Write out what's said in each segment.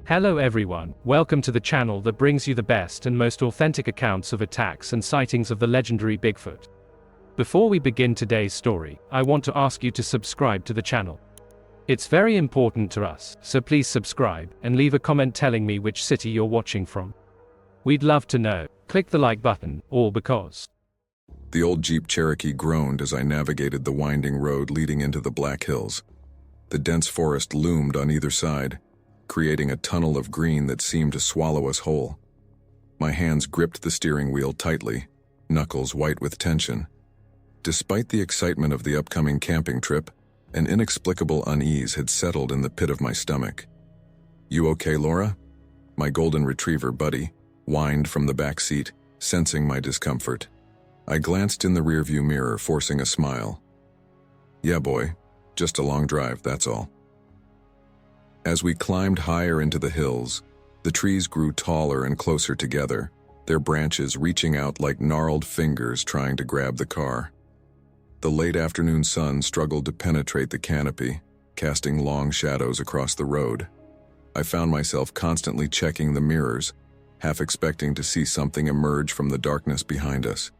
Hello everyone, welcome to the channel that brings you the best and most authentic accounts of attacks and sightings of the legendary Bigfoot. Before we begin today's story, I want to ask you to subscribe to the channel. It's very important to us, so please subscribe and leave a comment telling me which city you're watching from. We'd love to know. Click the like button, all because. The old Jeep Cherokee groaned as I navigated the winding road leading into the Black Hills. The dense forest loomed on either side, creating a tunnel of green that seemed to swallow us whole. My hands gripped the steering wheel tightly, knuckles white with tension. Despite the excitement of the upcoming camping trip, an inexplicable unease had settled in the pit of my stomach. "You okay, Laura?" My golden retriever, Buddy, whined from the back seat, sensing my discomfort. I glanced in the rearview mirror, forcing a smile. "Yeah, boy, just a long drive, that's all." As we climbed higher into the hills, the trees grew taller and closer together, their branches reaching out like gnarled fingers trying to grab the car. The late afternoon sun struggled to penetrate the canopy, casting long shadows across the road. I found myself constantly checking the mirrors, half expecting to see something emerge from the darkness behind us.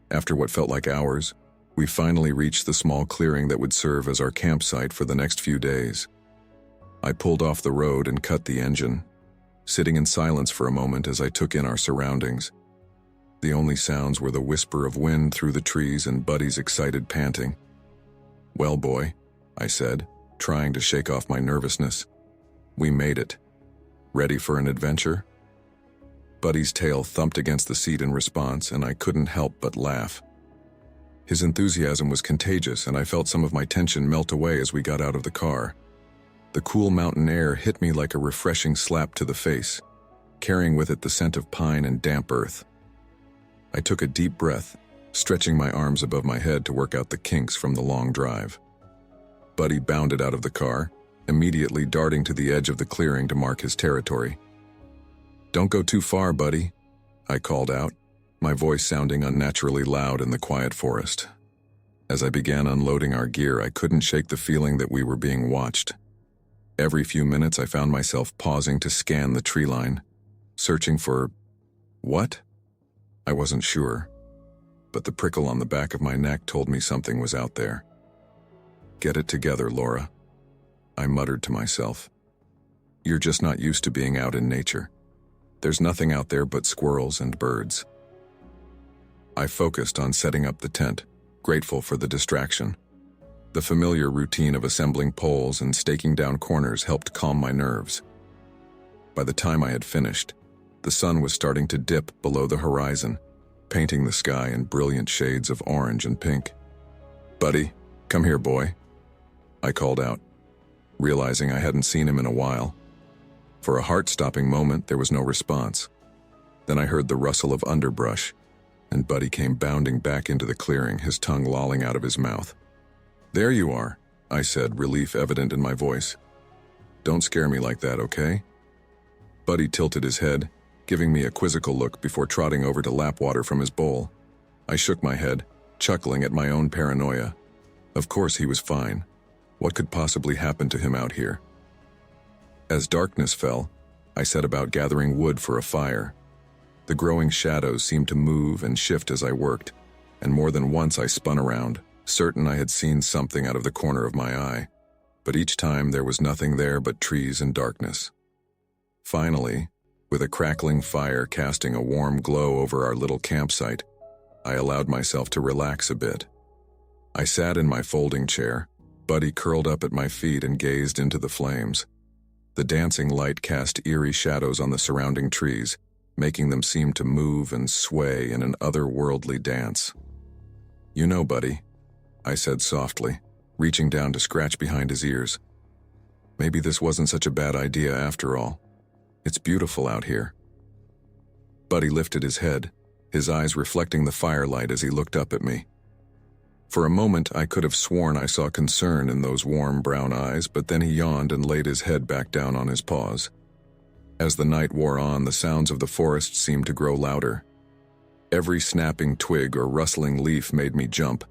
After what felt like hours, we finally reached the small clearing that would serve as our campsite for the next few days. I pulled off the road and cut the engine, sitting in silence for a moment as I took in our surroundings. The only sounds were the whisper of wind through the trees and Buddy's excited panting. "Well, boy," I said, trying to shake off my nervousness. "We made it. Ready for an adventure?" Buddy's tail thumped against the seat in response, and I couldn't help but laugh. His enthusiasm was contagious, and I felt some of my tension melt away as we got out of the car. The cool mountain air hit me like a refreshing slap to the face, carrying with it the scent of pine and damp earth. I took a deep breath, stretching my arms above my head to work out the kinks from the long drive. Buddy bounded out of the car, immediately darting to the edge of the clearing to mark his territory. "Don't go too far, Buddy," I called out, my voice sounding unnaturally loud in the quiet forest. As I began unloading our gear, I couldn't shake the feeling that we were being watched. Every few minutes I found myself pausing to scan the tree line, searching for... what? I wasn't sure, but the prickle on the back of my neck told me something was out there. "Get it together, Laura," I muttered to myself. "You're just not used to being out in nature. There's nothing out there but squirrels and birds." I focused on setting up the tent, grateful for the distraction. The familiar routine of assembling poles and staking down corners helped calm my nerves. By the time I had finished, the sun was starting to dip below the horizon, painting the sky in brilliant shades of orange and pink. "Buddy, come here, boy," I called out, realizing I hadn't seen him in a while. For a heart-stopping moment, there was no response. Then I heard the rustle of underbrush, and Buddy came bounding back into the clearing, his tongue lolling out of his mouth. "There you are," I said, relief evident in my voice. "Don't scare me like that, okay?" Buddy tilted his head, giving me a quizzical look before trotting over to lap water from his bowl. I shook my head, chuckling at my own paranoia. Of course he was fine. What could possibly happen to him out here? As darkness fell, I set about gathering wood for a fire. The growing shadows seemed to move and shift as I worked, and more than once I spun around, certain I had seen something out of the corner of my eye, but each time there was nothing there but trees and darkness. Finally, with a crackling fire casting a warm glow over our little campsite, I allowed myself to relax a bit. I sat in my folding chair, Buddy curled up at my feet and gazed into the flames. The dancing light cast eerie shadows on the surrounding trees, making them seem to move and sway in an otherworldly dance. "You know, Buddy," I said softly, reaching down to scratch behind his ears. "Maybe this wasn't such a bad idea after all. It's beautiful out here." Buddy lifted his head, his eyes reflecting the firelight as he looked up at me. For a moment, I could have sworn I saw concern in those warm brown eyes, but then he yawned and laid his head back down on his paws. As the night wore on, the sounds of the forest seemed to grow louder. Every snapping twig or rustling leaf made me jump,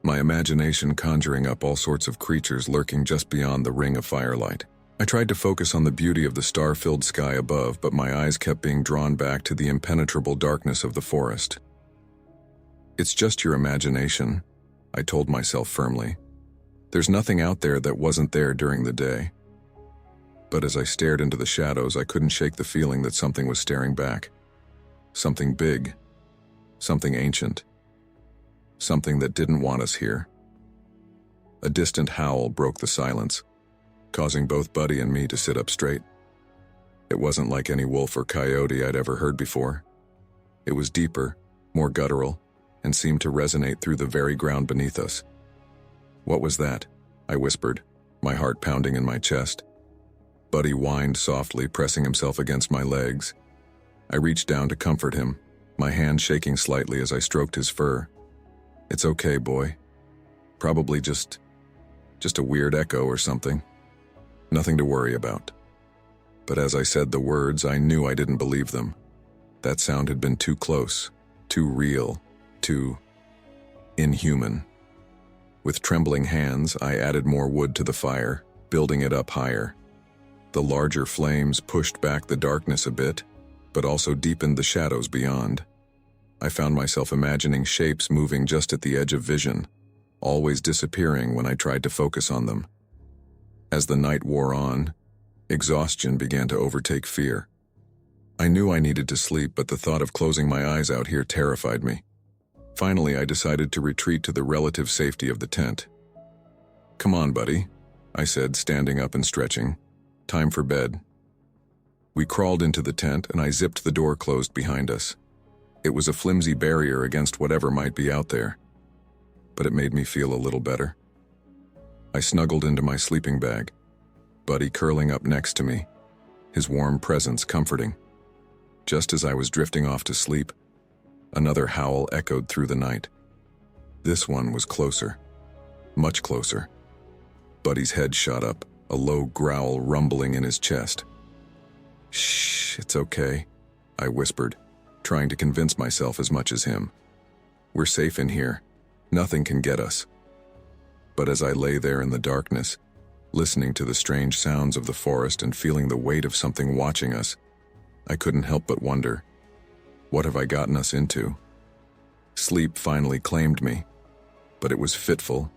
my imagination conjuring up all sorts of creatures lurking just beyond the ring of firelight. I tried to focus on the beauty of the star-filled sky above, but my eyes kept being drawn back to the impenetrable darkness of the forest. "It's just your imagination," I told myself firmly. "There's nothing out there that wasn't there during the day." But as I stared into the shadows, I couldn't shake the feeling that something was staring back. Something big. Something ancient. Something that didn't want us here. A distant howl broke the silence, causing both Buddy and me to sit up straight. It wasn't like any wolf or coyote I'd ever heard before. It was deeper, more guttural, and seemed to resonate through the very ground beneath us. "What was that?" I whispered, my heart pounding in my chest. Buddy whined softly, pressing himself against my legs. I reached down to comfort him, my hand shaking slightly as I stroked his fur. "It's okay, boy. Probably just a weird echo or something. Nothing to worry about." But as I said the words, I knew I didn't believe them. That sound had been too close, too real, too inhuman. With trembling hands, I added more wood to the fire, building it up higher. The larger flames pushed back the darkness a bit, but also deepened the shadows beyond. I found myself imagining shapes moving just at the edge of vision, always disappearing when I tried to focus on them. As the night wore on, exhaustion began to overtake fear. I knew I needed to sleep, but the thought of closing my eyes out here terrified me. Finally, I decided to retreat to the relative safety of the tent. "Come on, buddy," I said, standing up and stretching. "Time for bed." We crawled into the tent, and I zipped the door closed behind us. It was a flimsy barrier against whatever might be out there, but it made me feel a little better. I snuggled into my sleeping bag, Buddy curling up next to me, his warm presence comforting. Just as I was drifting off to sleep, another howl echoed through the night. This one was closer, much closer. Buddy's head shot up, a low growl rumbling in his chest. "Shh, it's okay," I whispered, trying to convince myself as much as him. "We're safe in here. Nothing can get us." But as I lay there in the darkness, listening to the strange sounds of the forest and feeling the weight of something watching us, I couldn't help but wonder, what have I gotten us into? Sleep finally claimed me, but it was fitful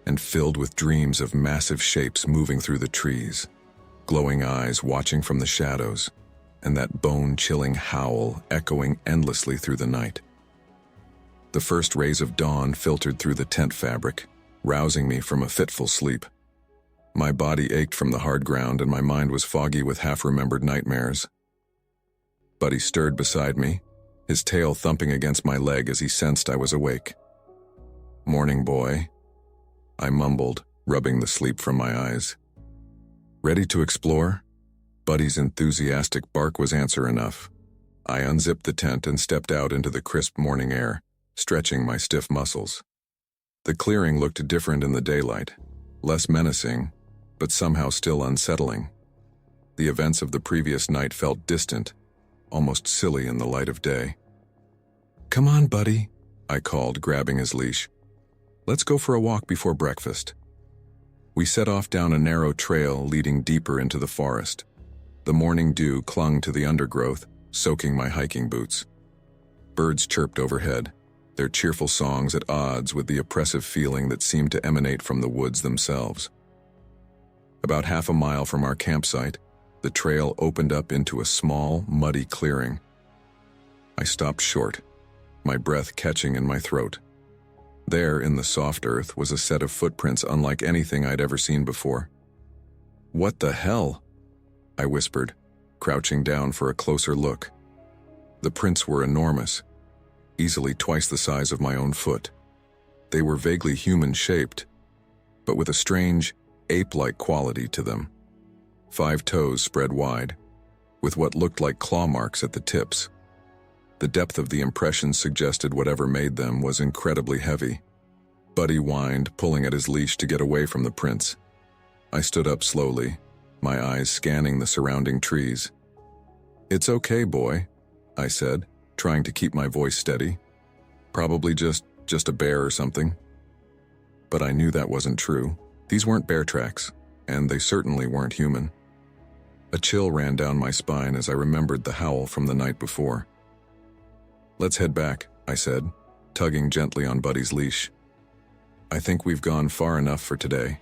and filled with dreams of massive shapes moving through the trees, glowing eyes watching from the shadows, and that bone-chilling howl echoing endlessly through the night. The first rays of dawn filtered through the tent fabric, rousing me from a fitful sleep. My body ached from the hard ground and my mind was foggy with half-remembered nightmares. Buddy stirred beside me, his tail thumping against my leg as he sensed I was awake. "Morning, boy," I mumbled, rubbing the sleep from my eyes. "Ready to explore?" Buddy's enthusiastic bark was answer enough. I unzipped the tent and stepped out into the crisp morning air, stretching my stiff muscles. The clearing looked different in the daylight, less menacing, but somehow still unsettling. The events of the previous night felt distant, almost silly in the light of day. "Come on, Buddy," I called, grabbing his leash. "Let's go for a walk before breakfast." We set off down a narrow trail leading deeper into the forest. The morning dew clung to the undergrowth, soaking my hiking boots. Birds chirped overhead, their cheerful songs at odds with the oppressive feeling that seemed to emanate from the woods themselves. About half a mile from our campsite, the trail opened up into a small, muddy clearing. I stopped short, my breath catching in my throat. There, in the soft earth, was a set of footprints unlike anything I'd ever seen before. "What the hell?" I whispered, crouching down for a closer look. The prints were enormous, easily twice the size of my own foot. They were vaguely human-shaped, but with a strange, ape-like quality to them. 5 toes spread wide, with what looked like claw marks at the tips. The depth of the impressions suggested whatever made them was incredibly heavy. Buddy whined, pulling at his leash to get away from the prints. I stood up slowly, my eyes scanning the surrounding trees. "It's okay, boy," I said, trying to keep my voice steady. "Probably just a bear or something." But I knew that wasn't true. These weren't bear tracks, and they certainly weren't human. A chill ran down my spine as I remembered the howl from the night before. "Let's head back," I said, tugging gently on Buddy's leash. "I think we've gone far enough for today."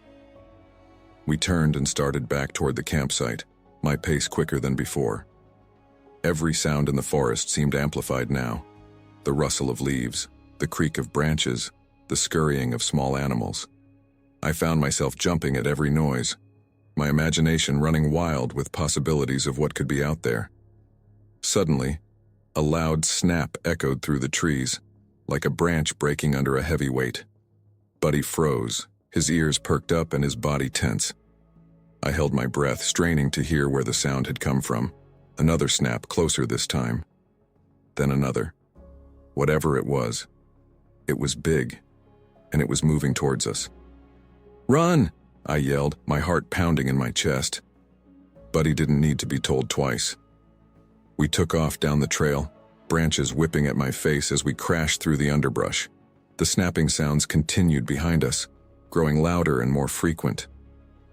We turned and started back toward the campsite, my pace quicker than before. Every sound in the forest seemed amplified now. The rustle of leaves, the creak of branches, the scurrying of small animals. I found myself jumping at every noise, my imagination running wild with possibilities of what could be out there. Suddenly, a loud snap echoed through the trees, like a branch breaking under a heavy weight. Buddy froze, his ears perked up and his body tense. I held my breath, straining to hear where the sound had come from. Another snap, closer this time. Then another. Whatever it was big, and it was moving towards us. "Run!" I yelled, my heart pounding in my chest. Buddy didn't need to be told twice. We took off down the trail, branches whipping at my face as we crashed through the underbrush. The snapping sounds continued behind us, growing louder and more frequent.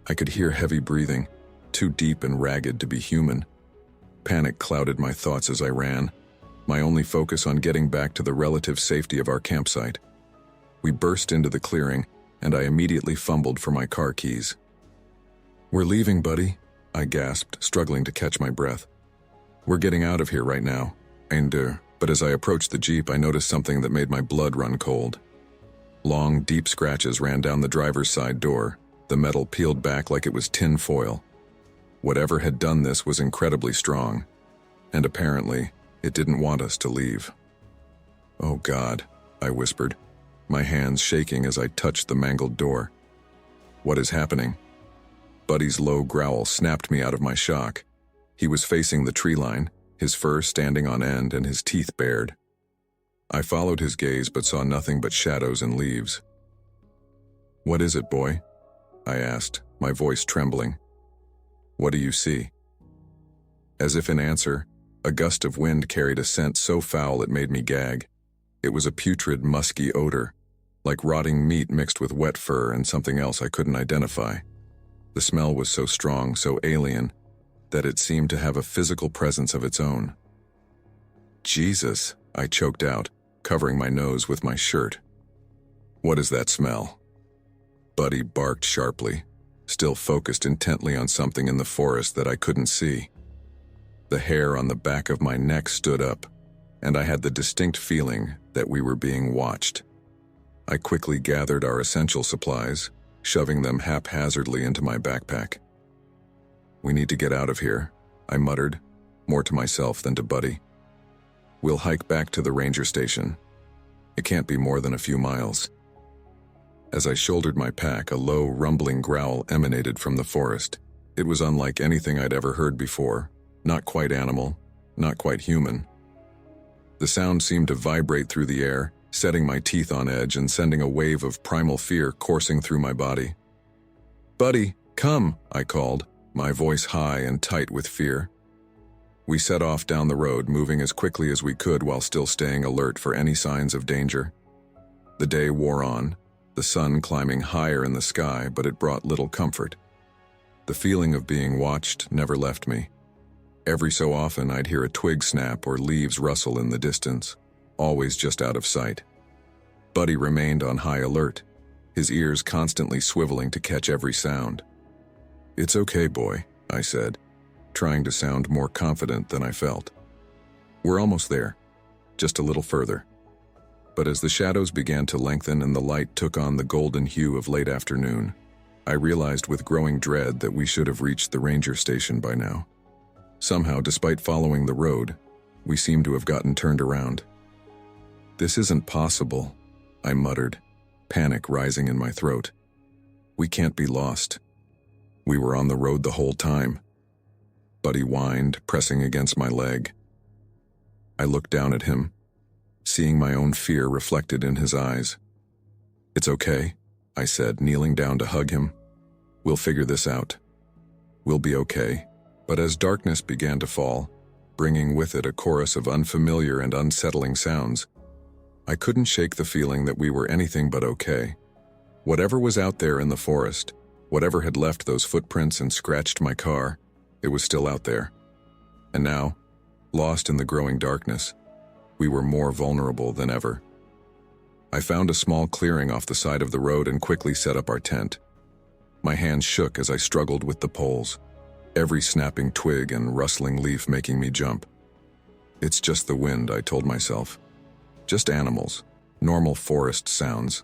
I could hear heavy breathing, too deep and ragged to be human. Panic clouded my thoughts as I ran, my only focus on getting back to the relative safety of our campsite. We burst into the clearing, and I immediately fumbled for my car keys. "We're leaving, Buddy," I gasped, struggling to catch my breath. "We're getting out of here right now." But as I approached the Jeep, I noticed something that made my blood run cold. Long, deep scratches ran down the driver's side door, the metal peeled back like it was tin foil. Whatever had done this was incredibly strong, and apparently, it didn't want us to leave. "Oh God," I whispered, my hands shaking as I touched the mangled door. "What is happening?" Buddy's low growl snapped me out of my shock. He was facing the tree line, his fur standing on end and his teeth bared. I followed his gaze but saw nothing but shadows and leaves. "What is it, boy?" I asked, my voice trembling. "What do you see?" As if in answer, a gust of wind carried a scent so foul it made me gag. It was a putrid, musky odor, like rotting meat mixed with wet fur and something else I couldn't identify. The smell was so strong, so alien, that it seemed to have a physical presence of its own. "Jesus," I choked out, covering my nose with my shirt. "What is that smell?" Buddy barked sharply, still focused intently on something in the forest that I couldn't see. The hair on the back of my neck stood up, and I had the distinct feeling that we were being watched. I quickly gathered our essential supplies, shoving them haphazardly into my backpack. "We need to get out of here," I muttered, more to myself than to Buddy. "We'll hike back to the ranger station. It can't be more than a few miles." As I shouldered my pack, a low, rumbling growl emanated from the forest. It was unlike anything I'd ever heard before, not quite animal, not quite human. The sound seemed to vibrate through the air, setting my teeth on edge and sending a wave of primal fear coursing through my body. "Buddy, come," I called, my voice high and tight with fear. We set off down the road, moving as quickly as we could while still staying alert for any signs of danger. The day wore on, the sun climbing higher in the sky, but it brought little comfort. The feeling of being watched never left me. Every so often I'd hear a twig snap or leaves rustle in the distance, always just out of sight. Buddy remained on high alert, his ears constantly swiveling to catch every sound. "It's okay, boy," I said, trying to sound more confident than I felt. "We're almost there, just a little further." But as the shadows began to lengthen and the light took on the golden hue of late afternoon, I realized with growing dread that we should have reached the ranger station by now. Somehow, despite following the road, we seemed to have gotten turned around. "This isn't possible," I muttered, panic rising in my throat. "We can't be lost. We were on the road the whole time." Buddy whined, pressing against my leg. I looked down at him, seeing my own fear reflected in his eyes. "It's okay," I said, kneeling down to hug him. "We'll figure this out. We'll be okay." But as darkness began to fall, bringing with it a chorus of unfamiliar and unsettling sounds, I couldn't shake the feeling that we were anything but okay. Whatever was out there in the forest, whatever had left those footprints and scratched my car, It was still out there. And now, lost in the growing darkness, we were more vulnerable than ever. I found a small clearing off the side of the road and quickly set up our tent. My hands shook as I struggled with the poles, every snapping twig and rustling leaf making me jump. It's just the wind, I told myself. Just animals, normal forest sounds.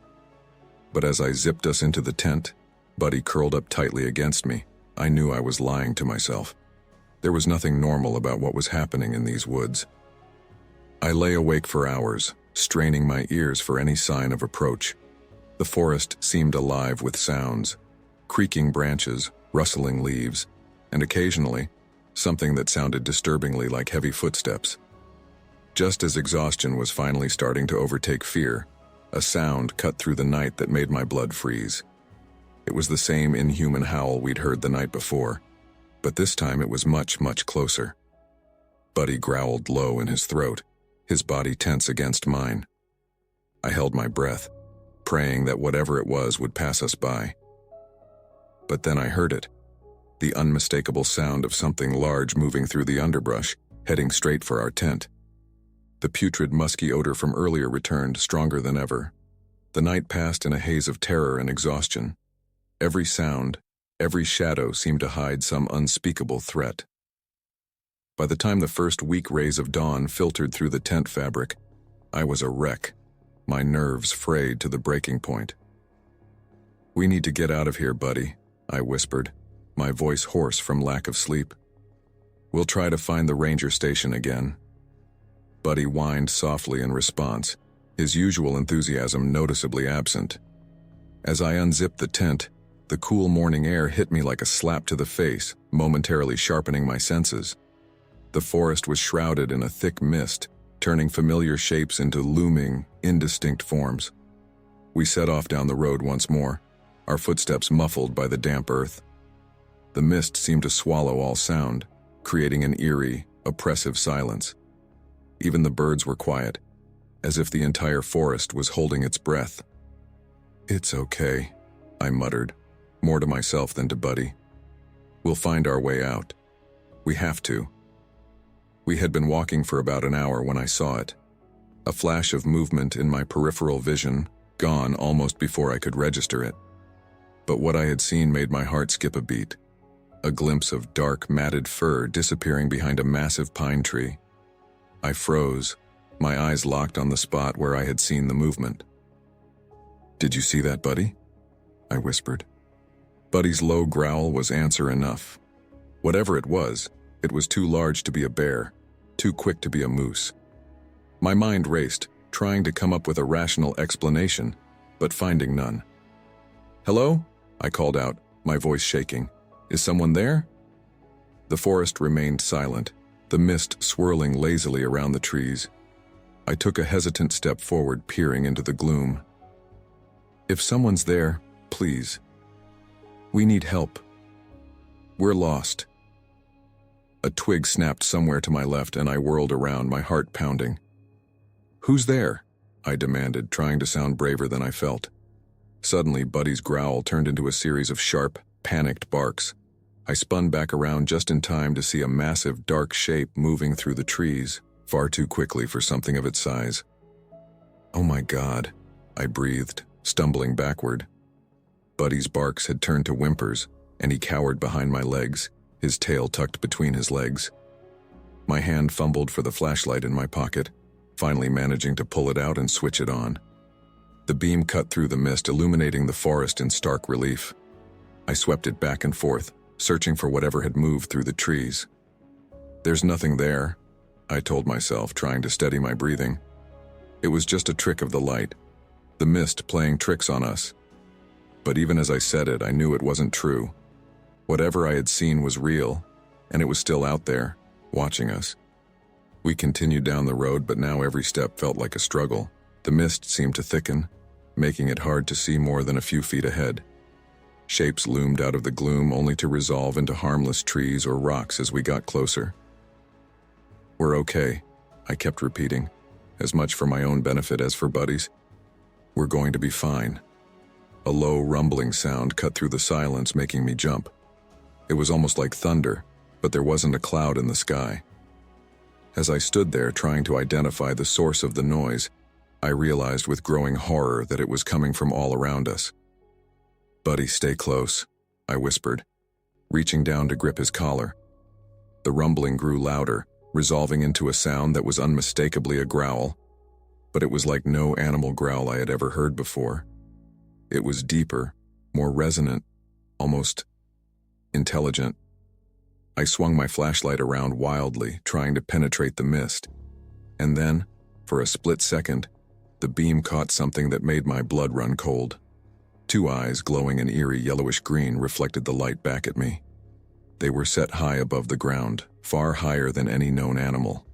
But as I zipped us into the tent, Buddy curled up tightly against me. I knew I was lying to myself. There was nothing normal about what was happening in these woods. I lay awake for hours, straining my ears for any sign of approach. The forest seemed alive with sounds, creaking branches, rustling leaves, and occasionally, something that sounded disturbingly like heavy footsteps. Just as exhaustion was finally starting to overtake fear, a sound cut through the night that made my blood freeze. It was the same inhuman howl we'd heard the night before, but this time it was much, much closer. Buddy growled low in his throat, his body tense against mine. I held my breath, praying that whatever it was would pass us by. But then I heard it, the unmistakable sound of something large moving through the underbrush, heading straight for our tent. The putrid, musky odor from earlier returned, stronger than ever. The night passed in a haze of terror and exhaustion. Every sound, every shadow seemed to hide some unspeakable threat. By the time the first weak rays of dawn filtered through the tent fabric, I was a wreck, my nerves frayed to the breaking point. "We need to get out of here, Buddy," I whispered, my voice hoarse from lack of sleep. "We'll try to find the ranger station again." Buddy whined softly in response, his usual enthusiasm noticeably absent. As I unzipped the tent, the cool morning air hit me like a slap to the face, momentarily sharpening my senses. The forest was shrouded in a thick mist, turning familiar shapes into looming, indistinct forms. We set off down the road once more, our footsteps muffled by the damp earth. The mist seemed to swallow all sound, creating an eerie, oppressive silence. Even the birds were quiet, as if the entire forest was holding its breath. "It's okay," I muttered, more to myself than to Buddy. "We'll find our way out. We have to." We had been walking for about an hour when I saw it. A flash of movement in my peripheral vision, gone almost before I could register it. But what I had seen made my heart skip a beat. A glimpse of dark, matted fur disappearing behind a massive pine tree. I froze, my eyes locked on the spot where I had seen the movement. "Did you see that, Buddy?" I whispered. Buddy's low growl was answer enough. Whatever it was too large to be a bear, too quick to be a moose. My mind raced, trying to come up with a rational explanation, but finding none. "Hello?" I called out, my voice shaking. "Is someone there?" The forest remained silent, the mist swirling lazily around the trees. I took a hesitant step forward, peering into the gloom. "If someone's there, please. We need help. We're lost." A twig snapped somewhere to my left and I whirled around, my heart pounding. "Who's there?" I demanded, trying to sound braver than I felt. Suddenly, Buddy's growl turned into a series of sharp, panicked barks. I spun back around just in time to see a massive, dark shape moving through the trees, far too quickly for something of its size. "Oh my God," I breathed, stumbling backward. Buddy's barks had turned to whimpers, and he cowered behind my legs, his tail tucked between his legs. My hand fumbled for the flashlight in my pocket, finally managing to pull it out and switch it on. The beam cut through the mist, illuminating the forest in stark relief. I swept it back and forth, searching for whatever had moved through the trees. "There's nothing there," I told myself, trying to steady my breathing. It was just a trick of the light, the mist playing tricks on us. But even as I said it, I knew it wasn't true. Whatever I had seen was real, and it was still out there, watching us. We continued down the road, but now every step felt like a struggle. The mist seemed to thicken, making it hard to see more than a few feet ahead. Shapes loomed out of the gloom, only to resolve into harmless trees or rocks as we got closer. "We're okay," I kept repeating, as much for my own benefit as for Buddy's. "We're going to be fine." A low rumbling sound cut through the silence, making me jump. It was almost like thunder, but there wasn't a cloud in the sky. As I stood there trying to identify the source of the noise, I realized with growing horror that it was coming from all around us. "Buddy, stay close," I whispered, reaching down to grip his collar. The rumbling grew louder, resolving into a sound that was unmistakably a growl, but it was like no animal growl I had ever heard before. It was deeper, more resonant, almost intelligent. I swung my flashlight around wildly, trying to penetrate the mist. And then, for a split second, the beam caught something that made my blood run cold. Two eyes, glowing an eerie yellowish green, reflected the light back at me. They were set high above the ground, far higher than any known animal.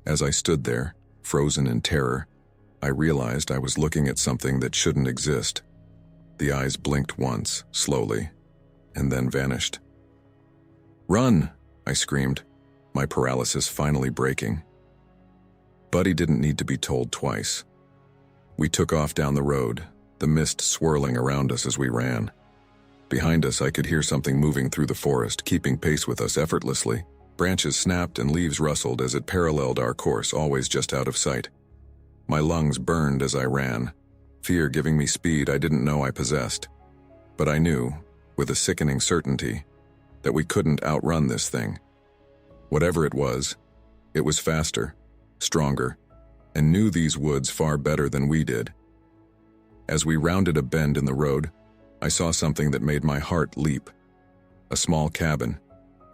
As I stood there, frozen in terror, I realized I was looking at something that shouldn't exist. The eyes blinked once, slowly, and then vanished. "Run!" I screamed, my paralysis finally breaking. Buddy didn't need to be told twice. We took off down the road, the mist swirling around us as we ran. Behind us, I could hear something moving through the forest, keeping pace with us effortlessly. Branches snapped and leaves rustled as it paralleled our course, always just out of sight. My lungs burned as I ran, fear giving me speed I didn't know I possessed. But I knew, with a sickening certainty, that we couldn't outrun this thing. Whatever it was faster, stronger, and knew these woods far better than we did. As we rounded a bend in the road, I saw something that made my heart leap. A small cabin,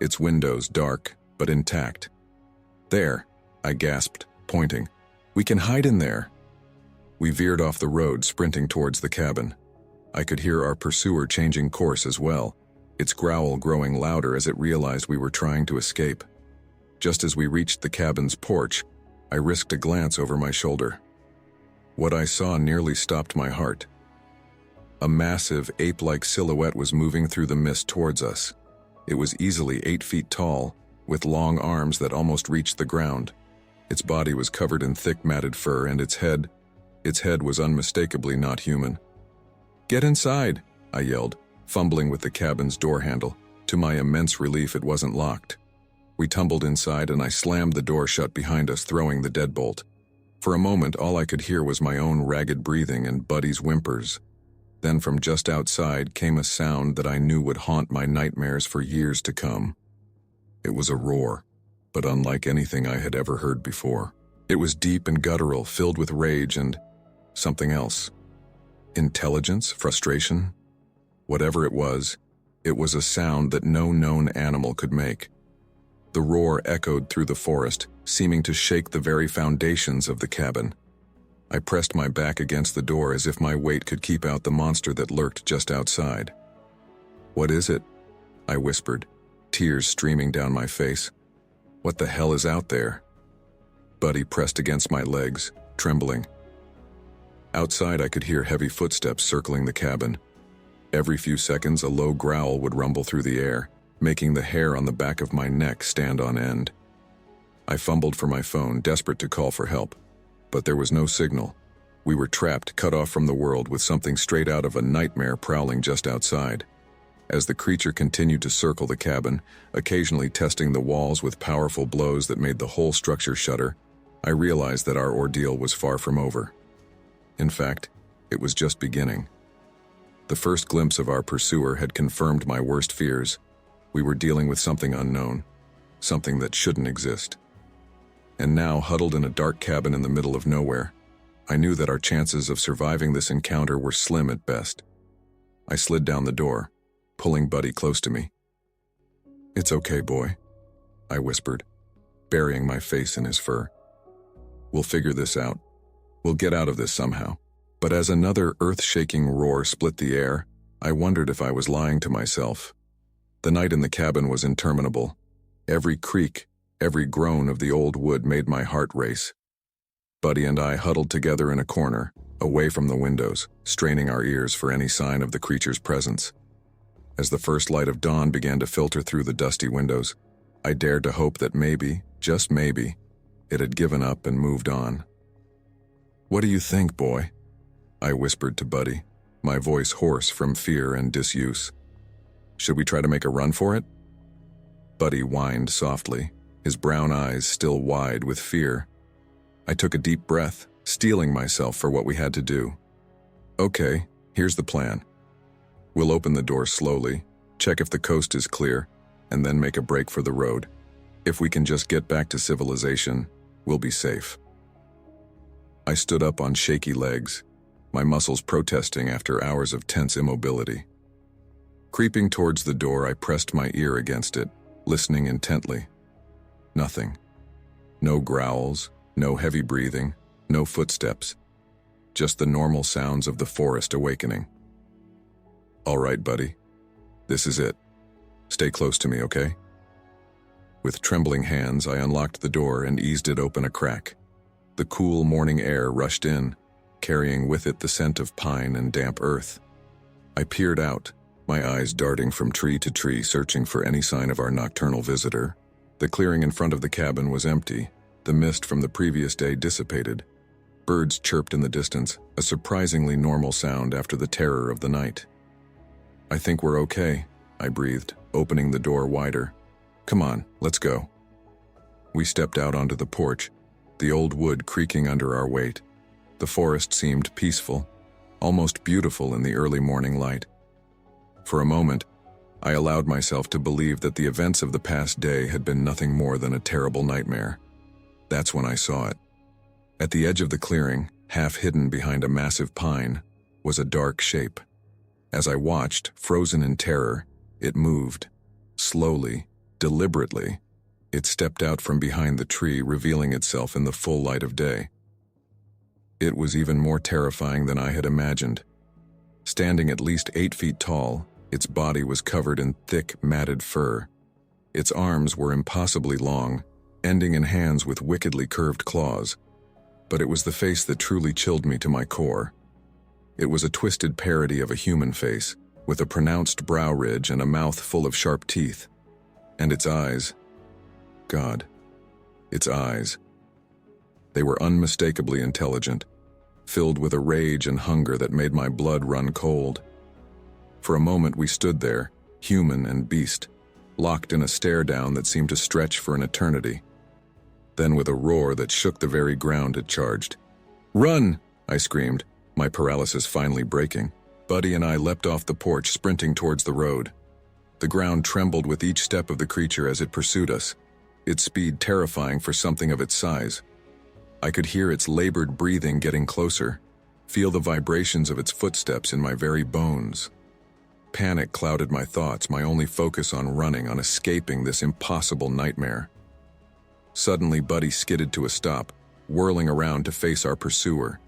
its windows dark but intact. "There," I gasped, pointing. "We can hide in there." We veered off the road, sprinting towards the cabin. I could hear our pursuer changing course as well, its growl growing louder as it realized we were trying to escape. Just as we reached the cabin's porch, I risked a glance over my shoulder. What I saw nearly stopped my heart. A massive, ape-like silhouette was moving through the mist towards us. It was easily 8 feet tall, with long arms that almost reached the ground. Its body was covered in thick matted fur, and its head was unmistakably not human. "Get inside!" I yelled, fumbling with the cabin's door handle. To my immense relief, it wasn't locked. We tumbled inside and I slammed the door shut behind us, throwing the deadbolt. For a moment, all I could hear was my own ragged breathing and Buddy's whimpers. Then from just outside came a sound that I knew would haunt my nightmares for years to come. It was a roar, but unlike anything I had ever heard before. It was deep and guttural, filled with rage and something else. Intelligence, frustration. Whatever it was a sound that no known animal could make. The roar echoed through the forest, seeming to shake the very foundations of the cabin. I pressed my back against the door as if my weight could keep out the monster that lurked just outside. "What is it?" I whispered, tears streaming down my face. "What the hell is out there?" Buddy pressed against my legs, trembling. Outside, I could hear heavy footsteps circling the cabin. Every few seconds, a low growl would rumble through the air, making the hair on the back of my neck stand on end. I fumbled for my phone, desperate to call for help. But there was no signal. We were trapped, cut off from the world, with something straight out of a nightmare prowling just outside. As the creature continued to circle the cabin, occasionally testing the walls with powerful blows that made the whole structure shudder, I realized that our ordeal was far from over. In fact, it was just beginning. The first glimpse of our pursuer had confirmed my worst fears. We were dealing with something unknown, something that shouldn't exist. And now, huddled in a dark cabin in the middle of nowhere, I knew that our chances of surviving this encounter were slim at best. I slid down the door, pulling Buddy close to me. "It's okay, boy," I whispered, burying my face in his fur. "We'll figure this out. We'll get out of this somehow." But as another earth-shaking roar split the air, I wondered if I was lying to myself. The night in the cabin was interminable. Every creak, every groan of the old wood made my heart race. Buddy and I huddled together in a corner, away from the windows, straining our ears for any sign of the creature's presence. As the first light of dawn began to filter through the dusty windows, I dared to hope that maybe, just maybe, it had given up and moved on. "What do you think, boy?" I whispered to Buddy, my voice hoarse from fear and disuse. "Should we try to make a run for it?" Buddy whined softly, his brown eyes still wide with fear. I took a deep breath, steeling myself for what we had to do. Okay, here's the plan. We'll open the door slowly, check if the coast is clear, and then make a break for the road. If we can just get back to civilization, we'll be safe. I stood up on shaky legs, my muscles protesting after hours of tense immobility. Creeping towards the door, I pressed my ear against it, listening intently. Nothing. No growls, no heavy breathing, no footsteps. Just the normal sounds of the forest awakening. All right, buddy. This is it. Stay close to me, okay? With trembling hands, I unlocked the door and eased it open a crack. The cool morning air rushed in, carrying with it the scent of pine and damp earth. I peered out, my eyes darting from tree to tree, searching for any sign of our nocturnal visitor. The clearing in front of the cabin was empty, the mist from the previous day dissipated. Birds chirped in the distance, a surprisingly normal sound after the terror of the night. I think we're okay, I breathed, opening the door wider. Come on, let's go. We stepped out onto the porch, the old wood creaking under our weight. The forest seemed peaceful, almost beautiful in the early morning light. For a moment, I allowed myself to believe that the events of the past day had been nothing more than a terrible nightmare. That's when I saw it. At the edge of the clearing, half hidden behind a massive pine, was a dark shape. As I watched, frozen in terror, it moved. Slowly, deliberately, it stepped out from behind the tree, revealing itself in the full light of day. It was even more terrifying than I had imagined. Standing at least 8 feet tall, its body was covered in thick, matted fur. Its arms were impossibly long, ending in hands with wickedly curved claws. But it was the face that truly chilled me to my core. It was a twisted parody of a human face, with a pronounced brow ridge and a mouth full of sharp teeth. And its eyes. God, its eyes. They were unmistakably intelligent, filled with a rage and hunger that made my blood run cold. For a moment we stood there, human and beast, locked in a stare down that seemed to stretch for an eternity. Then with a roar that shook the very ground it charged. "Run!" I screamed, my paralysis finally breaking. Buddy and I leapt off the porch, sprinting towards the road. The ground trembled with each step of the creature as it pursued us, its speed terrifying for something of its size. I could hear its labored breathing getting closer, feel the vibrations of its footsteps in my very bones. Panic clouded my thoughts, my only focus on running, on escaping this impossible nightmare. Suddenly, Buddy skidded to a stop, whirling around to face our pursuer.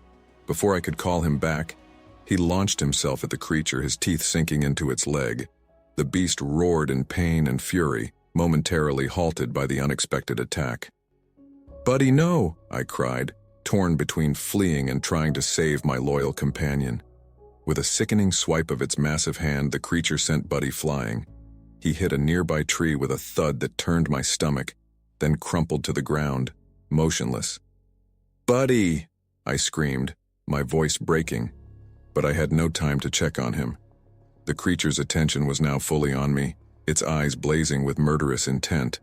Before I could call him back, he launched himself at the creature, his teeth sinking into its leg. The beast roared in pain and fury, momentarily halted by the unexpected attack. "Buddy, no!" I cried, torn between fleeing and trying to save my loyal companion. With a sickening swipe of its massive hand, the creature sent Buddy flying. He hit a nearby tree with a thud that turned my stomach, then crumpled to the ground, motionless. "Buddy!" I screamed, my voice breaking, but I had no time to check on him. The creature's attention was now fully on me, its eyes blazing with murderous intent.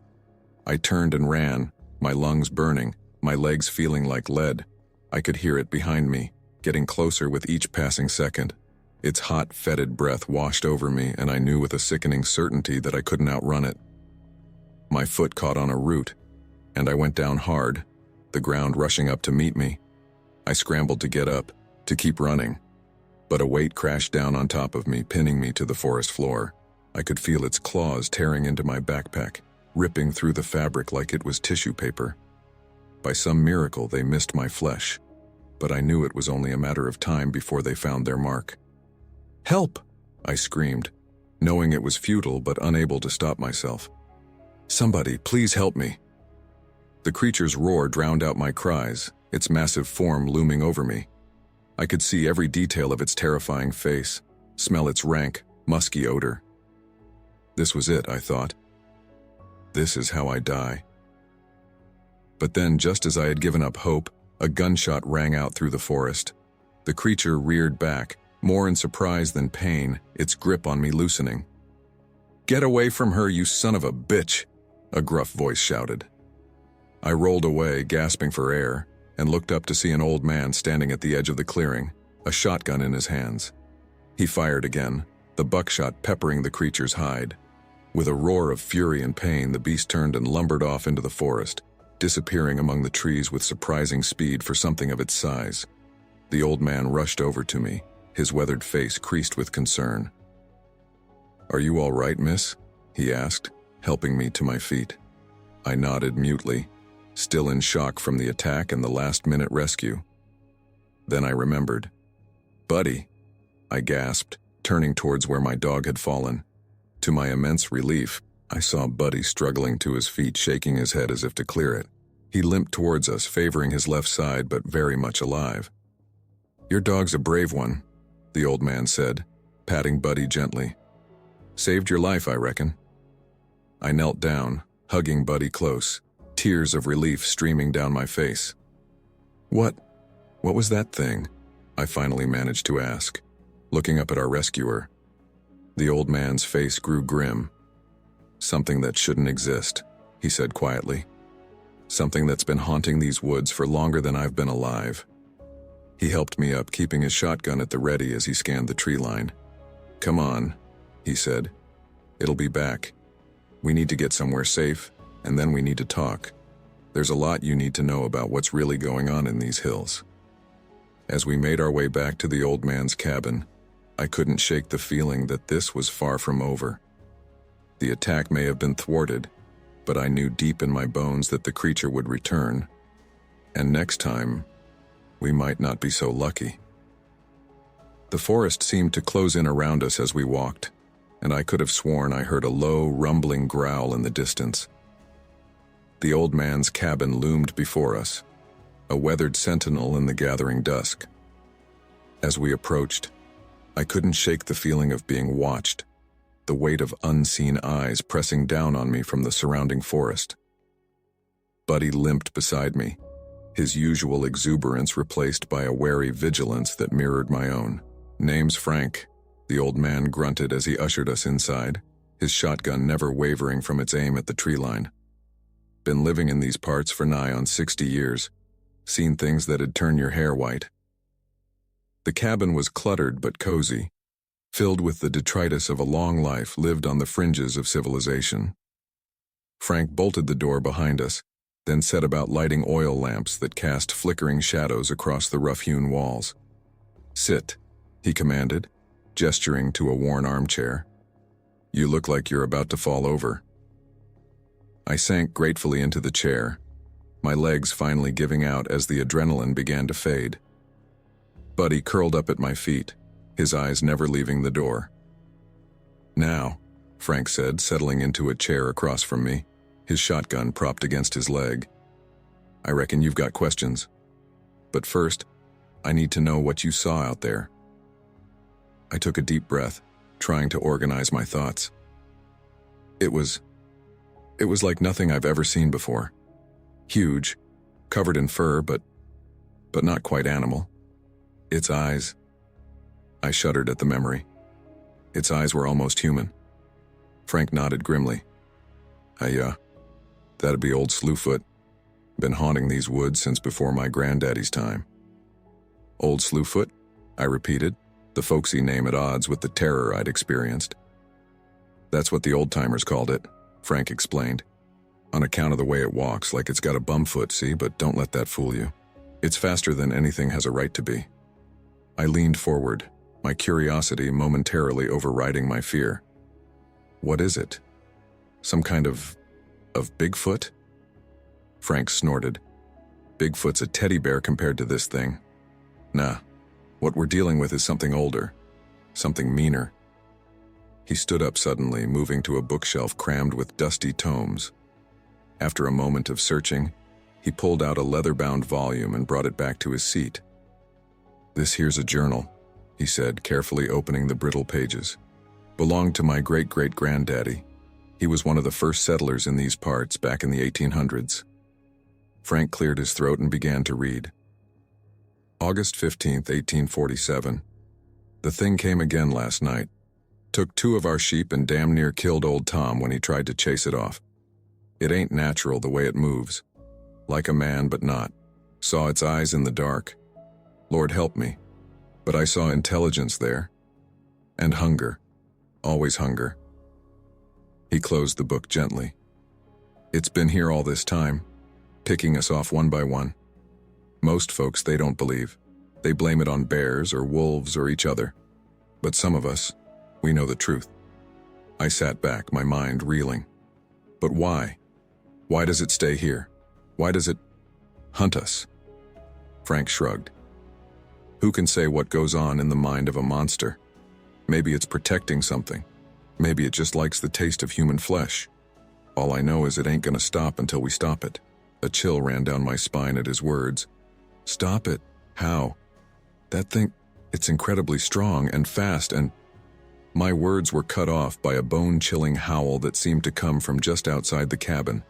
I turned and ran, my lungs burning, my legs feeling like lead. I could hear it behind me, getting closer with each passing second. Its hot, fetid breath washed over me, and I knew with a sickening certainty that I couldn't outrun it. My foot caught on a root, and I went down hard, the ground rushing up to meet me. I scrambled to get up, to keep running, but a weight crashed down on top of me, pinning me to the forest floor. I could feel its claws tearing into my backpack, ripping through the fabric like it was tissue paper. By some miracle, they missed my flesh, but I knew it was only a matter of time before they found their mark. "Help!" I screamed, knowing it was futile but unable to stop myself. "Somebody, please help me!" The creature's roar drowned out my cries, its massive form looming over me. I could see every detail of its terrifying face, smell its rank, musky odor. This was it, I thought. This is how I die. But then, just as I had given up hope, a gunshot rang out through the forest. The creature reared back, more in surprise than pain, its grip on me loosening. "Get away from her, you son of a bitch!" a gruff voice shouted. I rolled away, gasping for air, and looked up to see an old man standing at the edge of the clearing, a shotgun in his hands. He fired again, the buckshot peppering the creature's hide. With a roar of fury and pain, the beast turned and lumbered off into the forest, disappearing among the trees with surprising speed for something of its size. The old man rushed over to me, his weathered face creased with concern. "Are you all right, miss?" he asked, helping me to my feet. I nodded mutely, still in shock from the attack and the last-minute rescue. Then I remembered. "Buddy," I gasped, turning towards where my dog had fallen. To my immense relief, I saw Buddy struggling to his feet, shaking his head as if to clear it. He limped towards us, favoring his left side, but very much alive. "Your dog's a brave one," the old man said, patting Buddy gently. "Saved your life, I reckon." I knelt down, hugging Buddy close, tears of relief streaming down my face. What was that thing?" I finally managed to ask, looking up at our rescuer. The old man's face grew grim. "Something that shouldn't exist," he said quietly. "Something that's been haunting these woods for longer than I've been alive." He helped me up, keeping his shotgun at the ready as he scanned the tree line. "Come on," he said. "It'll be back. We need to get somewhere safe, and then we need to talk. There's a lot you need to know about what's really going on in these hills." As we made our way back to the old man's cabin, I couldn't shake the feeling that this was far from over. The attack may have been thwarted, but I knew deep in my bones that the creature would return. And next time, we might not be so lucky. The forest seemed to close in around us as we walked, and I could have sworn I heard a low, rumbling growl in the distance. The old man's cabin loomed before us, a weathered sentinel in the gathering dusk. As we approached, I couldn't shake the feeling of being watched, the weight of unseen eyes pressing down on me from the surrounding forest. Buddy limped beside me, his usual exuberance replaced by a wary vigilance that mirrored my own. "Name's Frank," the old man grunted as he ushered us inside, his shotgun never wavering from its aim at the tree line. "Been living in these parts for nigh on 60 years, seen things that'd turn your hair white." The cabin was cluttered but cozy, filled with the detritus of a long life lived on the fringes of civilization. Frank bolted the door behind us, then set about lighting oil lamps that cast flickering shadows across the rough-hewn walls. "Sit," he commanded, gesturing to a worn armchair. "You look like you're about to fall over." I sank gratefully into the chair, my legs finally giving out as the adrenaline began to fade. Buddy curled up at my feet, his eyes never leaving the door. "Now," Frank said, settling into a chair across from me, his shotgun propped against his leg. "I reckon you've got questions. But first, I need to know what you saw out there." I took a deep breath, trying to organize my thoughts. It was like nothing I've ever seen before. Huge, covered in fur, but not quite animal. Its eyes... I shuddered at the memory. Its eyes were almost human. Frank nodded grimly. That'd be old Slewfoot. Been haunting these woods since before my granddaddy's time." "Old Slewfoot?" I repeated, the folksy name at odds with the terror I'd experienced. "That's what the old-timers called it," Frank explained. "On account of the way it walks, like it's got a bum foot, see, but don't let that fool you. It's faster than anything has a right to be." I leaned forward, my curiosity momentarily overriding my fear. "What is it? Some kind of BigFoot?" Frank snorted. "Bigfoot's a teddy bear compared to this thing. Nah, what we're dealing with is something older, something meaner." He stood up suddenly, moving to a bookshelf crammed with dusty tomes. After a moment of searching, he pulled out a leather-bound volume and brought it back to his seat. "This here's a journal," he said, carefully opening the brittle pages. "Belonged to my great-great-granddaddy. He was one of the first settlers in these parts back in the 1800s. Frank cleared his throat and began to read. August 15th, 1847. "The thing came again last night. Took 2 of our sheep and damn near killed old Tom when he tried to chase it off. It ain't natural the way it moves. Like a man, but not. Saw its eyes in the dark. Lord help me. But I saw intelligence there. And hunger. Always hunger. He closed the book gently. It's been here all this time, picking us off one by one. Most folks, they don't believe. They blame it on bears or wolves or each other. But some of us, we know the truth. I sat back, my mind reeling. But why? Why does it stay here? Why does it hunt us? Frank shrugged. Who can say what goes on in the mind of a monster? Maybe it's protecting something. Maybe it just likes the taste of human flesh. All I know is it ain't gonna stop until we stop it. A chill ran down my spine at his words. Stop it? How? That thing, it's incredibly strong and fast and... My words were cut off by a bone-chilling howl that seemed to come from just outside the cabin.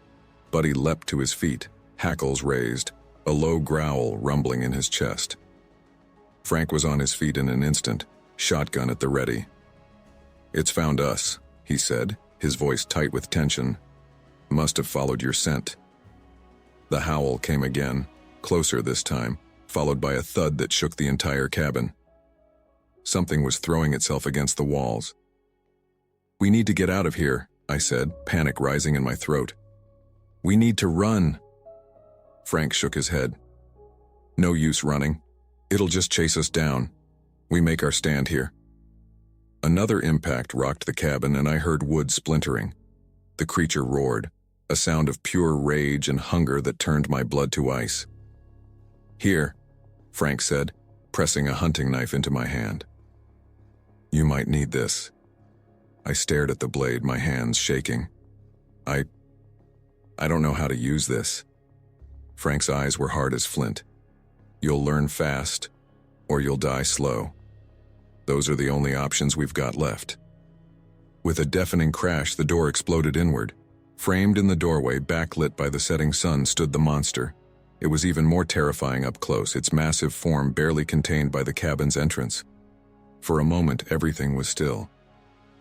Buddy leapt to his feet, hackles raised, a low growl rumbling in his chest. Frank was on his feet in an instant, shotgun at the ready. It's found us, he said, his voice tight with tension. Must have followed your scent. The howl came again, closer this time, followed by a thud that shook the entire cabin. Something was throwing itself against the walls. We need to get out of here, I said, panic rising in my throat. We need to run. Frank shook his head. No use running. It'll just chase us down. We make our stand here. Another impact rocked the cabin and I heard wood splintering. The creature roared, a sound of pure rage and hunger that turned my blood to ice. Here, Frank said, pressing a hunting knife into my hand. You might need this. I stared at the blade, my hands shaking. I don't know how to use this. Frank's eyes were hard as flint. You'll learn fast, or you'll die slow. Those are the only options we've got left. With a deafening crash, the door exploded inward. Framed in the doorway, backlit by the setting sun, stood the monster. It was even more terrifying up close, its massive form barely contained by the cabin's entrance. For a moment, everything was still.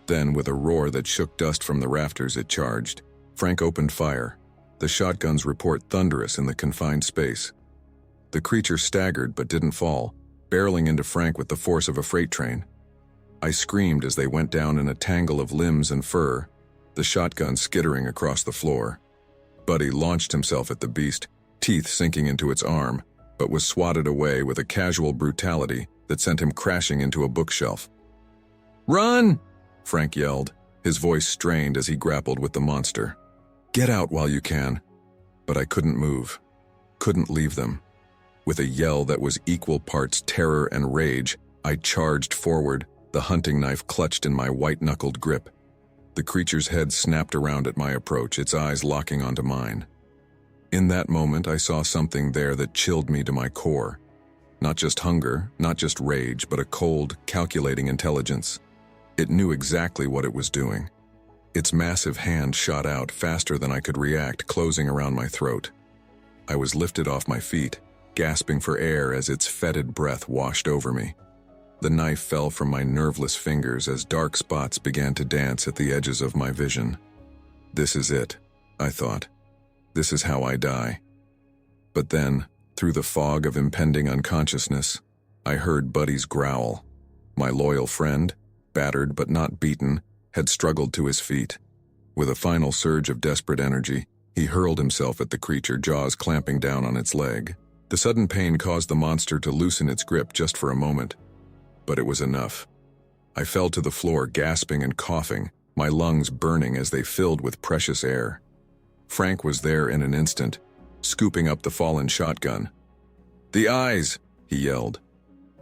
Then, with a roar that shook dust from the rafters, it charged. Frank opened fire, the shotgun's report thunderous in the confined space. The creature staggered but didn't fall, barreling into Frank with the force of a freight train. I screamed as they went down in a tangle of limbs and fur, the shotgun skittering across the floor. Buddy launched himself at the beast, teeth sinking into its arm, but was swatted away with a casual brutality that sent him crashing into a bookshelf. Run! Frank yelled, his voice strained as he grappled with the monster. Get out while you can. But I couldn't move, couldn't leave them. With a yell that was equal parts terror and rage, I charged forward, the hunting knife clutched in my white-knuckled grip. The creature's head snapped around at my approach, its eyes locking onto mine. In that moment, I saw something there that chilled me to my core. Not just hunger, not just rage, but a cold, calculating intelligence. It knew exactly what it was doing. Its massive hand shot out faster than I could react, closing around my throat. I was lifted off my feet, gasping for air as its fetid breath washed over me. The knife fell from my nerveless fingers as dark spots began to dance at the edges of my vision. This is it, I thought. This is how I die. But then, through the fog of impending unconsciousness, I heard Buddy's growl. My loyal friend, battered but not beaten, had struggled to his feet. With a final surge of desperate energy, he hurled himself at the creature, jaws clamping down on its leg. The sudden pain caused the monster to loosen its grip just for a moment. But it was enough. I fell to the floor, gasping and coughing, my lungs burning as they filled with precious air. Frank was there in an instant, scooping up the fallen shotgun. The eyes, he yelled.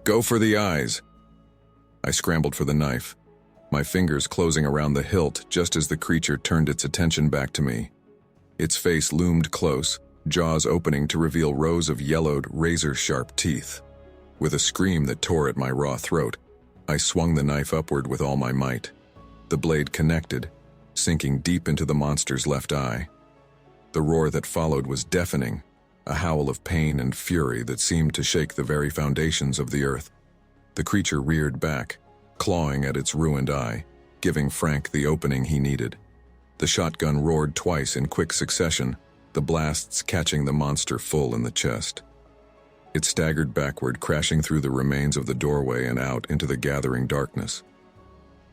Go for the eyes. I scrambled for the knife, my fingers closing around the hilt just as the creature turned its attention back to me. Its face loomed close, jaws opening to reveal rows of yellowed, razor-sharp teeth. With a scream that tore at my raw throat, I swung the knife upward with all my might. The blade connected, sinking deep into the monster's left eye. The roar that followed was deafening, a howl of pain and fury that seemed to shake the very foundations of the earth. The creature reared back, clawing at its ruined eye, giving Frank the opening he needed. The shotgun roared twice in quick succession, the blasts catching the monster full in the chest. It staggered backward, crashing through the remains of the doorway and out into the gathering darkness.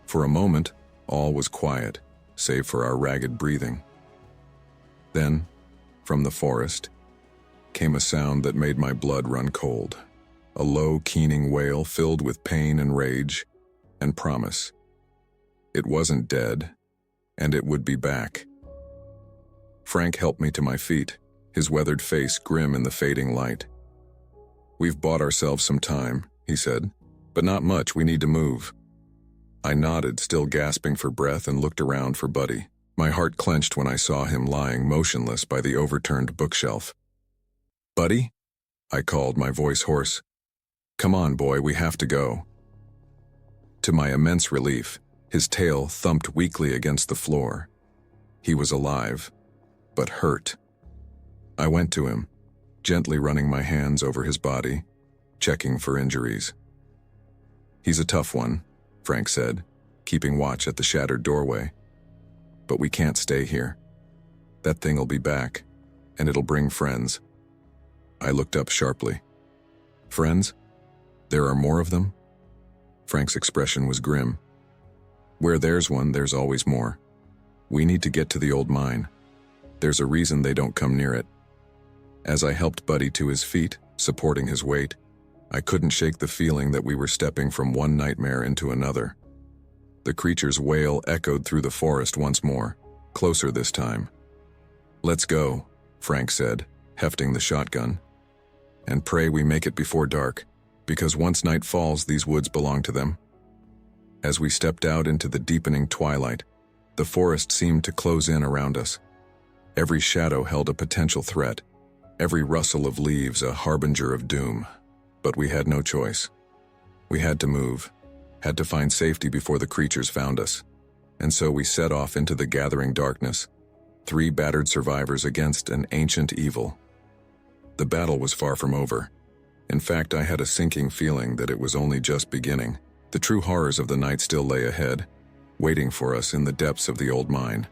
For a moment, all was quiet, save for our ragged breathing. Then, from the forest, came a sound that made my blood run cold. A low, keening wail filled with pain and rage and promise. It wasn't dead, and it would be back. Frank helped me to my feet, his weathered face grim in the fading light. "We've bought ourselves some time," he said, "but not much, we need to move." I nodded, still gasping for breath, and looked around for Buddy. My heart clenched when I saw him lying motionless by the overturned bookshelf. "Buddy?" I called, my voice hoarse. "Come on, boy, we have to go." To my immense relief, his tail thumped weakly against the floor. He was alive, but hurt. I went to him, gently running my hands over his body, checking for injuries. "He's a tough one," Frank said, keeping watch at the shattered doorway. "But we can't stay here. That thing'll be back, and it'll bring friends." I looked up sharply. "Friends? There are more of them?" Frank's expression was grim. "Where there's one, there's always more. We need to get to the old mine. There's a reason they don't come near it." As I helped Buddy to his feet, supporting his weight, I couldn't shake the feeling that we were stepping from one nightmare into another. The creature's wail echoed through the forest once more, closer this time. "Let's go," Frank said, hefting the shotgun. "And pray we make it before dark, because once night falls, these woods belong to them." As we stepped out into the deepening twilight, the forest seemed to close in around us. Every shadow held a potential threat, every rustle of leaves a harbinger of doom. But we had no choice. We had to move, had to find safety before the creatures found us. And so we set off into the gathering darkness, 3 battered survivors against an ancient evil. The battle was far from over. In fact, I had a sinking feeling that it was only just beginning. The true horrors of the night still lay ahead, waiting for us in the depths of the old mine.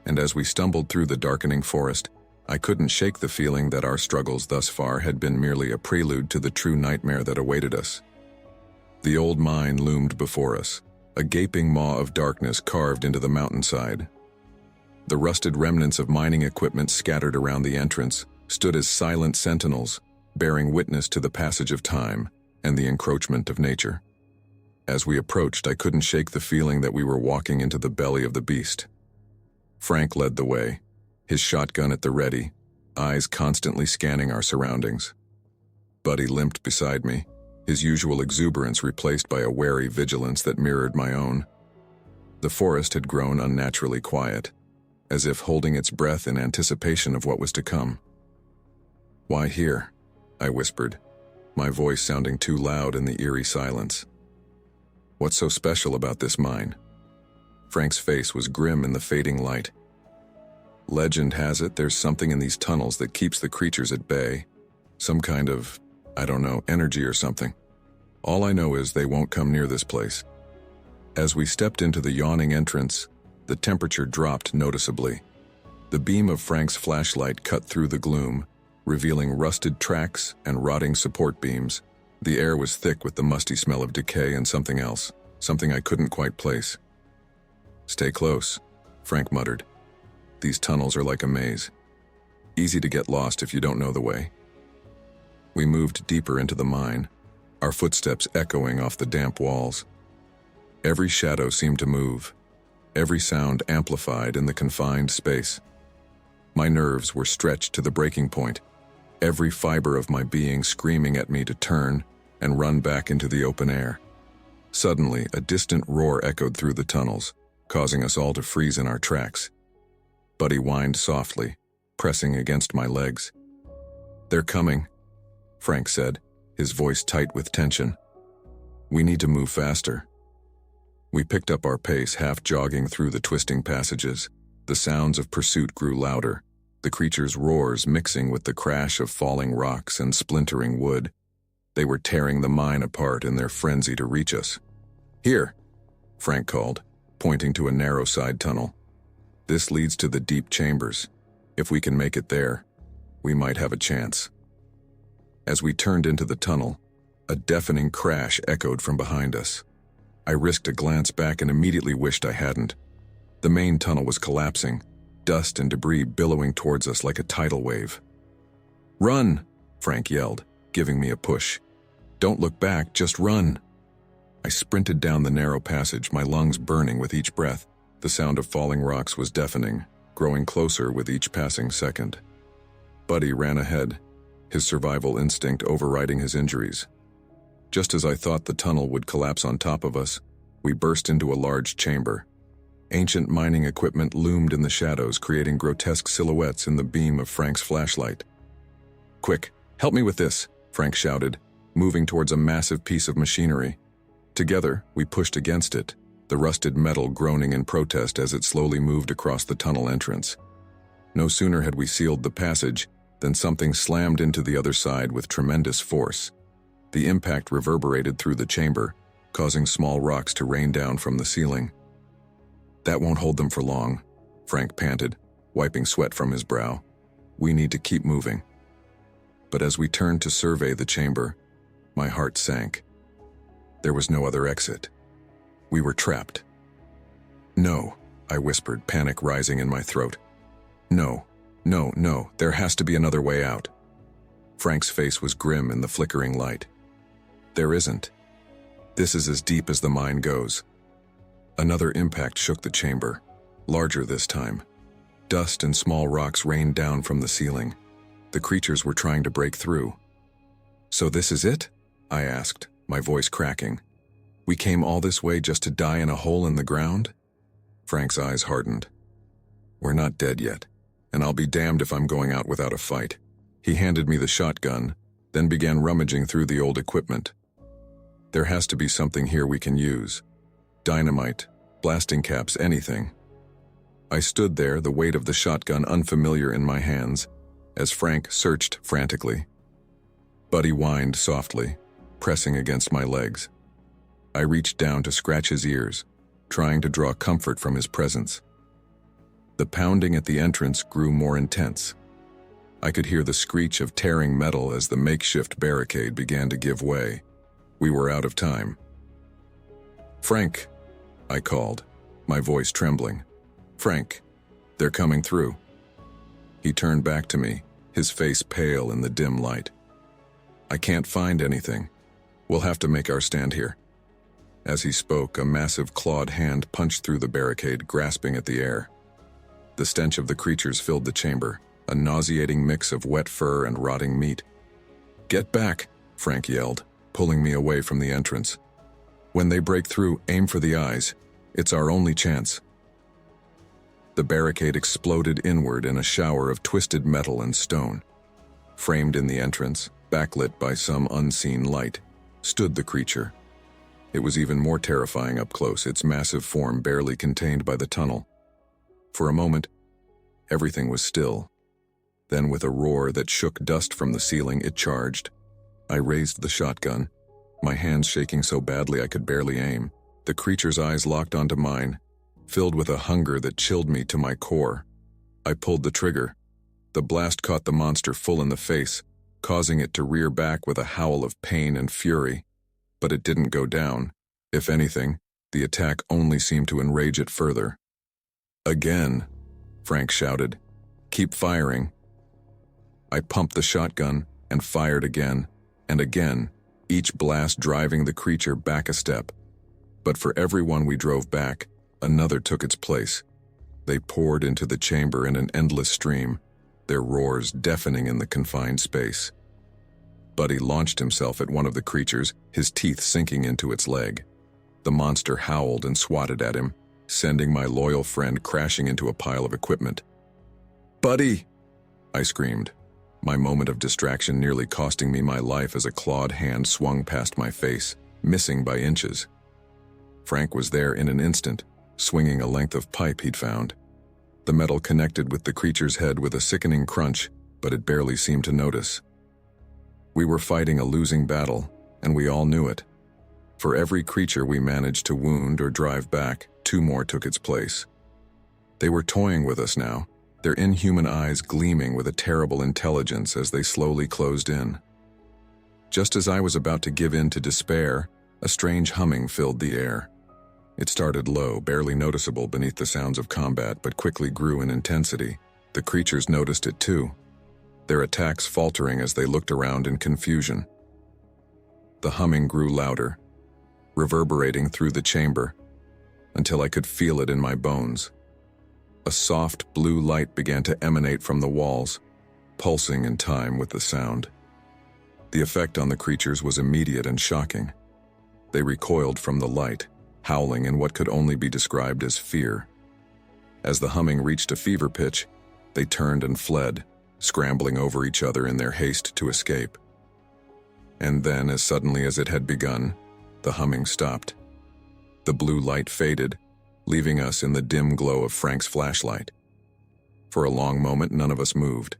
And as we stumbled through the darkening forest, I couldn't shake the feeling that our struggles thus far had been merely a prelude to the true nightmare that awaited us. The old mine loomed before us, a gaping maw of darkness carved into the mountainside. The rusted remnants of mining equipment scattered around the entrance stood as silent sentinels, bearing witness to the passage of time and the encroachment of nature. As we approached, I couldn't shake the feeling that we were walking into the belly of the beast. Frank led the way, his shotgun at the ready, eyes constantly scanning our surroundings. Buddy limped beside me, his usual exuberance replaced by a wary vigilance that mirrored my own. The forest had grown unnaturally quiet, as if holding its breath in anticipation of what was to come. "Why here?" I whispered, my voice sounding too loud in the eerie silence. "What's so special about this mine?" Frank's face was grim in the fading light. "Legend has it there's something in these tunnels that keeps the creatures at bay. Some kind of, I don't know, energy or something. All I know is they won't come near this place." As we stepped into the yawning entrance, the temperature dropped noticeably. The beam of Frank's flashlight cut through the gloom, revealing rusted tracks and rotting support beams. The air was thick with the musty smell of decay and something else, something I couldn't quite place. "Stay close," Frank muttered. "These tunnels are like a maze. Easy to get lost if you don't know the way." We moved deeper into the mine, our footsteps echoing off the damp walls. Every shadow seemed to move, every sound amplified in the confined space. My nerves were stretched to the breaking point, every fiber of my being screaming at me to turn and run back into the open air. Suddenly, a distant roar echoed through the tunnels, causing us all to freeze in our tracks. Buddy whined softly, pressing against my legs. "They're coming," Frank said, his voice tight with tension. "We need to move faster." We picked up our pace, half jogging through the twisting passages. The sounds of pursuit grew louder, the creatures' roars mixing with the crash of falling rocks and splintering wood. They were tearing the mine apart in their frenzy to reach us. "Here," Frank called, pointing to a narrow side tunnel. This leads to the deep chambers. If we can make it there, we might have a chance. As we turned into the tunnel, a deafening crash echoed from behind us. I risked a glance back and immediately wished I hadn't. The main tunnel was collapsing, dust and debris billowing towards us like a tidal wave. "Run!" Frank yelled, giving me a push. "Don't look back, just run!" I sprinted down the narrow passage, my lungs burning with each breath. The sound of falling rocks was deafening, growing closer with each passing second. Buddy ran ahead, his survival instinct overriding his injuries. Just as I thought the tunnel would collapse on top of us, we burst into a large chamber. Ancient mining equipment loomed in the shadows, creating grotesque silhouettes in the beam of Frank's flashlight. "Quick, help me with this," Frank shouted, moving towards a massive piece of machinery. Together, we pushed against it, the rusted metal groaning in protest as it slowly moved across the tunnel entrance. No sooner had we sealed the passage than something slammed into the other side with tremendous force. The impact reverberated through the chamber, causing small rocks to rain down from the ceiling. "That won't hold them for long," Frank panted, wiping sweat from his brow. "We need to keep moving." But as we turned to survey the chamber, my heart sank. There was no other exit. We were trapped. "No," I whispered, panic rising in my throat. No, there has to be another way out." Frank's face was grim in the flickering light. "There isn't. This is as deep as the mine goes." Another impact shook the chamber, larger this time. Dust and small rocks rained down from the ceiling. The creatures were trying to break through. "So this is it?" I asked, my voice cracking. "We came all this way just to die in a hole in the ground?" Frank's eyes hardened. "We're not dead yet, and I'll be damned if I'm going out without a fight." He handed me the shotgun, then began rummaging through the old equipment. "There has to be something here we can use. Dynamite, blasting caps, anything." I stood there, the weight of the shotgun unfamiliar in my hands, as Frank searched frantically. Buddy whined softly, pressing against my legs. I reached down to scratch his ears, trying to draw comfort from his presence. The pounding at the entrance grew more intense. I could hear the screech of tearing metal as the makeshift barricade began to give way. We were out of time. "Frank," I called, my voice trembling. "Frank, they're coming through." He turned back to me, his face pale in the dim light. "I can't find anything. We'll have to make our stand here." As he spoke, a massive clawed hand punched through the barricade, grasping at the air. The stench of the creatures filled the chamber, a nauseating mix of wet fur and rotting meat. "Get back," Frank yelled, pulling me away from the entrance. "When they break through, aim for the eyes. It's our only chance." The barricade exploded inward in a shower of twisted metal and stone. Framed in the entrance, backlit by some unseen light, stood the creature. It was even more terrifying up close, its massive form barely contained by the tunnel. For a moment, everything was still. Then, with a roar that shook dust from the ceiling, it charged. I raised the shotgun, my hands shaking so badly I could barely aim. The creature's eyes locked onto mine, filled with a hunger that chilled me to my core. I pulled the trigger. The blast caught the monster full in the face, causing it to rear back with a howl of pain and fury. But it didn't go down. If anything, the attack only seemed to enrage it further. "Again," Frank shouted. "Keep firing." I pumped the shotgun and fired again and again, each blast driving the creature back a step. But for every one we drove back, another took its place. They poured into the chamber in an endless stream, their roars deafening in the confined space. Buddy launched himself at one of the creatures, his teeth sinking into its leg. The monster howled and swatted at him, sending my loyal friend crashing into a pile of equipment. "Buddy!" I screamed, my moment of distraction nearly costing me my life as a clawed hand swung past my face, missing by inches. Frank was there in an instant, swinging a length of pipe he'd found. The metal connected with the creature's head with a sickening crunch, but it barely seemed to notice. We were fighting a losing battle, and we all knew it. For every creature we managed to wound or drive back, two more took its place. They were toying with us now, their inhuman eyes gleaming with a terrible intelligence as they slowly closed in. Just as I was about to give in to despair, a strange humming filled the air. It started low, barely noticeable beneath the sounds of combat, but quickly grew in intensity. The creatures noticed it too, their attacks faltering as they looked around in confusion. The humming grew louder, reverberating through the chamber, until I could feel it in my bones. A soft blue light began to emanate from the walls, pulsing in time with the sound. The effect on the creatures was immediate and shocking. They recoiled from the light, howling in what could only be described as fear. As the humming reached a fever pitch, they turned and fled, scrambling over each other in their haste to escape. And then, as suddenly as it had begun, the humming stopped. The blue light faded, leaving us in the dim glow of Frank's flashlight. For a long moment, none of us moved.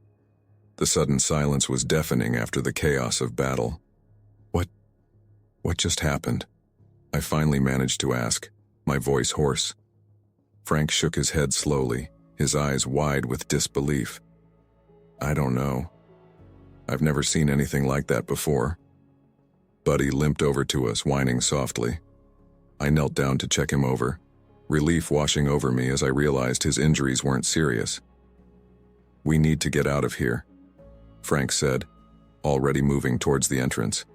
The sudden silence was deafening after the chaos of battle. What just happened? I finally managed to ask, my voice hoarse. Frank shook his head slowly, his eyes wide with disbelief. I don't know. I've never seen anything like that before. Buddy limped over to us, whining softly. I knelt down to check him over, relief washing over me as I realized his injuries weren't serious. We need to get out of here, Frank said, already moving towards the entrance.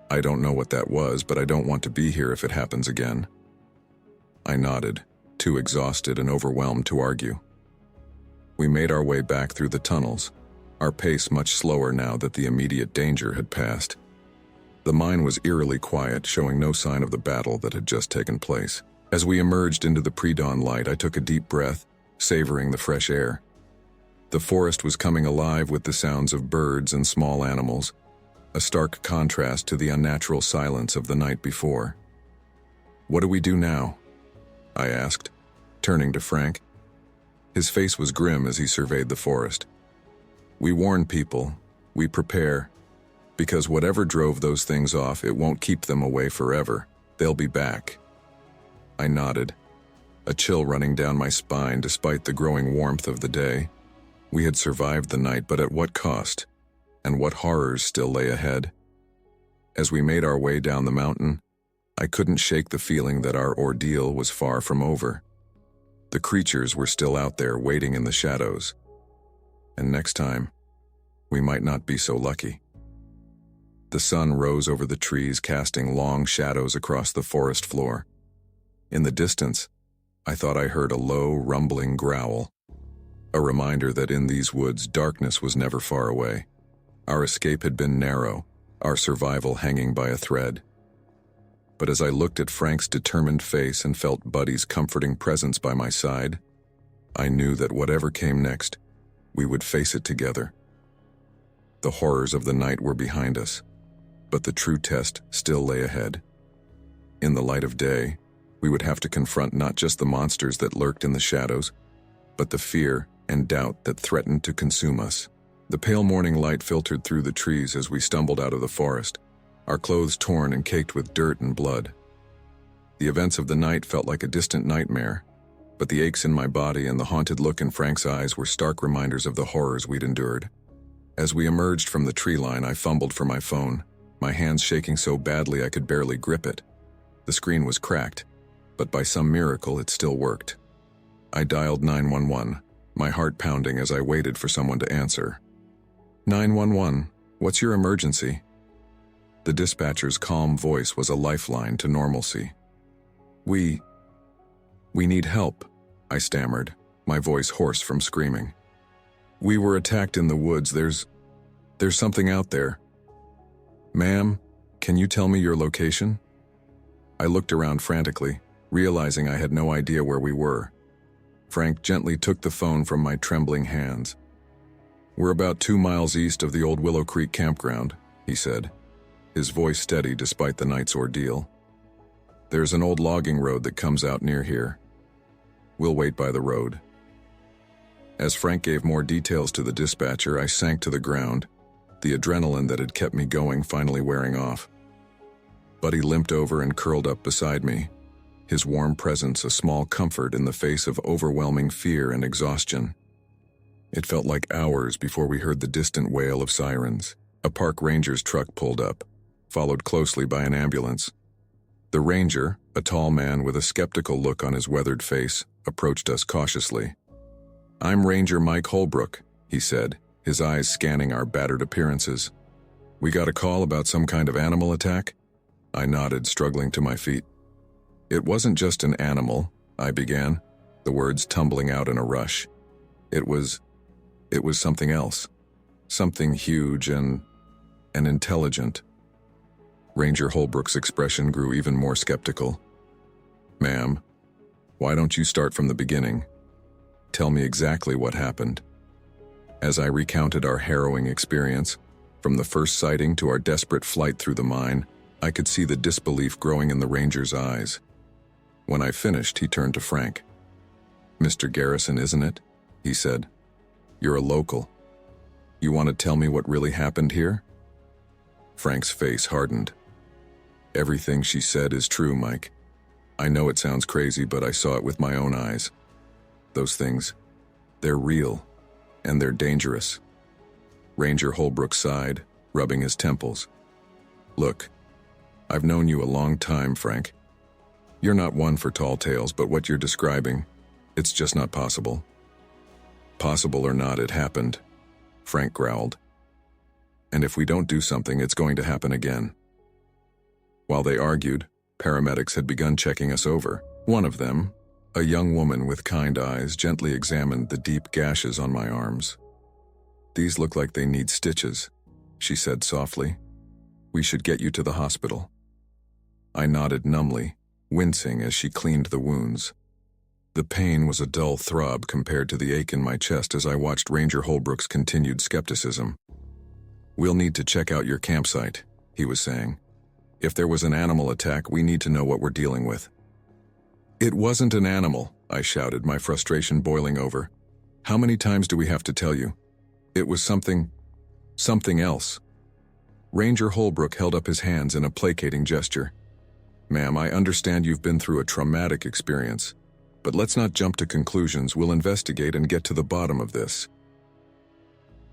I don't know what that was, but I don't want to be here if it happens again. I nodded, too exhausted and overwhelmed to argue. We made our way back through the tunnels, our pace much slower now that the immediate danger had passed. The mine was eerily quiet, showing no sign of the battle that had just taken place. As we emerged into the pre-dawn light, I took a deep breath, savoring the fresh air. The forest was coming alive with the sounds of birds and small animals, a stark contrast to the unnatural silence of the night before. What do we do now? I asked, turning to Frank. His face was grim as he surveyed the forest. We warn people, we prepare, because whatever drove those things off, it won't keep them away forever. They'll be back. I nodded, a chill running down my spine despite the growing warmth of the day. We had survived the night, but at what cost? And what horrors still lay ahead? As we made our way down the mountain, I couldn't shake the feeling that our ordeal was far from over. The creatures were still out there waiting in the shadows. And next time, we might not be so lucky. The sun rose over the trees, casting long shadows across the forest floor. In the distance, I thought I heard a low, rumbling growl, a reminder that in these woods, darkness was never far away. Our escape had been narrow, our survival hanging by a thread. But as I looked at Frank's determined face and felt Buddy's comforting presence by my side, I knew that whatever came next, we would face it together. The horrors of the night were behind us, but the true test still lay ahead. In the light of day, we would have to confront not just the monsters that lurked in the shadows, but the fear and doubt that threatened to consume us. The pale morning light filtered through the trees as we stumbled out of the forest, our clothes torn and caked with dirt and blood. The events of the night felt like a distant nightmare, but the aches in my body and the haunted look in Frank's eyes were stark reminders of the horrors we'd endured. As we emerged from the tree line, I fumbled for my phone, my hands shaking so badly I could barely grip it. The screen was cracked, but by some miracle it still worked. I dialed 911, my heart pounding as I waited for someone to answer. 911, what's your emergency? The dispatcher's calm voice was a lifeline to normalcy. We need help, I stammered, my voice hoarse from screaming. We were attacked in the woods. There's something out there. Ma'am, can you tell me your location? I looked around frantically, realizing I had no idea where we were. Frank gently took the phone from my trembling hands. We're about 2 miles east of the old Willow Creek campground, he said, his voice steady despite the night's ordeal. There's an old logging road that comes out near here. We'll wait by the road. As Frank gave more details to the dispatcher, I sank to the ground, the adrenaline that had kept me going finally wearing off. Buddy limped over and curled up beside me, his warm presence a small comfort in the face of overwhelming fear and exhaustion. It felt like hours before we heard the distant wail of sirens. A park ranger's truck pulled up, followed closely by an ambulance. The ranger, a tall man with a skeptical look on his weathered face, approached us cautiously. "I'm Ranger Mike Holbrook," he said, his eyes scanning our battered appearances. "We got a call about some kind of animal attack?" I nodded, struggling to my feet. "It wasn't just an animal," I began, the words tumbling out in a rush. It was something else. Something huge and intelligent." Ranger Holbrook's expression grew even more skeptical. "Ma'am, why don't you start from the beginning? Tell me exactly what happened." As I recounted our harrowing experience, from the first sighting to our desperate flight through the mine, I could see the disbelief growing in the ranger's eyes. When I finished, he turned to Frank. "Mr. Garrison, isn't it?" he said. "You're a local. You want to tell me what really happened here?" Frank's face hardened. "Everything she said is true, Mike. I know it sounds crazy, but I saw it with my own eyes. Those things, they're real, and they're dangerous." Ranger Holbrook sighed, rubbing his temples. "Look, I've known you a long time, Frank. You're not one for tall tales, but what you're describing, it's just not possible." "Possible or not, it happened," Frank growled. "And if we don't do something, it's going to happen again." While they argued, paramedics had begun checking us over. One of them, a young woman with kind eyes, gently examined the deep gashes on my arms. "These look like they need stitches," she said softly. "We should get you to the hospital." I nodded numbly, wincing as she cleaned the wounds. The pain was a dull throb compared to the ache in my chest as I watched Ranger Holbrook's continued skepticism. "We'll need to check out your campsite," he was saying. "If there was an animal attack, we need to know what we're dealing with." "It wasn't an animal," I shouted, my frustration boiling over. "How many times do we have to tell you? It was something else." Ranger Holbrook held up his hands in a placating gesture. "Ma'am, I understand you've been through a traumatic experience, but let's not jump to conclusions. We'll investigate and get to the bottom of this."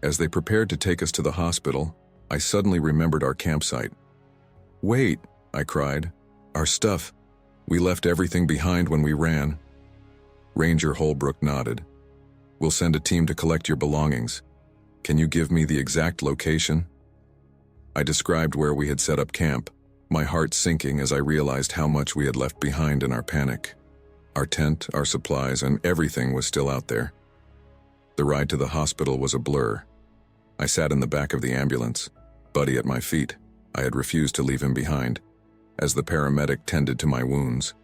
As they prepared to take us to the hospital, I suddenly remembered our campsite. "Wait," I cried. "Our stuff. We left everything behind when we ran." Ranger Holbrook nodded. "We'll send a team to collect your belongings. Can you give me the exact location?" I described where we had set up camp, my heart sinking as I realized how much we had left behind in our panic. Our tent, our supplies, and everything was still out there. The ride to the hospital was a blur. I sat in the back of the ambulance, Buddy at my feet. I had refused to leave him behind, as the paramedic tended to my wounds.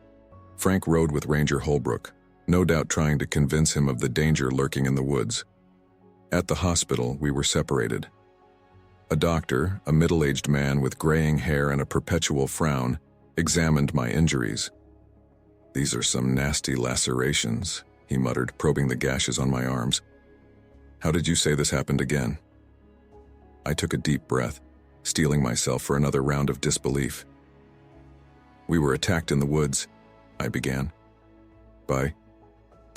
Frank rode with Ranger Holbrook, no doubt trying to convince him of the danger lurking in the woods. At the hospital, we were separated. A doctor, a middle-aged man with graying hair and a perpetual frown, examined my injuries. "These are some nasty lacerations," he muttered, probing the gashes on my arms. "How did you say this happened again?" I took a deep breath, steeling myself for another round of disbelief. "We were attacked in the woods," I began. By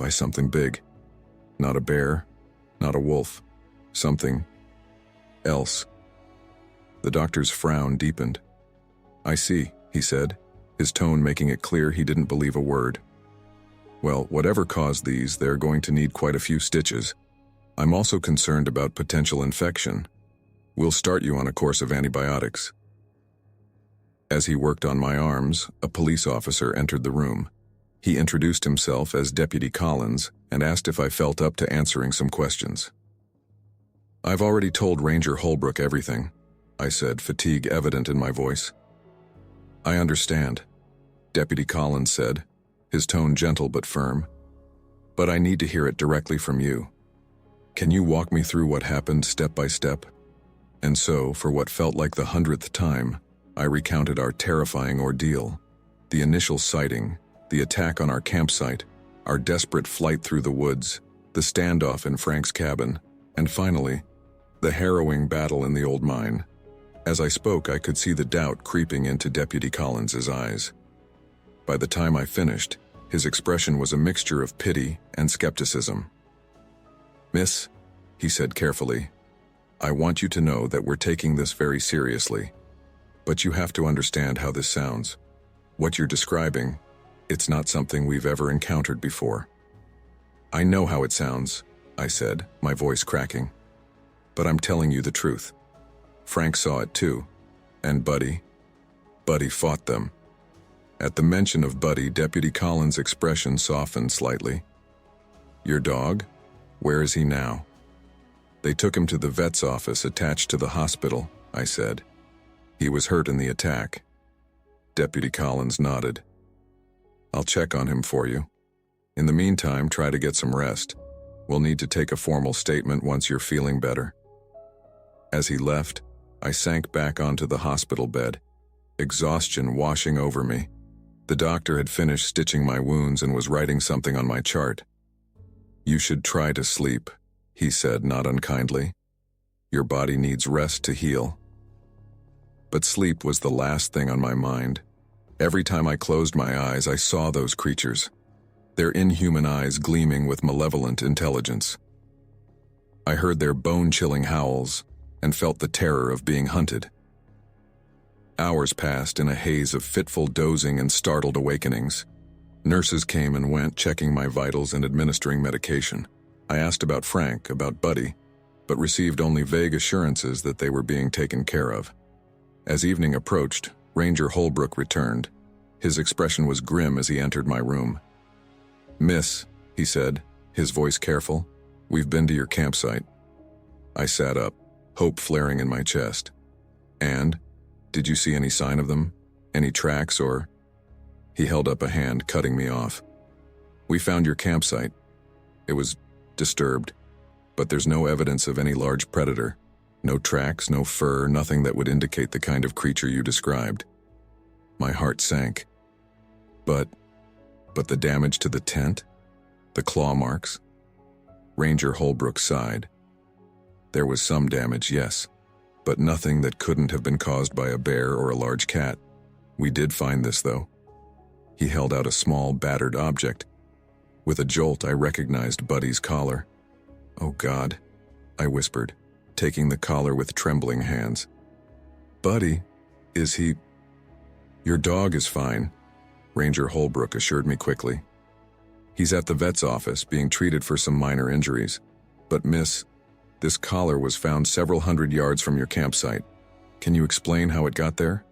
something big. Not a bear, not a wolf. Something else." The doctor's frown deepened. "I see," he said, his tone making it clear he didn't believe a word. "Well, whatever caused these, they're going to need quite a few stitches. I'm also concerned about potential infection. We'll start you on a course of antibiotics." As he worked on my arms, a police officer entered the room. He introduced himself as Deputy Collins and asked if I felt up to answering some questions. "I've already told Ranger Holbrook everything," I said, fatigue evident in my voice. "I understand," Deputy Collins said, his tone gentle but firm. "But I need to hear it directly from you. Can you walk me through what happened step by step?" And so, for what felt like the 100th time, I recounted our terrifying ordeal. The initial sighting, the attack on our campsite, our desperate flight through the woods, the standoff in Frank's cabin, and finally, the harrowing battle in the old mine. As I spoke, I could see the doubt creeping into Deputy Collins's eyes. By the time I finished, his expression was a mixture of pity and skepticism. "Miss," he said carefully, "I want you to know that we're taking this very seriously. But you have to understand how this sounds. What you're describing, it's not something we've ever encountered before." "I know how it sounds," I said, my voice cracking. "But I'm telling you the truth. Frank saw it too. And Buddy fought them." At the mention of Buddy, Deputy Collins' expression softened slightly. "Your dog? Where is he now?" "They took him to the vet's office attached to the hospital," I said. "He was hurt in the attack." Deputy Collins nodded. "I'll check on him for you. In the meantime, try to get some rest. We'll need to take a formal statement once you're feeling better." As he left, I sank back onto the hospital bed, exhaustion washing over me. The doctor had finished stitching my wounds and was writing something on my chart. "You should try to sleep," he said, not unkindly. "Your body needs rest to heal." But sleep was the last thing on my mind. Every time I closed my eyes, I saw those creatures, their inhuman eyes gleaming with malevolent intelligence. I heard their bone-chilling howls and felt the terror of being hunted. Hours passed in a haze of fitful dozing and startled awakenings. Nurses came and went, checking my vitals and administering medication. I asked about Frank, about Buddy, but received only vague assurances that they were being taken care of. As evening approached, Ranger Holbrook returned. His expression was grim as he entered my room. "Miss," he said, his voice careful, "we've been to your campsite." I sat up, hope flaring in my chest. "And? Did you see any sign of them? Any tracks or—" He held up a hand, cutting me off. "We found your campsite. It was disturbed, but there's no evidence of any large predator. No tracks, no fur, nothing that would indicate the kind of creature you described." My heart sank. But the damage to the tent? The claw marks? Ranger Holbrook sighed. "There was some damage, yes, but nothing that couldn't have been caused by a bear or a large cat. We did find this, though." He held out a small, battered object. With a jolt, I recognized Buddy's collar. "Oh God," I whispered, taking the collar with trembling hands. "Buddy, is he—" "Your dog is fine," Ranger Holbrook assured me quickly. "He's at the vet's office, being treated for some minor injuries. But miss, this collar was found several hundred yards from your campsite. Can you explain how it got there?"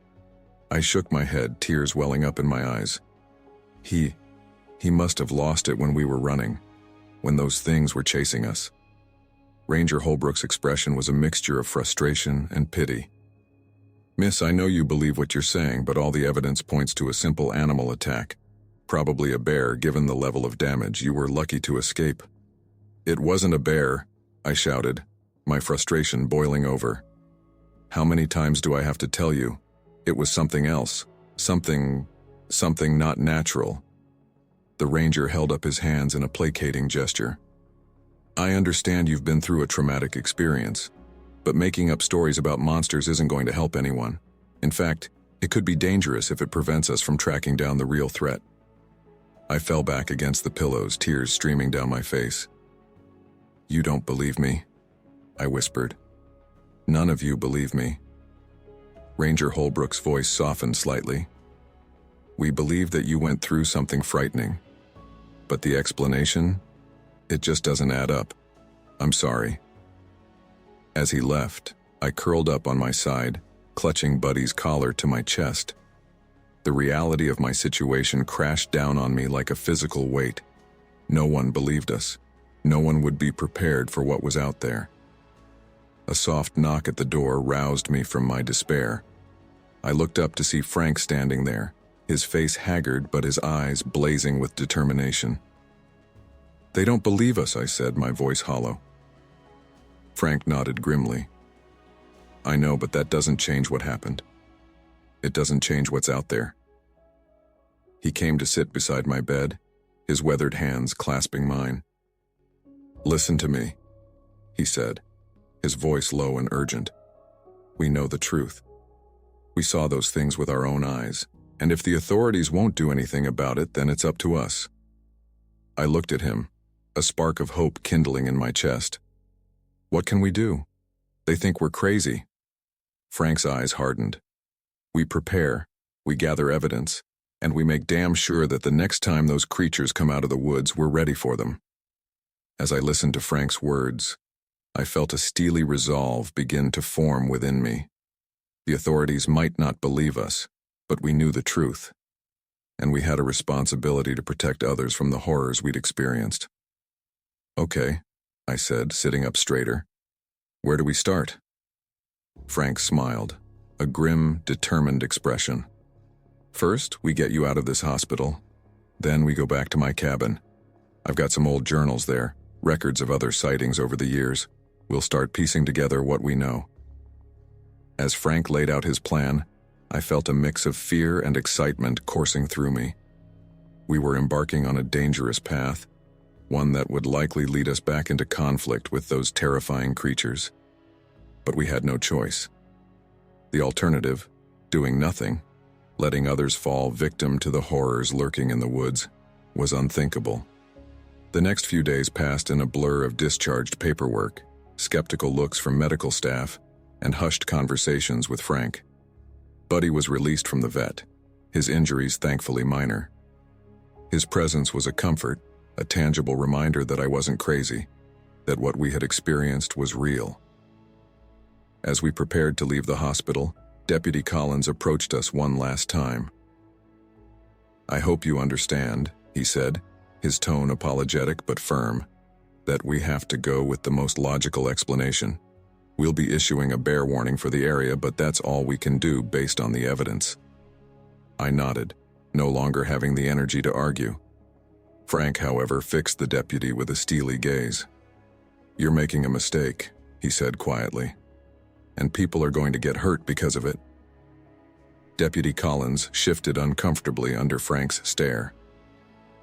I shook my head, tears welling up in my eyes. He must have lost it when we were running, when those things were chasing us." Ranger Holbrook's expression was a mixture of frustration and pity. "Miss, I know you believe what you're saying, but all the evidence points to a simple animal attack. Probably a bear, given the level of damage. You were lucky to escape." "It wasn't a bear," I shouted, my frustration boiling over. "How many times do I have to tell you? It was something else. Something not natural." The ranger held up his hands in a placating gesture. "I understand you've been through a traumatic experience, but making up stories about monsters isn't going to help anyone. In fact, it could be dangerous if it prevents us from tracking down the real threat." I fell back against the pillows, tears streaming down my face. "You don't believe me," I whispered. "None of you believe me." Ranger Holbrook's voice softened slightly. "We believe that you went through something frightening. But the explanation? It just doesn't add up. I'm sorry." As he left, I curled up on my side, clutching Buddy's collar to my chest. The reality of my situation crashed down on me like a physical weight. No one believed us. No one would be prepared for what was out there. A soft knock at the door roused me from my despair. I looked up to see Frank standing there, his face haggard but his eyes blazing with determination. "They don't believe us," I said, my voice hollow. Frank nodded grimly. "I know, but that doesn't change what happened. It doesn't change what's out there." He came to sit beside my bed, his weathered hands clasping mine. "Listen to me," he said, his voice low and urgent. "We know the truth. We saw those things with our own eyes, And if the authorities won't do anything about it, then it's up to us. I looked at him, a spark of hope kindling in my chest. What can we do? They think we're crazy. Frank's eyes hardened. We prepare, we gather evidence, and we make damn sure that the next time those creatures come out of the woods, we're ready for them. As I listened to Frank's words, I felt a steely resolve begin to form within me. The authorities might not believe us, but we knew the truth, and we had a responsibility to protect others from the horrors we'd experienced. Okay, I said, sitting up straighter. Where do we start? Frank smiled, a grim, determined expression. First, we get you out of this hospital. Then we go back to my cabin. I've got some old journals there, records of other sightings over the years. We'll start piecing together what we know. As Frank laid out his plan, I felt a mix of fear and excitement coursing through me. We were embarking on a dangerous path, one that would likely lead us back into conflict with those terrifying creatures. But we had no choice. The alternative, doing nothing, letting others fall victim to the horrors lurking in the woods, was unthinkable. The next few days passed in a blur of discharged paperwork, skeptical looks from medical staff, and hushed conversations with Frank. Buddy was released from the vet, his injuries thankfully minor. His presence was a comfort, a tangible reminder that I wasn't crazy, that what we had experienced was real. As we prepared to leave the hospital, Deputy Collins approached us one last time. I hope you understand, he said, his tone apologetic but firm, that we have to go with the most logical explanation. We'll be issuing a bear warning for the area, but that's all we can do based on the evidence. I nodded, no longer having the energy to argue. Frank, however, fixed the deputy with a steely gaze. You're making a mistake, he said quietly, and people are going to get hurt because of it. Deputy Collins shifted uncomfortably under Frank's stare.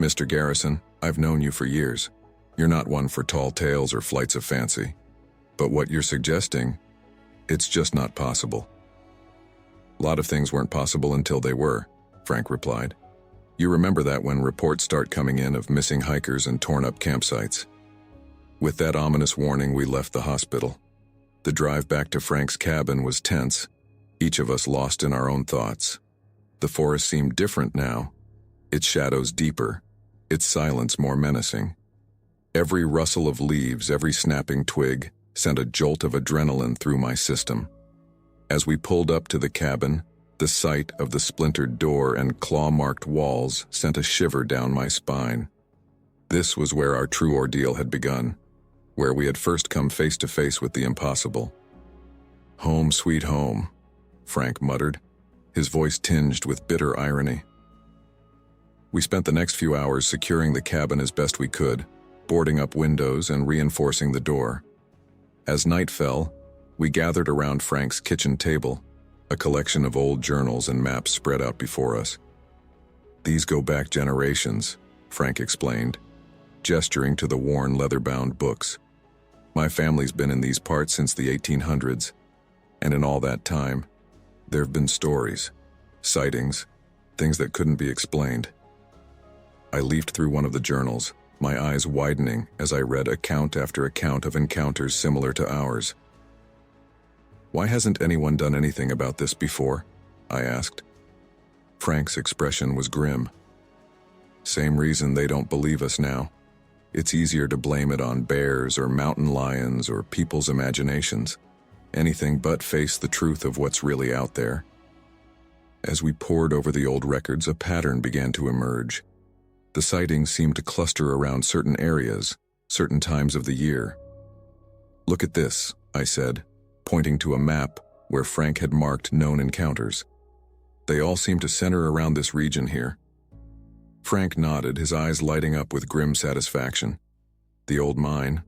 Mr. Garrison, I've known you for years. You're not one for tall tales or flights of fancy. But what you're suggesting, it's just not possible. A lot of things weren't possible until they were, Frank replied. You remember that when reports start coming in of missing hikers and torn-up campsites. With that ominous warning, we left the hospital. The drive back to Frank's cabin was tense, each of us lost in our own thoughts. The forest seemed different now, its shadows deeper, its silence more menacing. Every rustle of leaves, every snapping twig, sent a jolt of adrenaline through my system. As we pulled up to the cabin, the sight of the splintered door and claw-marked walls sent a shiver down my spine. This was where our true ordeal had begun, where we had first come face to face with the impossible. Home sweet home, Frank muttered, his voice tinged with bitter irony. We spent the next few hours securing the cabin as best we could, boarding up windows and reinforcing the door. As night fell, we gathered around Frank's kitchen table, a collection of old journals and maps spread out before us. These go back generations, Frank explained, gesturing to the worn leather-bound books. My family's been in these parts since the 1800s, and in all that time, there have been stories, sightings, things that couldn't be explained. I leafed through one of the journals, my eyes widening as I read account after account of encounters similar to ours. Why hasn't anyone done anything about this before? I asked. Frank's expression was grim. Same reason they don't believe us now. It's easier to blame it on bears or mountain lions or people's imaginations. Anything but face the truth of what's really out there. As we pored over the old records, a pattern began to emerge. The sightings seemed to cluster around certain areas, certain times of the year. Look at this, I said, pointing to a map where Frank had marked known encounters. They all seem to center around this region here. Frank nodded, his eyes lighting up with grim satisfaction. The old mine.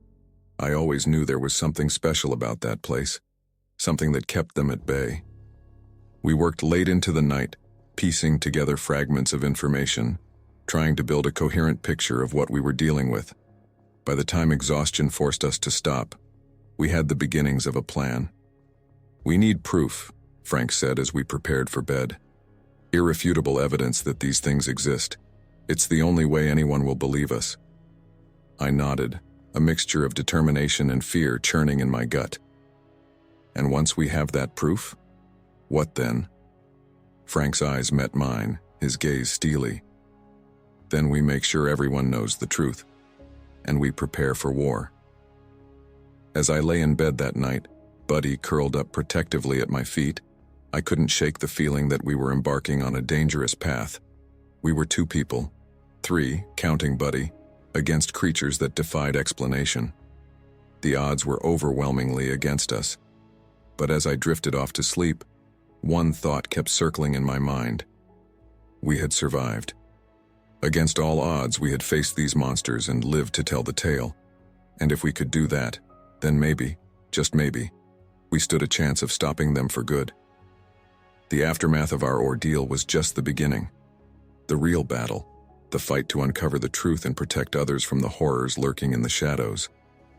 I always knew there was something special about that place, something that kept them at bay. We worked late into the night, piecing together fragments of information, trying to build a coherent picture of what we were dealing with. By the time exhaustion forced us to stop, we had the beginnings of a plan. We need proof, Frank said as we prepared for bed. Irrefutable evidence that these things exist. It's the only way anyone will believe us. I nodded, a mixture of determination and fear churning in my gut. And once we have that proof, what then? Frank's eyes met mine, his gaze steely. Then we make sure everyone knows the truth, and we prepare for war. As I lay in bed that night, Buddy curled up protectively at my feet, I couldn't shake the feeling that we were embarking on a dangerous path. We were two people, three, counting Buddy, against creatures that defied explanation. The odds were overwhelmingly against us. But as I drifted off to sleep, one thought kept circling in my mind. We had survived. Against all odds, we had faced these monsters and lived to tell the tale. And if we could do that, then maybe, just maybe, we stood a chance of stopping them for good. The aftermath of our ordeal was just the beginning. The real battle, the fight to uncover the truth and protect others from the horrors lurking in the shadows,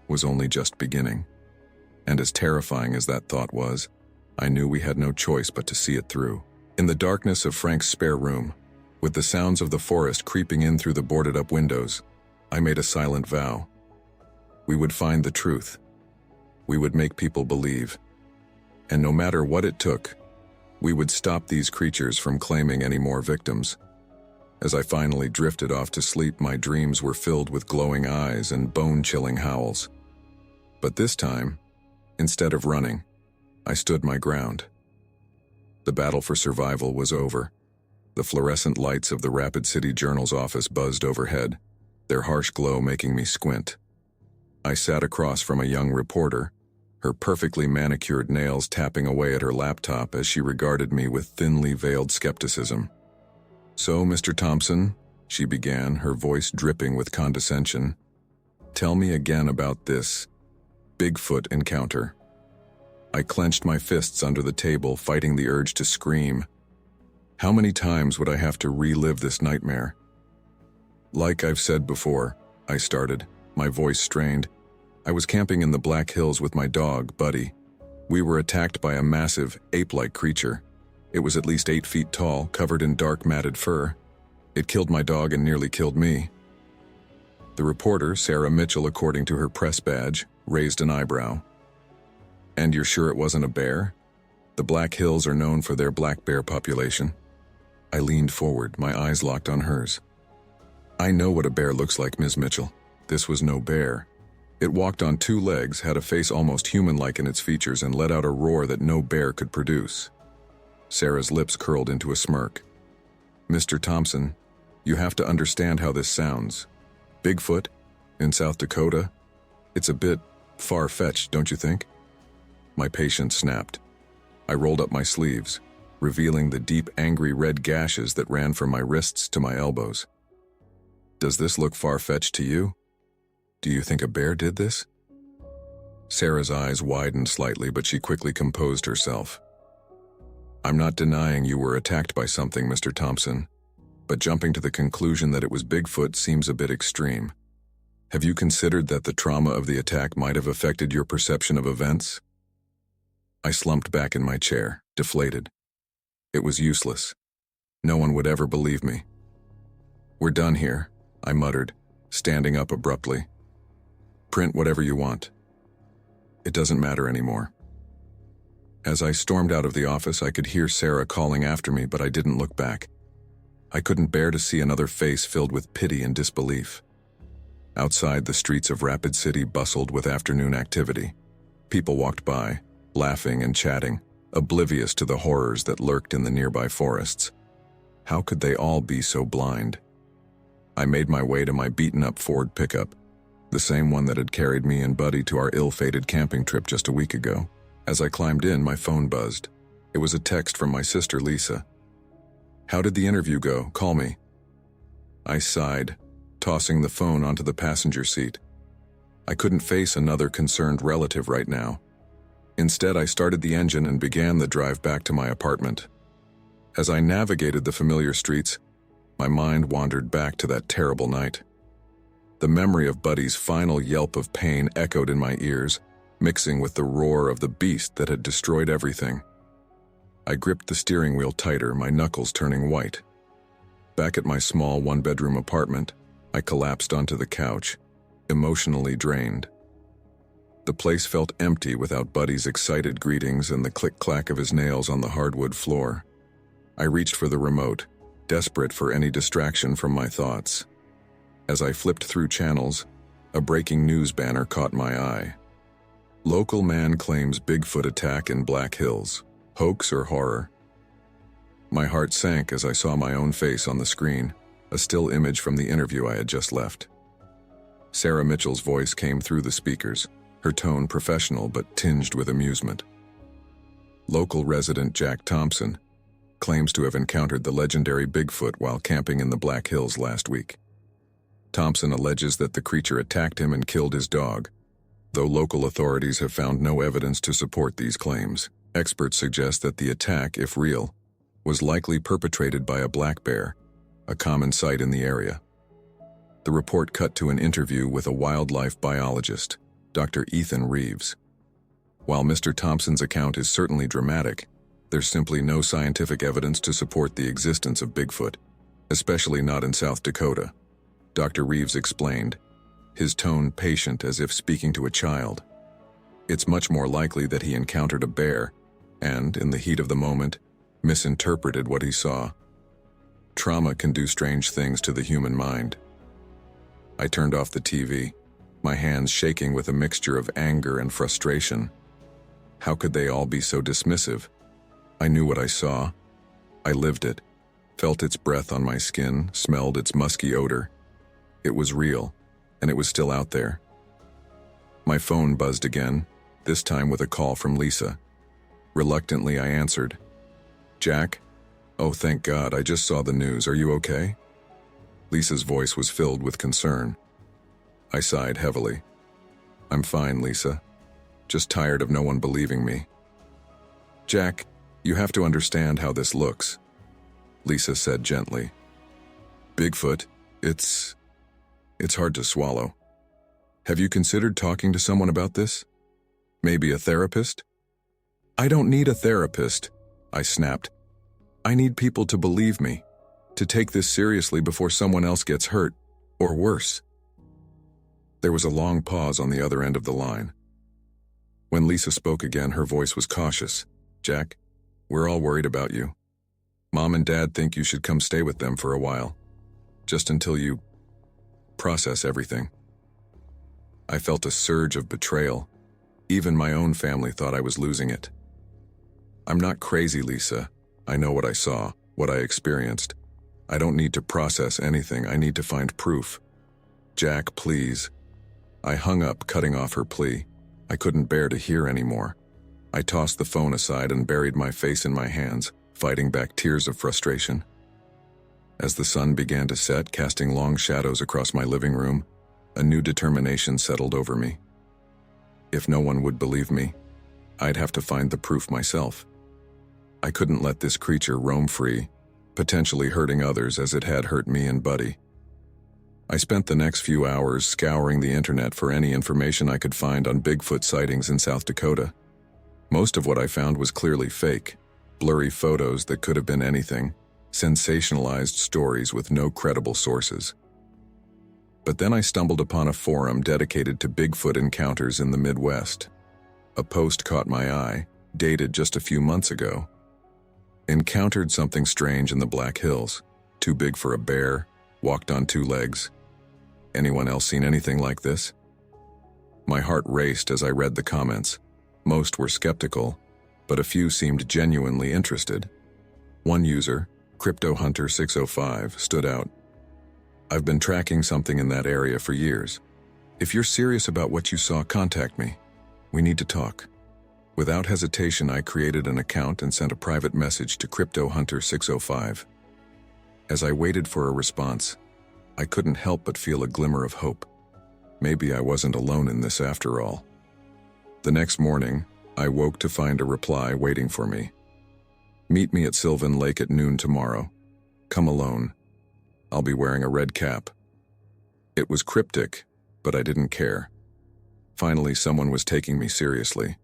was only just beginning. And as terrifying as that thought was, I knew we had no choice but to see it through. In the darkness of Frank's spare room, with the sounds of the forest creeping in through the boarded-up windows, I made a silent vow. We would find the truth. We would make people believe. And no matter what it took, we would stop these creatures from claiming any more victims. As I finally drifted off to sleep, my dreams were filled with glowing eyes and bone-chilling howls. But this time, instead of running, I stood my ground. The battle for survival was over. The fluorescent lights of the Rapid City Journal's office buzzed overhead, their harsh glow making me squint. I sat across from a young reporter, her perfectly manicured nails tapping away at her laptop as she regarded me with thinly veiled skepticism. "So, Mr. Thompson," she began, her voice dripping with condescension, "tell me again about this BigFoot encounter." I clenched my fists under the table, fighting the urge to scream. How many times would I have to relive this nightmare? "Like I've said before," I started, my voice strained. "I was camping in the Black Hills with my dog, Buddy. We were attacked by a massive, ape-like creature. It was at least 8 feet tall, covered in dark matted fur. It killed my dog and nearly killed me." The reporter, Sarah Mitchell, according to her press badge, raised an eyebrow. "And you're sure it wasn't a bear? The Black Hills are known for their black bear population." I leaned forward, my eyes locked on hers. "I know what a bear looks like, Ms. Mitchell. This was no bear. It walked on 2 legs, had a face almost human-like in its features, and let out a roar that no bear could produce." Sarah's lips curled into a smirk. "Mr. Thompson, you have to understand how this sounds. BigFoot, in South Dakota? It's a bit far-fetched, don't you think?" My patience snapped. I rolled up my sleeves, revealing the deep, angry red gashes that ran from my wrists to my elbows. "Does this look far-fetched to you? Do you think a bear did this?" Sarah's eyes widened slightly, but she quickly composed herself. "I'm not denying you were attacked by something, Mr. Thompson, but jumping to the conclusion that it was Bigfoot seems a bit extreme. Have you considered that the trauma of the attack might have affected your perception of events?" I slumped back in my chair, deflated. It was useless. No one would ever believe me. "We're done here," I muttered, standing up abruptly. "Print whatever you want. It doesn't matter anymore." As I stormed out of the office, I could hear Sarah calling after me, but I didn't look back. I couldn't bear to see another face filled with pity and disbelief. Outside, the streets of Rapid City bustled with afternoon activity. People walked by, laughing and chatting, oblivious to the horrors that lurked in the nearby forests. How could they all be so blind? I made my way to my beaten-up Ford pickup, the same one that had carried me and Buddy to our ill-fated camping trip just a week ago. As I climbed in, my phone buzzed. It was a text from my sister, Lisa. "How did the interview go? Call me." I sighed, tossing the phone onto the passenger seat. I couldn't face another concerned relative right now. Instead, I started the engine and began the drive back to my apartment. As I navigated the familiar streets, my mind wandered back to that terrible night. The memory of Buddy's final yelp of pain echoed in my ears, mixing with the roar of the beast that had destroyed everything. I gripped the steering wheel tighter, my knuckles turning white. Back at my small one-bedroom apartment, I collapsed onto the couch, emotionally drained. The place felt empty without Buddy's excited greetings and the click-clack of his nails on the hardwood floor. I reached for the remote, desperate for any distraction from my thoughts. As I flipped through channels, a breaking news banner caught my eye. Local man claims Bigfoot attack in Black Hills. Hoax or horror? My heart sank as I saw my own face on the screen, a still image from the interview I had just left. Sarah Mitchell's voice came through the speakers, her tone professional but tinged with amusement. Local resident Jack Thompson claims to have encountered the legendary Bigfoot while camping in the Black Hills last week. Thompson alleges that the creature attacked him and killed his dog, though local authorities have found no evidence to support these claims. Experts suggest that the attack, if real, was likely perpetrated by a black bear, a common sight in the area. The report cut to an interview with a wildlife biologist, Dr. Ethan Reeves. While Mr. Thompson's account is certainly dramatic, there's simply no scientific evidence to support the existence of Bigfoot, especially not in South Dakota. Dr. Reeves explained, his tone patient as if speaking to a child. It's much more likely that he encountered a bear and, in the heat of the moment, misinterpreted what he saw. Trauma can do strange things to the human mind. I turned off the TV, my hands shaking with a mixture of anger and frustration. How could they all be so dismissive? I knew what I saw. I lived it, felt its breath on my skin, smelled its musky odor. It was real, and it was still out there. My phone buzzed again, this time with a call from Lisa. Reluctantly, I answered. Jack? Oh, thank God, I just saw the news. Are you okay? Lisa's voice was filled with concern. I sighed heavily. I'm fine, Lisa. Just tired of no one believing me. Jack, you have to understand how this looks, Lisa said gently. Bigfoot, it's hard to swallow. Have you considered talking to someone about this? Maybe a therapist? I don't need a therapist, I snapped. I need people to believe me, to take this seriously before someone else gets hurt, or worse. There was a long pause on the other end of the line. When Lisa spoke again, her voice was cautious. Jack, we're all worried about you. Mom and Dad think you should come stay with them for a while, just until you process everything. I felt a surge of betrayal. Even my own family thought I was losing it. I'm not crazy, Lisa. I know what I saw, what I experienced. I don't need to process anything. I need to find proof. Jack, please. I hung up, cutting off her plea. I couldn't bear to hear anymore. I tossed the phone aside and buried my face in my hands, fighting back tears of frustration. As the sun began to set, casting long shadows across my living room, a new determination settled over me. If no one would believe me, I'd have to find the proof myself. I couldn't let this creature roam free, potentially hurting others as it had hurt me and Buddy. I spent the next few hours scouring the internet for any information I could find on Bigfoot sightings in South Dakota. Most of what I found was clearly fake, blurry photos that could have been anything, sensationalized stories with no credible sources. But then I stumbled upon a forum dedicated to Bigfoot encounters in the Midwest. A post caught my eye, dated just a few months ago. Encountered something strange in the Black Hills. Too big for a bear, walked on two legs. Anyone else seen anything like this? My heart raced as I read the comments. Most were skeptical, but a few seemed genuinely interested. One user, CryptoHunter605, stood out. I've been tracking something in that area for years. If you're serious about what you saw, contact me. We need to talk. Without hesitation, I created an account and sent a private message to CryptoHunter605. As I waited for a response, I couldn't help but feel a glimmer of hope. Maybe I wasn't alone in this after all. The next morning, I woke to find a reply waiting for me. Meet me at Sylvan Lake at noon tomorrow. Come alone. I'll be wearing a red cap. It was cryptic, but I didn't care. Finally, someone was taking me seriously.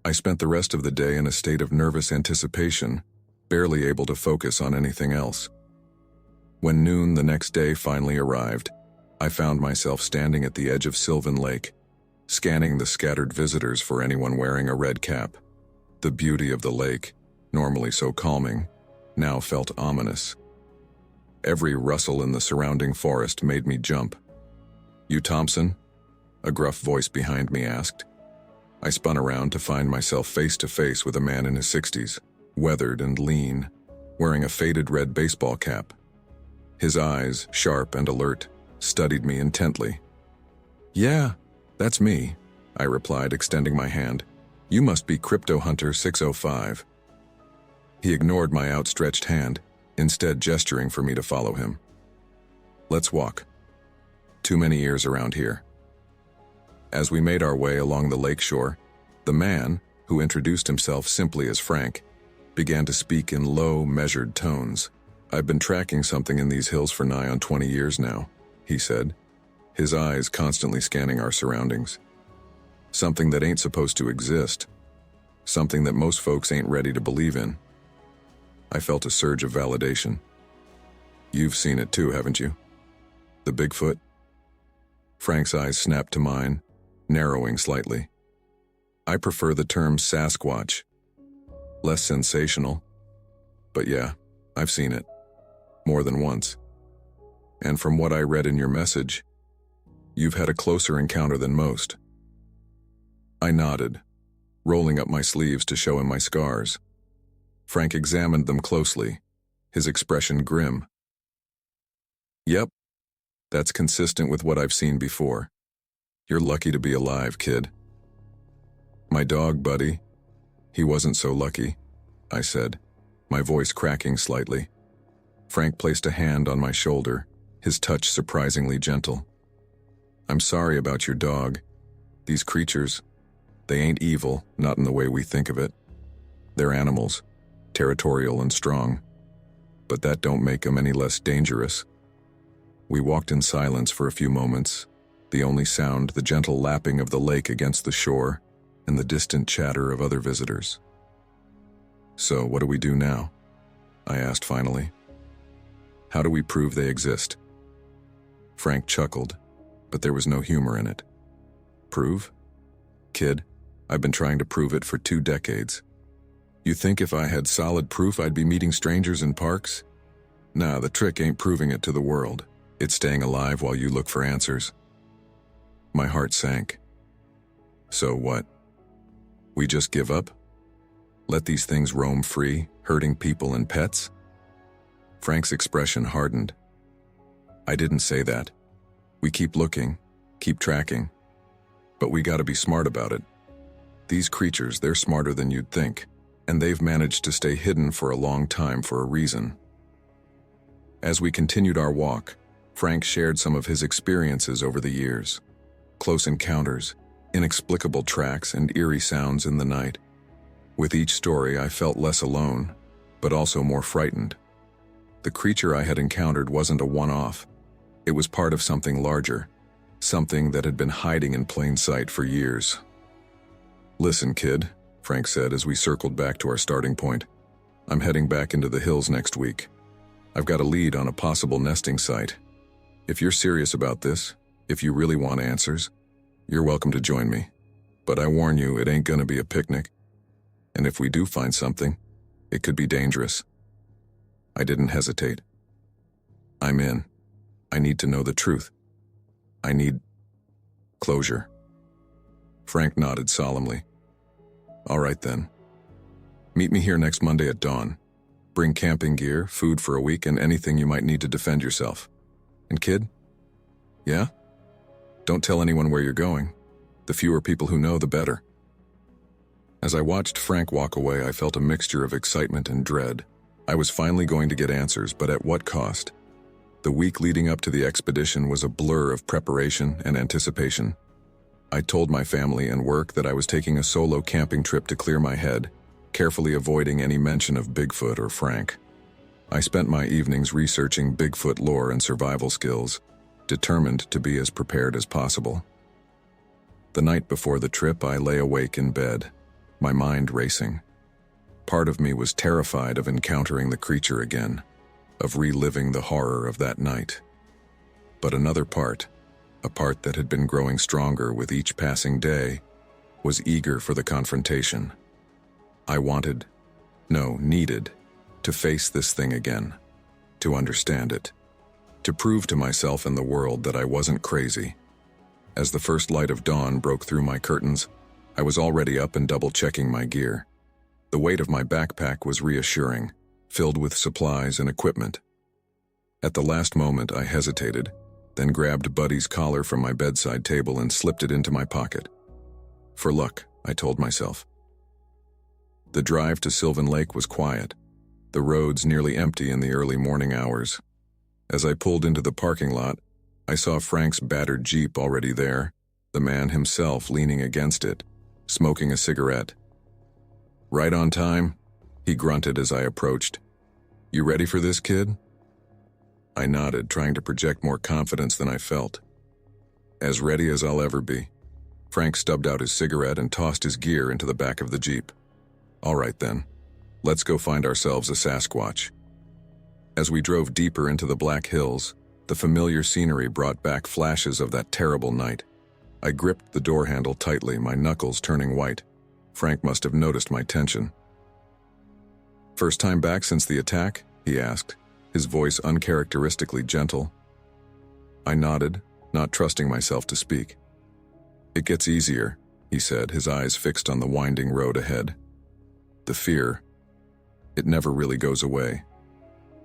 I spent the rest of the day in a state of nervous anticipation, barely able to focus on anything else. When noon the next day finally arrived, I found myself standing at the edge of Sylvan Lake, scanning the scattered visitors for anyone wearing a red cap. The beauty of the lake, normally so calming, now felt ominous. Every rustle in the surrounding forest made me jump. "You Thompson?" a gruff voice behind me asked. I spun around to find myself face to face with a man in his 60s, weathered and lean, wearing a faded red baseball cap. His eyes, sharp and alert, studied me intently. "Yeah, that's me," I replied, extending my hand. "You must be Crypto Hunter 605. He ignored my outstretched hand, instead gesturing for me to follow him. "Let's walk. Too many ears around here." As we made our way along the lakeshore, the man, who introduced himself simply as Frank, began to speak in low, measured tones. "I've been tracking something in these hills for nigh on 20 years now," he said, his eyes constantly scanning our surroundings. "Something that ain't supposed to exist. Something that most folks ain't ready to believe in." I felt a surge of validation. "You've seen it too, haven't you? The Bigfoot?" Frank's eyes snapped to mine, narrowing slightly. "I prefer the term Sasquatch. Less sensational. But yeah, I've seen it. More than once. And from what I read in your message, you've had a closer encounter than most." I nodded, rolling up my sleeves to show him my scars. Frank examined them closely, his expression grim. "Yep, that's consistent with what I've seen before. You're lucky to be alive, kid." "My dog, buddy, he wasn't so lucky," I said, my voice cracking slightly. Frank placed a hand on my shoulder, his touch surprisingly gentle. "I'm sorry about your dog. These creatures, they ain't evil, not in the way we think of it. They're animals, territorial and strong, but that don't make them any less dangerous." We walked in silence for a few moments, the only sound the gentle lapping of the lake against the shore and the distant chatter of other visitors. "So what do we do now?" I asked finally. "How do we prove they exist?" Frank chuckled, but there was no humor in it. "Prove? Kid, I've been trying to prove it for 2 decades. You think if I had solid proof I'd be meeting strangers in parks? Nah, the trick ain't proving it to the world. It's staying alive while you look for answers." My heart sank. "So what? We just give up? Let these things roam free, hurting people and pets?" Frank's expression hardened. "I didn't say that. We keep looking, keep tracking. But we gotta be smart about it. These creatures, they're smarter than you'd think, and they've managed to stay hidden for a long time for a reason." As we continued our walk, Frank shared some of his experiences over the years. Close encounters, inexplicable tracks, and eerie sounds in the night. With each story, I felt less alone, but also more frightened. The creature I had encountered wasn't a one-off. It was part of something larger, something that had been hiding in plain sight for years. "Listen, kid," Frank said as we circled back to our starting point. "I'm heading back into the hills next week. I've got a lead on a possible nesting site. If you're serious about this, if you really want answers, you're welcome to join me. But I warn you, it ain't gonna be a picnic. And if we do find something, it could be dangerous." I didn't hesitate. "I'm in. I need to know the truth. I need closure." Frank nodded solemnly. "All right then. Meet me here next Monday at dawn. Bring camping gear, food for a week, and anything you might need to defend yourself. And kid? Yeah? Don't tell anyone where you're going. The fewer people who know, the better." As I watched Frank walk away, I felt a mixture of excitement and dread. I was finally going to get answers, but at what cost? The week leading up to the expedition was a blur of preparation and anticipation. I told my family and work that I was taking a solo camping trip to clear my head, carefully avoiding any mention of Bigfoot or Frank. I spent my evenings researching Bigfoot lore and survival skills, determined to be as prepared as possible. The night before the trip, I lay awake in bed, my mind racing. Part of me was terrified of encountering the creature again, of reliving the horror of that night. But another part, a part that had been growing stronger with each passing day, was eager for the confrontation. I needed, to face this thing again, to understand it, to prove to myself and the world that I wasn't crazy. As the first light of dawn broke through my curtains, I was already up and double-checking my gear. The weight of my backpack was reassuring, filled with supplies and equipment. At the last moment, I hesitated, then grabbed Buddy's collar from my bedside table and slipped it into my pocket. For luck, I told myself. The drive to Sylvan Lake was quiet, the roads nearly empty in the early morning hours. As I pulled into the parking lot, I saw Frank's battered Jeep already there, the man himself leaning against it, smoking a cigarette. "Right on time," he grunted as I approached. "You ready for this, kid?" I nodded, trying to project more confidence than I felt. "As ready as I'll ever be." Frank stubbed out his cigarette and tossed his gear into the back of the Jeep. "All right then, let's go find ourselves a Sasquatch." As we drove deeper into the Black Hills, the familiar scenery brought back flashes of that terrible night. I gripped the door handle tightly, my knuckles turning white. Frank must have noticed my tension. "First time back since the attack?" he asked, his voice uncharacteristically gentle. I nodded, not trusting myself to speak. "It gets easier," he said, his eyes fixed on the winding road ahead. "The fear, it never really goes away,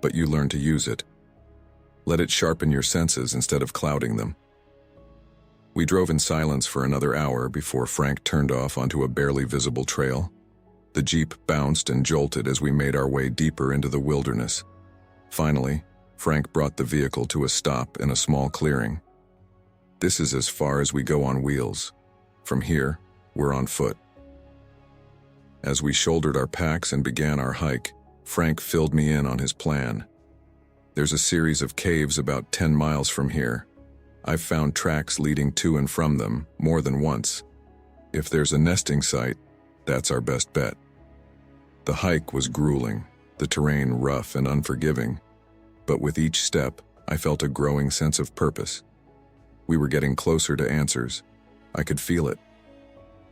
but you learn to use it. Let it sharpen your senses instead of clouding them." We drove in silence for another hour before Frank turned off onto a barely visible trail. The Jeep bounced and jolted as we made our way deeper into the wilderness. Finally, Frank brought the vehicle to a stop in a small clearing. "This is as far as we go on wheels. From here, we're on foot." As we shouldered our packs and began our hike, Frank filled me in on his plan. "There's a series of caves about 10 miles from here. I've found tracks leading to and from them more than once. If there's a nesting site, that's our best bet." The hike was grueling, the terrain rough and unforgiving, but with each step, I felt a growing sense of purpose. We were getting closer to answers. I could feel it.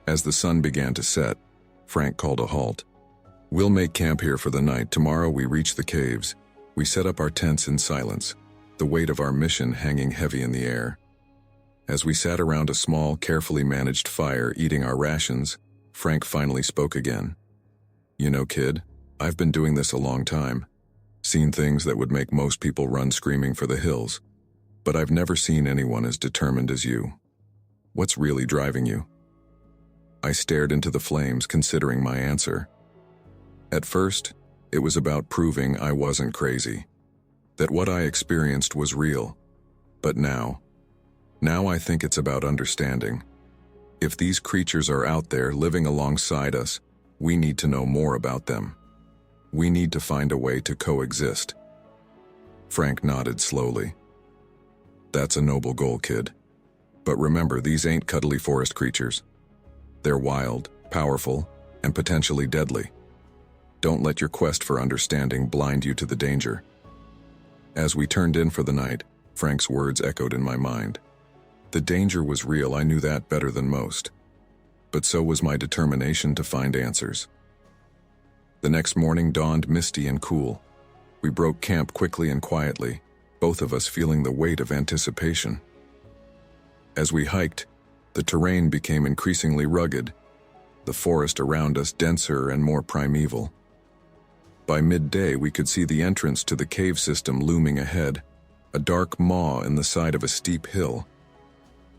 As the sun began to set, Frank called a halt. "We'll make camp here for the night. Tomorrow we reach the caves." We set up our tents in silence, the weight of our mission hanging heavy in the air. As we sat around a small, carefully managed fire eating our rations, Frank finally spoke again. "You know, kid, I've been doing this a long time. Seen things that would make most people run screaming for the hills. But I've never seen anyone as determined as you. What's really driving you?" I stared into the flames, considering my answer. At first, it was about proving I wasn't crazy, that what I experienced was real. But now I think it's about understanding. If these creatures are out there living alongside us, we need to know more about them. We need to find a way to coexist. Frank nodded slowly. "That's a noble goal, kid. But remember, these ain't cuddly forest creatures. They're wild, powerful, and potentially deadly. Don't let your quest for understanding blind you to the danger." As we turned in for the night, Frank's words echoed in my mind. The danger was real, I knew that better than most. But so was my determination to find answers. The next morning dawned misty and cool. We broke camp quickly and quietly, both of us feeling the weight of anticipation. As we hiked, the terrain became increasingly rugged, the forest around us denser and more primeval. By midday, we could see the entrance to the cave system looming ahead, a dark maw in the side of a steep hill.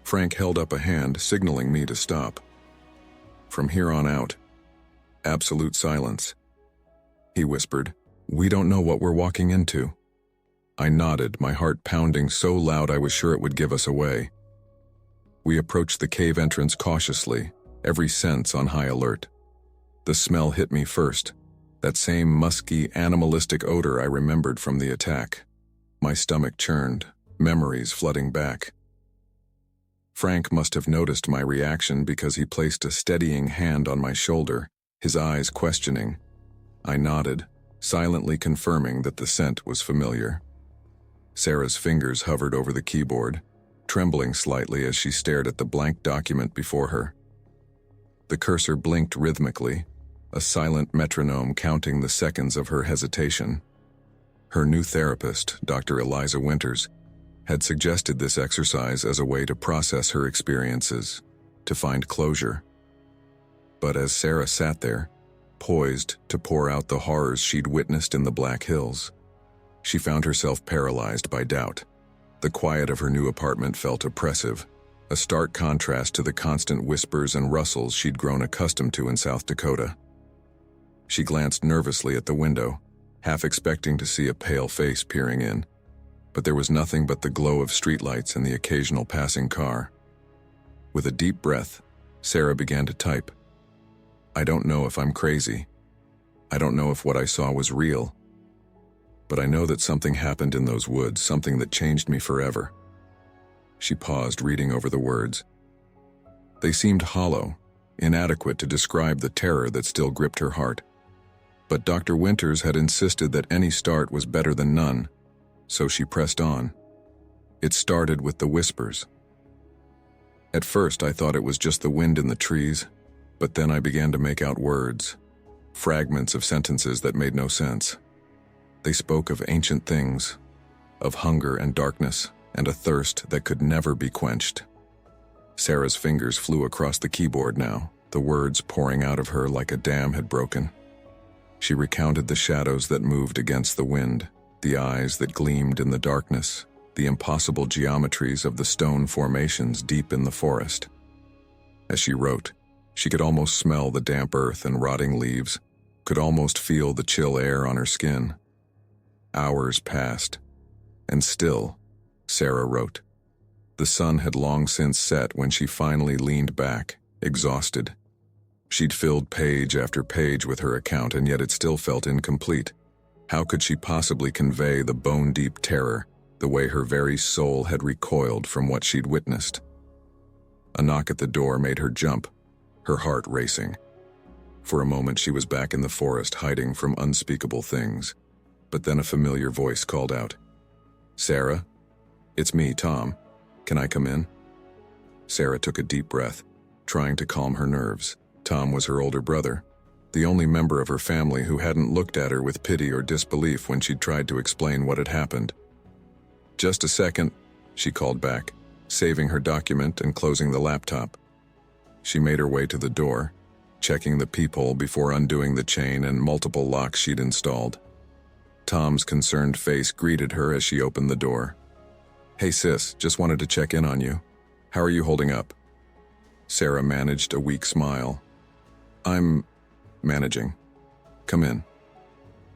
Frank held up a hand, signaling me to stop. "From here on out, absolute silence," he whispered. "We don't know what we're walking into." I nodded, my heart pounding so loud I was sure it would give us away. We approached the cave entrance cautiously, every sense on high alert. The smell hit me first, that same musky, animalistic odor I remembered from the attack. My stomach churned, memories flooding back. Frank must have noticed my reaction because he placed a steadying hand on my shoulder, his eyes questioning. I nodded, silently confirming that the scent was familiar. Sarah's fingers hovered over the keyboard, trembling slightly as she stared at the blank document before her. The cursor blinked rhythmically, a silent metronome counting the seconds of her hesitation. Her new therapist, Dr. Eliza Winters, had suggested this exercise as a way to process her experiences, to find closure. But as Sarah sat there, poised to pour out the horrors she'd witnessed in the Black Hills, she found herself paralyzed by doubt. The quiet of her new apartment felt oppressive, a stark contrast to the constant whispers and rustles she'd grown accustomed to in South Dakota. She glanced nervously at the window, half expecting to see a pale face peering in, but there was nothing but the glow of streetlights and the occasional passing car. With a deep breath, Sarah began to type. I don't know if I'm crazy. I don't know if what I saw was real. But I know that something happened in those woods, something that changed me forever. She paused, reading over the words. They seemed hollow, inadequate to describe the terror that still gripped her heart. But Dr. Winters had insisted that any start was better than none, so she pressed on. It started with the whispers. At first I thought it was just the wind in the trees, but then I began to make out words, fragments of sentences that made no sense. They spoke of ancient things, of hunger and darkness, and a thirst that could never be quenched. Sarah's fingers flew across the keyboard now, the words pouring out of her like a dam had broken. She recounted the shadows that moved against the wind, the eyes that gleamed in the darkness, the impossible geometries of the stone formations deep in the forest. As she wrote, she could almost smell the damp earth and rotting leaves, could almost feel the chill air on her skin. Hours passed, and still, Sarah wrote. The sun had long since set when she finally leaned back, exhausted. She'd filled page after page with her account, and yet it still felt incomplete. How could she possibly convey the bone-deep terror, the way her very soul had recoiled from what she'd witnessed? A knock at the door made her jump, her heart racing. For a moment she was back in the forest, hiding from unspeakable things. But then a familiar voice called out, Sarah? It's me, Tom. Can I come in? Sarah took a deep breath, trying to calm her nerves. Tom was her older brother, the only member of her family who hadn't looked at her with pity or disbelief when she'd tried to explain what had happened. Just a second, she called back, saving her document and closing the laptop. She made her way to the door, checking the peephole before undoing the chain and multiple locks she'd installed. Tom's concerned face greeted her as she opened the door. Hey sis, just wanted to check in on you. How are you holding up? Sarah managed a weak smile. I'm managing. Come in.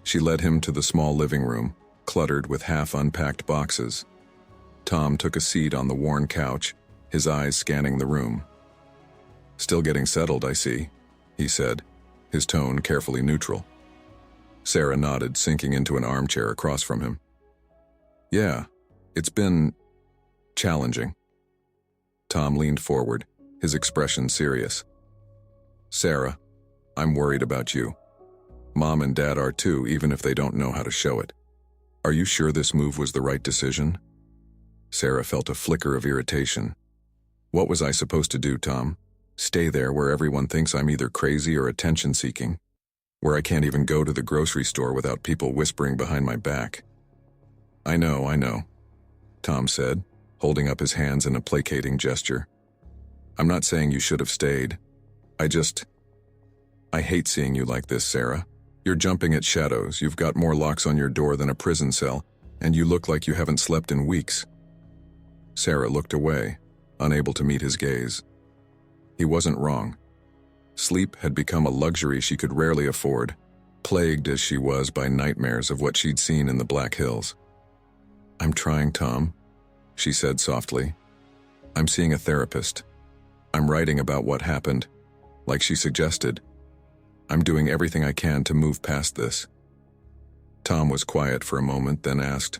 She led him to the small living room, cluttered with half-unpacked boxes. Tom took a seat on the worn couch, his eyes scanning the room. Still getting settled, I see, he said, his tone carefully neutral. Sarah nodded, sinking into an armchair across from him. Yeah, it's been challenging. Tom leaned forward, his expression serious. Sarah, I'm worried about you. Mom and Dad are too, even if they don't know how to show it. Are you sure this move was the right decision? Sarah felt a flicker of irritation. What was I supposed to do, Tom? Stay there where everyone thinks I'm either crazy or attention-seeking? Where I can't even go to the grocery store without people whispering behind my back? I know, Tom said, holding up his hands in a placating gesture. I'm not saying you should have stayed. I hate seeing you like this, Sarah. You're jumping at shadows, you've got more locks on your door than a prison cell, and you look like you haven't slept in weeks. Sarah looked away, unable to meet his gaze. He wasn't wrong. Sleep had become a luxury she could rarely afford, plagued as she was by nightmares of what she'd seen in the Black Hills. I'm trying, Tom, she said softly. I'm seeing a therapist. I'm writing about what happened, like she suggested. I'm doing everything I can to move past this. Tom was quiet for a moment, then asked,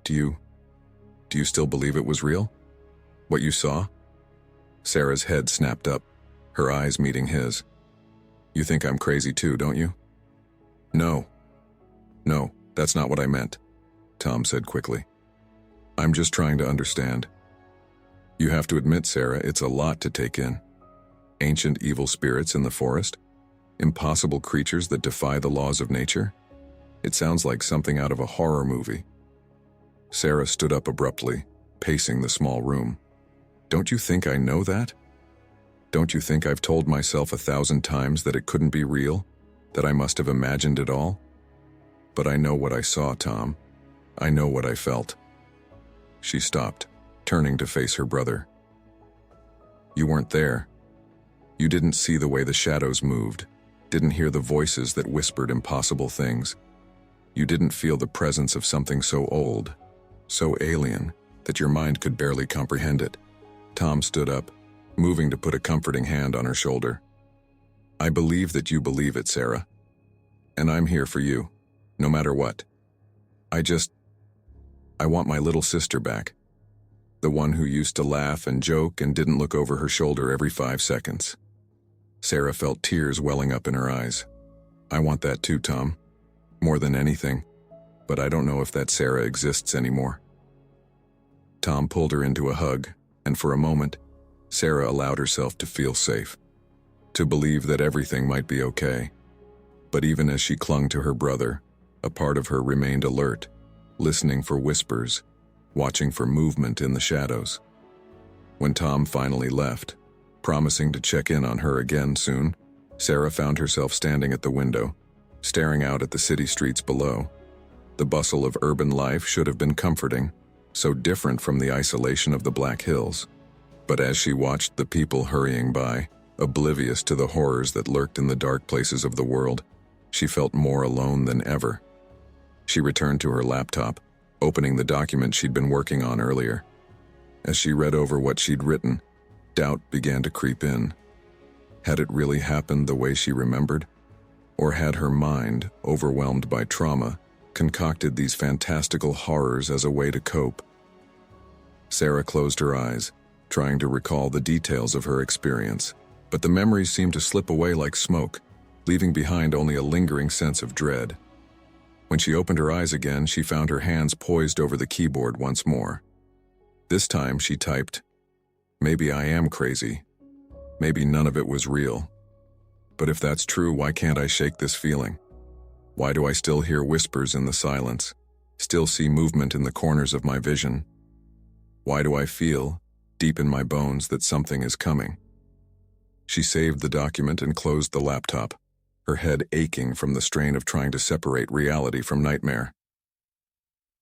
Do you still believe it was real? What you saw? Sarah's head snapped up, her eyes meeting his. You think I'm crazy too, don't you? No. No, that's not what I meant, Tom said quickly. I'm just trying to understand. You have to admit, Sarah, it's a lot to take in. Ancient evil spirits in the forest? Impossible creatures that defy the laws of nature? It sounds like something out of a horror movie. Sarah stood up abruptly, pacing the small room. Don't you think I know that? Don't you think I've told myself 1,000 times that it couldn't be real? That I must have imagined it all? But I know what I saw, Tom. I know what I felt. She stopped, turning to face her brother. You weren't there. You didn't see the way the shadows moved, didn't hear the voices that whispered impossible things. You didn't feel the presence of something so old, so alien, that your mind could barely comprehend it. Tom stood up, moving to put a comforting hand on her shoulder. I believe that you believe it, Sarah. And I'm here for you, no matter what. I want my little sister back. The one who used to laugh and joke and didn't look over her shoulder every 5 seconds. Sarah felt tears welling up in her eyes. I want that too, Tom. More than anything. But I don't know if that Sarah exists anymore. Tom pulled her into a hug, and for a moment, Sarah allowed herself to feel safe, to believe that everything might be okay. But even as she clung to her brother, a part of her remained alert, listening for whispers, watching for movement in the shadows. When Tom finally left, promising to check in on her again soon, Sarah found herself standing at the window, staring out at the city streets below. The bustle of urban life should have been comforting, so different from the isolation of the Black Hills. But as she watched the people hurrying by, oblivious to the horrors that lurked in the dark places of the world, she felt more alone than ever. She returned to her laptop, opening the document she'd been working on earlier. As she read over what she'd written, doubt began to creep in. Had it really happened the way she remembered? Or had her mind, overwhelmed by trauma, concocted these fantastical horrors as a way to cope? Sarah closed her eyes, trying to recall the details of her experience, but the memories seemed to slip away like smoke, leaving behind only a lingering sense of dread. When she opened her eyes again, she found her hands poised over the keyboard once more. This time she typed, "Maybe I am crazy. Maybe none of it was real. But if that's true, why can't I shake this feeling? Why do I still hear whispers in the silence, still see movement in the corners of my vision? Why do I feel, deep in my bones, that something is coming?" She saved the document and closed the laptop, her head aching from the strain of trying to separate reality from nightmare.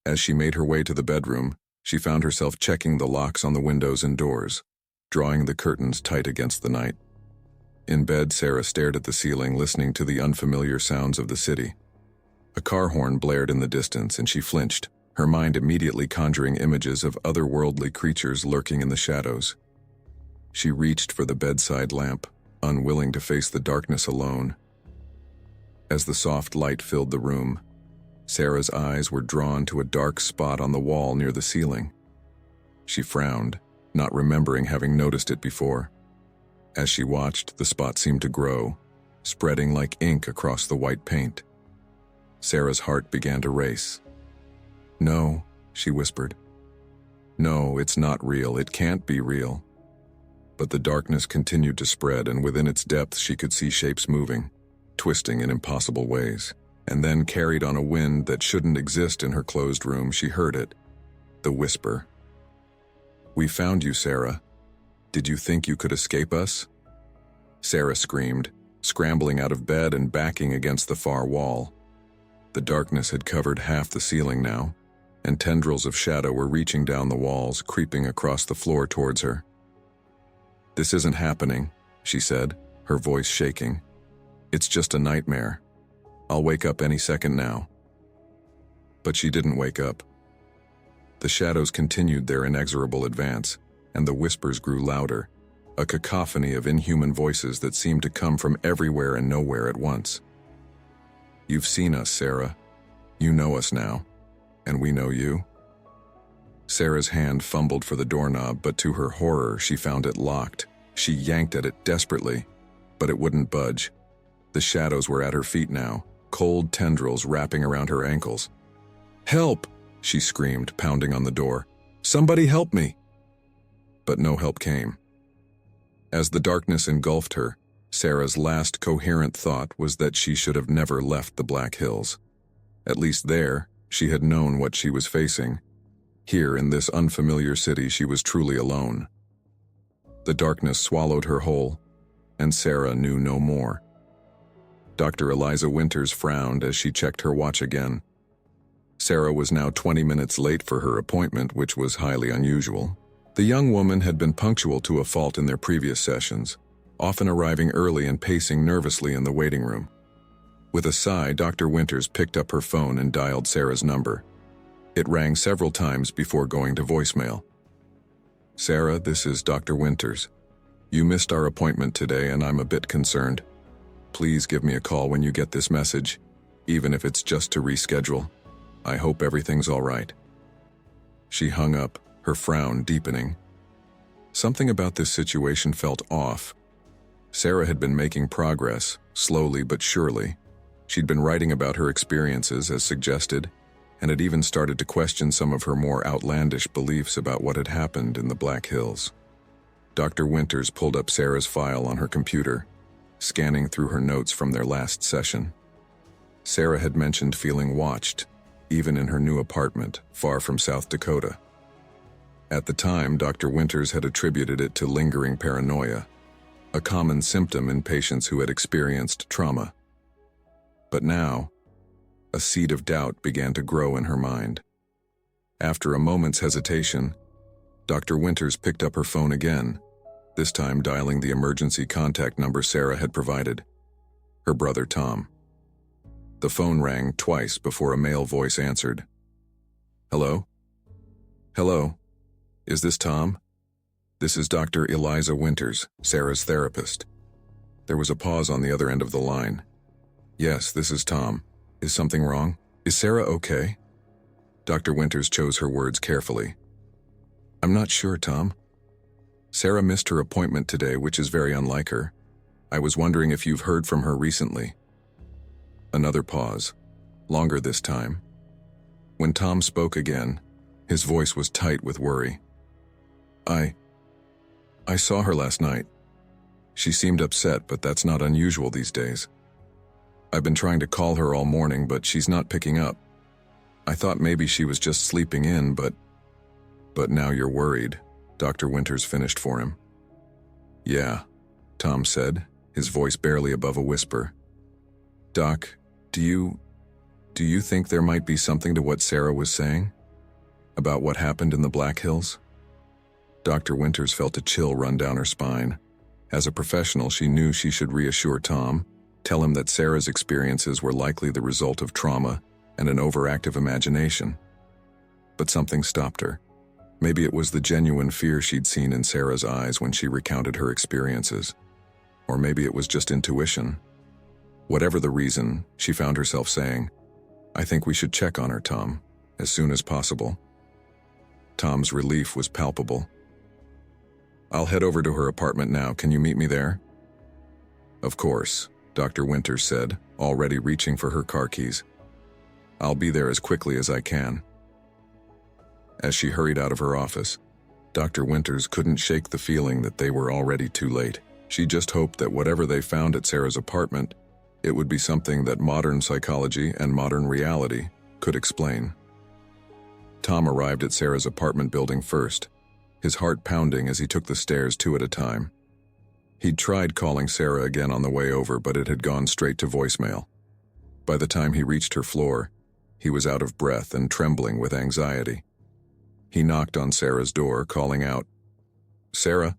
As she made her way to the bedroom, she found herself checking the locks on the windows and doors, drawing the curtains tight against the night. In bed, Sarah stared at the ceiling, listening to the unfamiliar sounds of the city. A car horn blared in the distance, and she flinched, her mind immediately conjuring images of otherworldly creatures lurking in the shadows. She reached for the bedside lamp, unwilling to face the darkness alone. As the soft light filled the room, Sarah's eyes were drawn to a dark spot on the wall near the ceiling. She frowned, not remembering having noticed it before. As she watched, the spot seemed to grow, spreading like ink across the white paint. Sarah's heart began to race. "No," she whispered. "No, it's not real. It can't be real." But the darkness continued to spread, and within its depths she could see shapes moving, twisting in impossible ways. And then, carried on a wind that shouldn't exist in her closed room, she heard it. The whisper. "We found you, Sarah. Did you think you could escape us?" Sarah screamed, scrambling out of bed and backing against the far wall. The darkness had covered half the ceiling now, and tendrils of shadow were reaching down the walls, creeping across the floor towards her. "This isn't happening," she said, her voice shaking. "It's just a nightmare. I'll wake up any second now." But she didn't wake up. The shadows continued their inexorable advance, and the whispers grew louder, a cacophony of inhuman voices that seemed to come from everywhere and nowhere at once. "You've seen us, Sarah. You know us now. And we know you." Sarah's hand fumbled for the doorknob, but to her horror, she found it locked. She yanked at it desperately, but it wouldn't budge. The shadows were at her feet now, cold tendrils wrapping around her ankles. "Help!" she screamed, pounding on the door. "Somebody help me!" But no help came. As the darkness engulfed her, Sarah's last coherent thought was that she should have never left the Black Hills. At least there, she had known what she was facing. Here, in this unfamiliar city, she was truly alone. The darkness swallowed her whole, and Sarah knew no more. Dr. Eliza Winters frowned as she checked her watch again. Sarah was now 20 minutes late for her appointment, which was highly unusual. The young woman had been punctual to a fault in their previous sessions, often arriving early and pacing nervously in the waiting room. With a sigh, Dr. Winters picked up her phone and dialed Sarah's number. It rang several times before going to voicemail. "Sarah, this is Dr. Winters. You missed our appointment today and I'm a bit concerned. Please give me a call when you get this message, even if it's just to reschedule. I hope everything's all right." She hung up, her frown deepening. Something about this situation felt off. Sarah had been making progress, slowly but surely. She'd been writing about her experiences as suggested, and had even started to question some of her more outlandish beliefs about what had happened in the Black Hills. Dr. Winters pulled up Sarah's file on her computer, scanning through her notes from their last session. Sarah had mentioned feeling watched, even in her new apartment, far from South Dakota. At the time, Dr. Winters had attributed it to lingering paranoia, a common symptom in patients who had experienced trauma. But now, a seed of doubt began to grow in her mind. After a moment's hesitation, Dr. Winters picked up her phone again, this time dialing the emergency contact number Sarah had provided, her brother Tom. The phone rang twice before a male voice answered. "Hello? Hello? Is this Tom? This is Dr. Eliza Winters, Sarah's therapist." There was a pause on the other end of the line. "Yes, this is Tom. Is something wrong? Is Sarah okay?" Dr. Winters chose her words carefully. "I'm not sure, Tom. Sarah missed her appointment today, which is very unlike her. I was wondering if you've heard from her recently." Another pause, longer this time. When Tom spoke again, his voice was tight with worry. I saw her last night. She seemed upset, but that's not unusual these days. I've been trying to call her all morning, but she's not picking up. I thought maybe she was just sleeping in, but now you're worried," Dr. Winters finished for him. "Yeah," Tom said, his voice barely above a whisper. "Doc, do you think there might be something to what Sarah was saying? About what happened in the Black Hills?" Dr. Winters felt a chill run down her spine. As a professional, she knew she should reassure Tom, tell him that Sarah's experiences were likely the result of trauma and an overactive imagination. But something stopped her. Maybe it was the genuine fear she'd seen in Sarah's eyes when she recounted her experiences. Or maybe it was just intuition. Whatever the reason, she found herself saying, "I think we should check on her, Tom, as soon as possible." Tom's relief was palpable. "I'll head over to her apartment now. Can you meet me there?" "Of course," Dr. Winters said, already reaching for her car keys. "I'll be there as quickly as I can." As she hurried out of her office, Dr. Winters couldn't shake the feeling that they were already too late. She just hoped that whatever they found at Sarah's apartment, it would be something that modern psychology and modern reality could explain. Tom arrived at Sarah's apartment building first, his heart pounding as he took the stairs two at a time. He'd tried calling Sarah again on the way over, but it had gone straight to voicemail. By the time he reached her floor, he was out of breath and trembling with anxiety. He knocked on Sarah's door, calling out, "Sarah,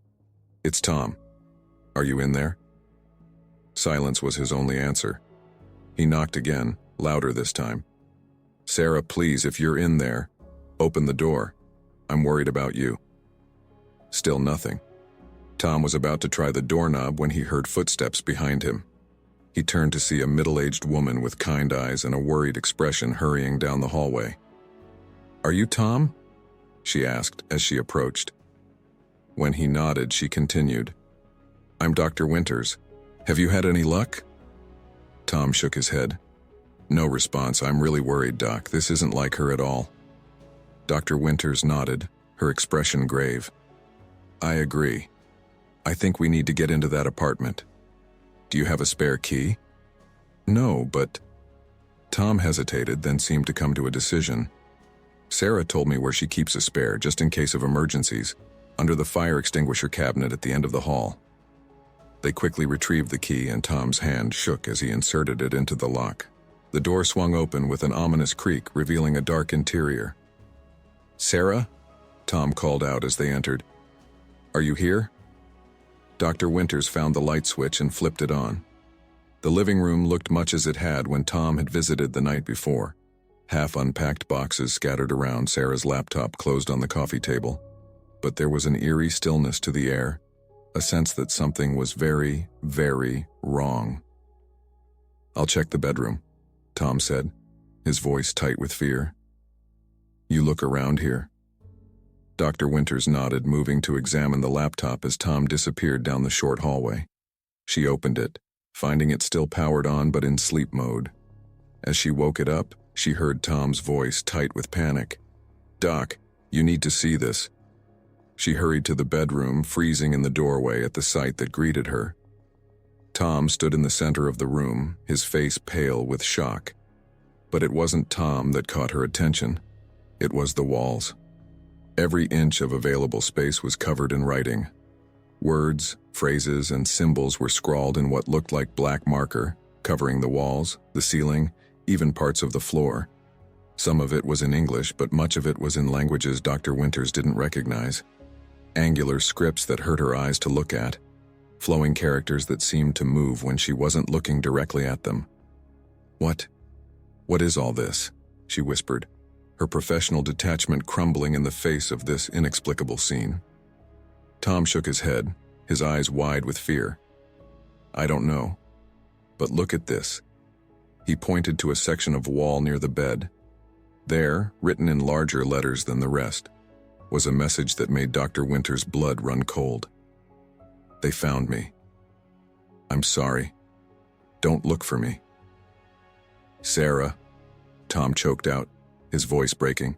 it's Tom. Are you in there?" Silence was his only answer. He knocked again, louder this time. "Sarah, please, if you're in there, open the door. I'm worried about you." Still nothing. Tom was about to try the doorknob when he heard footsteps behind him. He turned to see a middle-aged woman with kind eyes and a worried expression hurrying down the hallway. "Are you Tom?" she asked as she approached. When he nodded, she continued, "I'm Dr. Winters. Have you had any luck?" Tom shook his head. No response. I'm really worried, Doc. This isn't like her at all. Dr. Winters nodded, her expression grave. I agree. I think we need to get into that apartment. Do you have a spare key? No, but... Tom hesitated, then seemed to come to a decision. Sarah told me where she keeps a spare, just in case of emergencies, under the fire extinguisher cabinet at the end of the hall. They quickly retrieved the key, and Tom's hand shook as he inserted it into the lock. The door swung open with an ominous creak, revealing a dark interior. Sarah? Tom called out as they entered. Are you here? Dr. Winters found the light switch and flipped it on. The living room looked much as it had when Tom had visited the night before. Half-unpacked boxes scattered around, Sarah's laptop closed on the coffee table. But there was an eerie stillness to the air, a sense that something was very, very wrong. I'll check the bedroom, Tom said, his voice tight with fear. You look around here. Dr. Winters nodded, moving to examine the laptop as Tom disappeared down the short hallway. She opened it, finding it still powered on but in sleep mode. As she woke it up, she heard Tom's voice tight with panic. Doc, you need to see this. She hurried to the bedroom, freezing in the doorway at the sight that greeted her. Tom stood in the center of the room, his face pale with shock. But it wasn't Tom that caught her attention. It was the walls. Every inch of available space was covered in writing. Words, phrases, and symbols were scrawled in what looked like black marker, covering the walls, the ceiling, even parts of the floor. Some of it was in English, but much of it was in languages Dr. Winters didn't recognize. Angular scripts that hurt her eyes to look at, flowing characters that seemed to move when she wasn't looking directly at them. What is all this? She whispered, her professional detachment crumbling in the face of this inexplicable scene. Tom shook his head, his eyes wide with fear. I don't know. But look at this. He pointed to a section of wall near the bed. There, written in larger letters than the rest, was a message that made Dr. Winters' blood run cold. They found me. I'm sorry. Don't look for me. Sarah, Tom choked out, his voice breaking.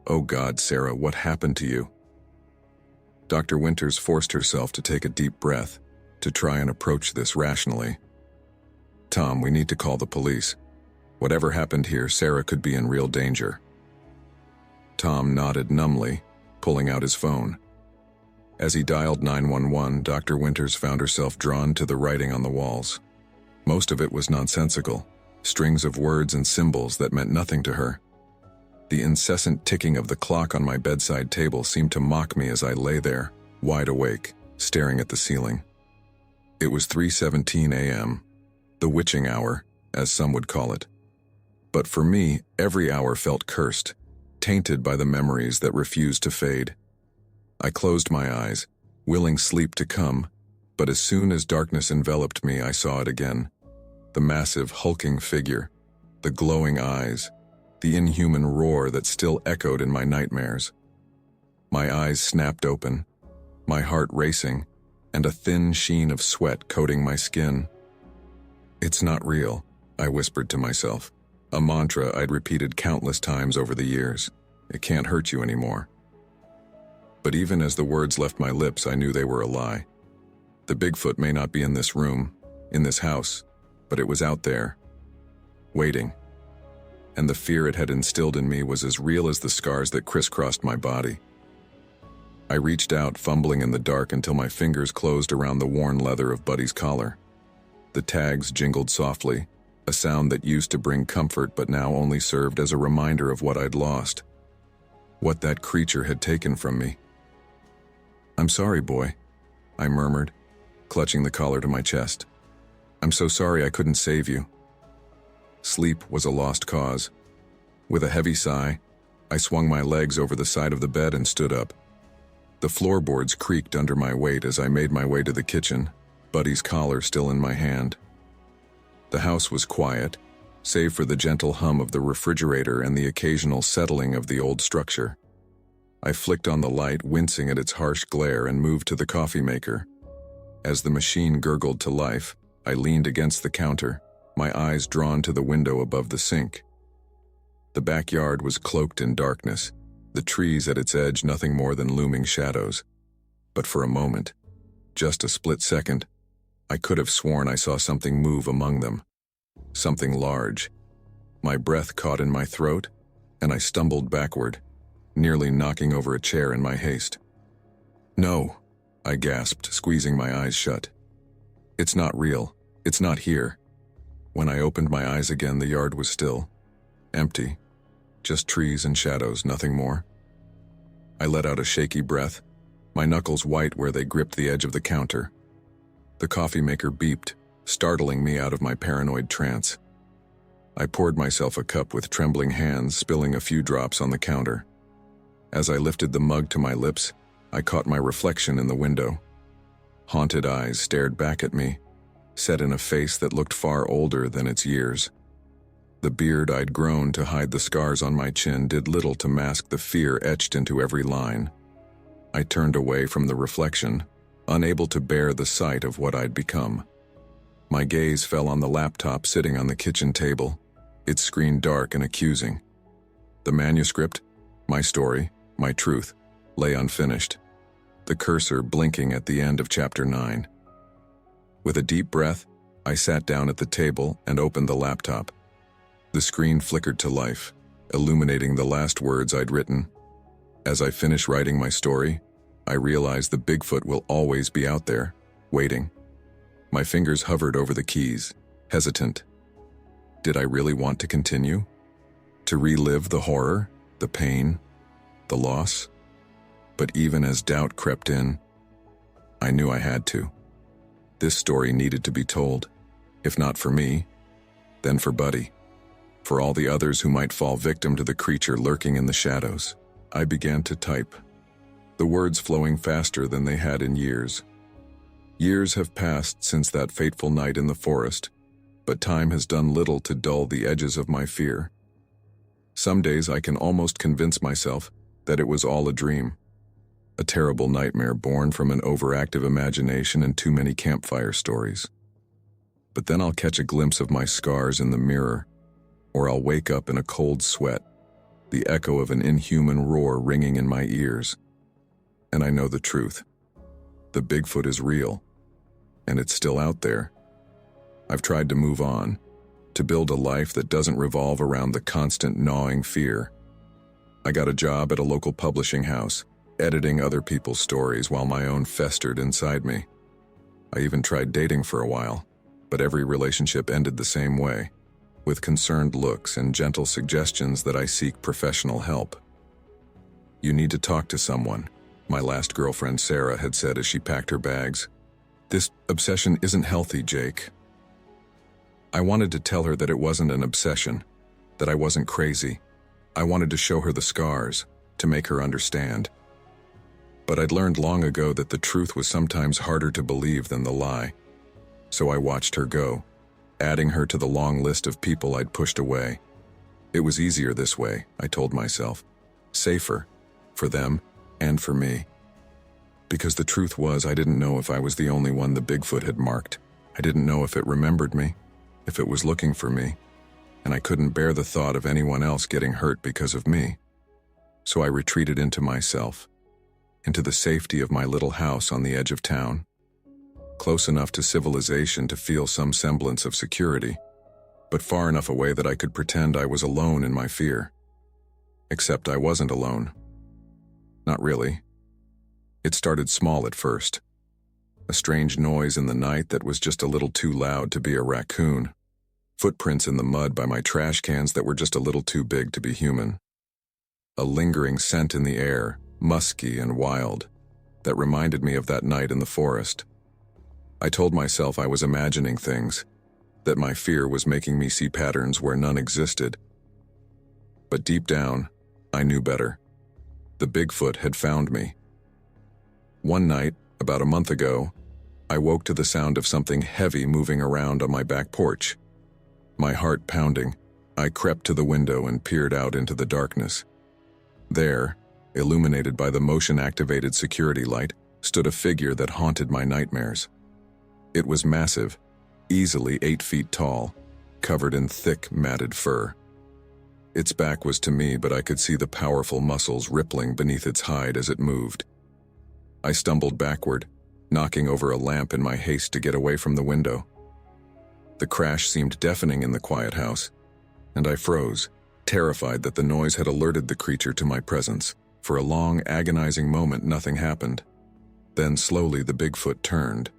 Oh God, Sarah, what happened to you? Dr. Winters forced herself to take a deep breath, to try and approach this rationally. Tom, we need to call the police. Whatever happened here, Sarah could be in real danger. Tom nodded numbly, pulling out his phone. As he dialed 911, Dr. Winters found herself drawn to the writing on the walls. Most of it was nonsensical, strings of words and symbols that meant nothing to her. The incessant ticking of the clock on my bedside table seemed to mock me as I lay there, wide awake, staring at the ceiling. It was 3:17 a.m., the witching hour, as some would call it. But for me, every hour felt cursed, tainted by the memories that refused to fade. I closed my eyes, willing sleep to come, but as soon as darkness enveloped me, I saw it again. The massive, hulking figure, the glowing eyes, the inhuman roar that still echoed in my nightmares. My eyes snapped open, my heart racing, and a thin sheen of sweat coating my skin. It's not real, I whispered to myself, a mantra I'd repeated countless times over the years. It can't hurt you anymore. But even as the words left my lips, I knew they were a lie. The BigFoot may not be in this room, in this house, but it was out there, waiting. And the fear it had instilled in me was as real as the scars that crisscrossed my body. I reached out, fumbling in the dark until my fingers closed around the worn leather of Buddy's collar. The tags jingled softly, a sound that used to bring comfort but now only served as a reminder of what I'd lost, what that creature had taken from me. I'm sorry, boy, I murmured, clutching the collar to my chest. I'm so sorry I couldn't save you. Sleep was a lost cause. With a heavy sigh, I swung my legs over the side of the bed and stood up. The floorboards creaked under my weight as I made my way to the kitchen, Buddy's collar still in my hand. The house was quiet, save for the gentle hum of the refrigerator and the occasional settling of the old structure. I flicked on the light, wincing at its harsh glare, and moved to the coffee maker. As the machine gurgled to life, I leaned against the counter, my eyes drawn to the window above the sink. The backyard was cloaked in darkness, the trees at its edge nothing more than looming shadows. But for a moment, just a split second, I could have sworn I saw something move among them. Something large. My breath caught in my throat, and I stumbled backward, nearly knocking over a chair in my haste. "No," I gasped, squeezing my eyes shut. "It's not real. It's not here." When I opened my eyes again, the yard was still. Empty. Just trees and shadows, nothing more. I let out a shaky breath, my knuckles white where they gripped the edge of the counter. The coffee maker beeped, startling me out of my paranoid trance. I poured myself a cup with trembling hands, spilling a few drops on the counter. As I lifted the mug to my lips, I caught my reflection in the window. Haunted eyes stared back at me, set in a face that looked far older than its years. The beard I'd grown to hide the scars on my chin did little to mask the fear etched into every line. I turned away from the reflection, unable to bear the sight of what I'd become. My gaze fell on the laptop sitting on the kitchen table, its screen dark and accusing. The manuscript, my story, my truth, lay unfinished, the cursor blinking at the end of chapter 9. With a deep breath, I sat down at the table and opened the laptop. The screen flickered to life, illuminating the last words I'd written. As I finished writing my story, I realized the Bigfoot will always be out there, waiting. My fingers hovered over the keys, hesitant. Did I really want to continue? To relive the horror, the pain, the loss? But even as doubt crept in, I knew I had to. This story needed to be told, if not for me, then for Buddy. For all the others who might fall victim to the creature lurking in the shadows. I began to type, the words flowing faster than they had in years. Years have passed since that fateful night in the forest, but time has done little to dull the edges of my fear. Some days I can almost convince myself that it was all a dream, a terrible nightmare born from an overactive imagination and too many campfire stories. But then I'll catch a glimpse of my scars in the mirror, or I'll wake up in a cold sweat, the echo of an inhuman roar ringing in my ears. And I know the truth. The Bigfoot is real, and it's still out there. I've tried to move on, to build a life that doesn't revolve around the constant gnawing fear. I got a job at a local publishing house, editing other people's stories while my own festered inside me. I even tried dating for a while, but every relationship ended the same way, with concerned looks and gentle suggestions that I seek professional help. "You need to talk to someone," my last girlfriend Sarah had said as she packed her bags. "This obsession isn't healthy, Jake." I wanted to tell her that it wasn't an obsession, that I wasn't crazy. I wanted to show her the scars, to make her understand. But I'd learned long ago that the truth was sometimes harder to believe than the lie. So I watched her go, adding her to the long list of people I'd pushed away. It was easier this way, I told myself. Safer, for them and for me. Because the truth was, I didn't know if I was the only one the Bigfoot had marked. I didn't know if it remembered me, if it was looking for me, and I couldn't bear the thought of anyone else getting hurt because of me. So I retreated into myself, into the safety of my little house on the edge of town, close enough to civilization to feel some semblance of security, but far enough away that I could pretend I was alone in my fear. Except I wasn't alone. Not really. It started small at first. A strange noise in the night that was just a little too loud to be a raccoon. Footprints in the mud by my trash cans that were just a little too big to be human. A lingering scent in the air, musky and wild, that reminded me of that night in the forest. I told myself I was imagining things, that my fear was making me see patterns where none existed. But deep down, I knew better. The Bigfoot had found me. One night, about a month ago, I woke to the sound of something heavy moving around on my back porch. My heart pounding, I crept to the window and peered out into the darkness. There, illuminated by the motion-activated security light, stood a figure that haunted my nightmares. It was massive, easily 8 feet tall, covered in thick, matted fur. Its back was to me, but I could see the powerful muscles rippling beneath its hide as it moved. I stumbled backward, knocking over a lamp in my haste to get away from the window. The crash seemed deafening in the quiet house, and I froze, terrified that the noise had alerted the creature to my presence. For a long, agonizing moment, nothing happened. Then slowly the Bigfoot turned,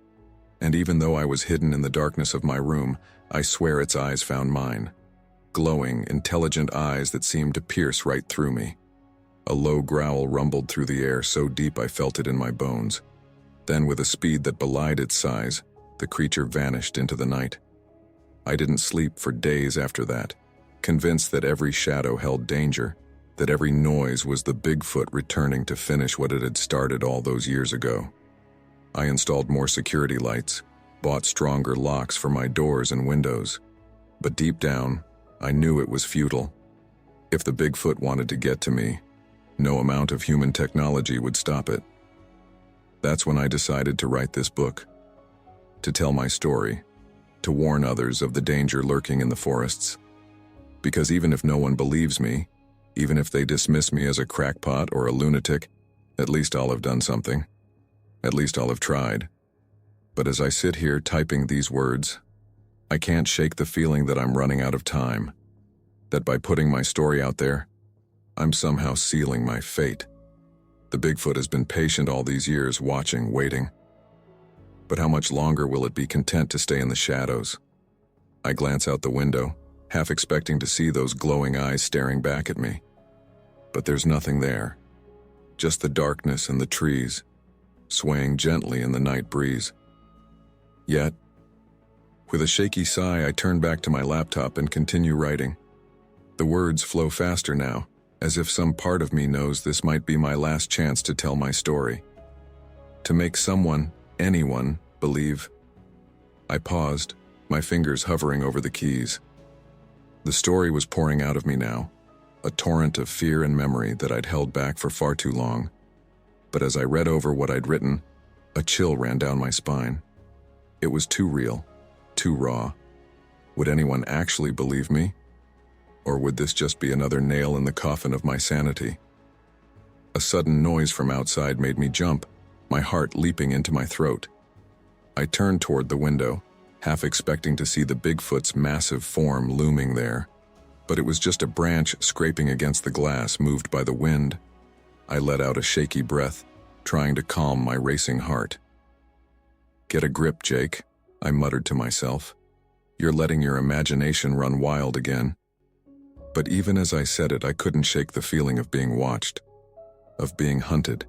and even though I was hidden in the darkness of my room, I swear its eyes found mine. Glowing, intelligent eyes that seemed to pierce right through me. A low growl rumbled through the air so deep I felt it in my bones. Then, with a speed that belied its size, the creature vanished into the night. I didn't sleep for days after that, convinced that every shadow held danger, that every noise was the Bigfoot returning to finish what it had started all those years ago. I installed more security lights, bought stronger locks for my doors and windows. But deep down, I knew it was futile. If the Bigfoot wanted to get to me, no amount of human technology would stop it. That's when I decided to write this book, to tell my story, to warn others of the danger lurking in the forests. Because even if no one believes me, even if they dismiss me as a crackpot or a lunatic, at least I'll have done something. At least I'll have tried. But as I sit here typing these words, I can't shake the feeling that I'm running out of time, that by putting my story out there, I'm somehow sealing my fate. The Bigfoot has been patient all these years, watching, waiting. But how much longer will it be content to stay in the shadows? I glance out the window, half expecting to see those glowing eyes staring back at me. But there's nothing there, just the darkness and the trees, swaying gently in the night breeze. Yet, with a shaky sigh, I turn back to my laptop and continue writing. The words flow faster now, as if some part of me knows this might be my last chance to tell my story. To make someone, anyone, believe. I paused, my fingers hovering over the keys. The story was pouring out of me now, a torrent of fear and memory that I'd held back for far too long. But as I read over what I'd written, a chill ran down my spine. It was too real. Too raw. Would anyone actually believe me? Or would this just be another nail in the coffin of my sanity? A sudden noise from outside made me jump, my heart leaping into my throat. I turned toward the window, half expecting to see the Bigfoot's massive form looming there. But it was just a branch scraping against the glass, moved by the wind. I let out a shaky breath, trying to calm my racing heart. "Get a grip, Jake," I muttered to myself. "You're letting your imagination run wild again." But even as I said it, I couldn't shake the feeling of being watched, of being hunted.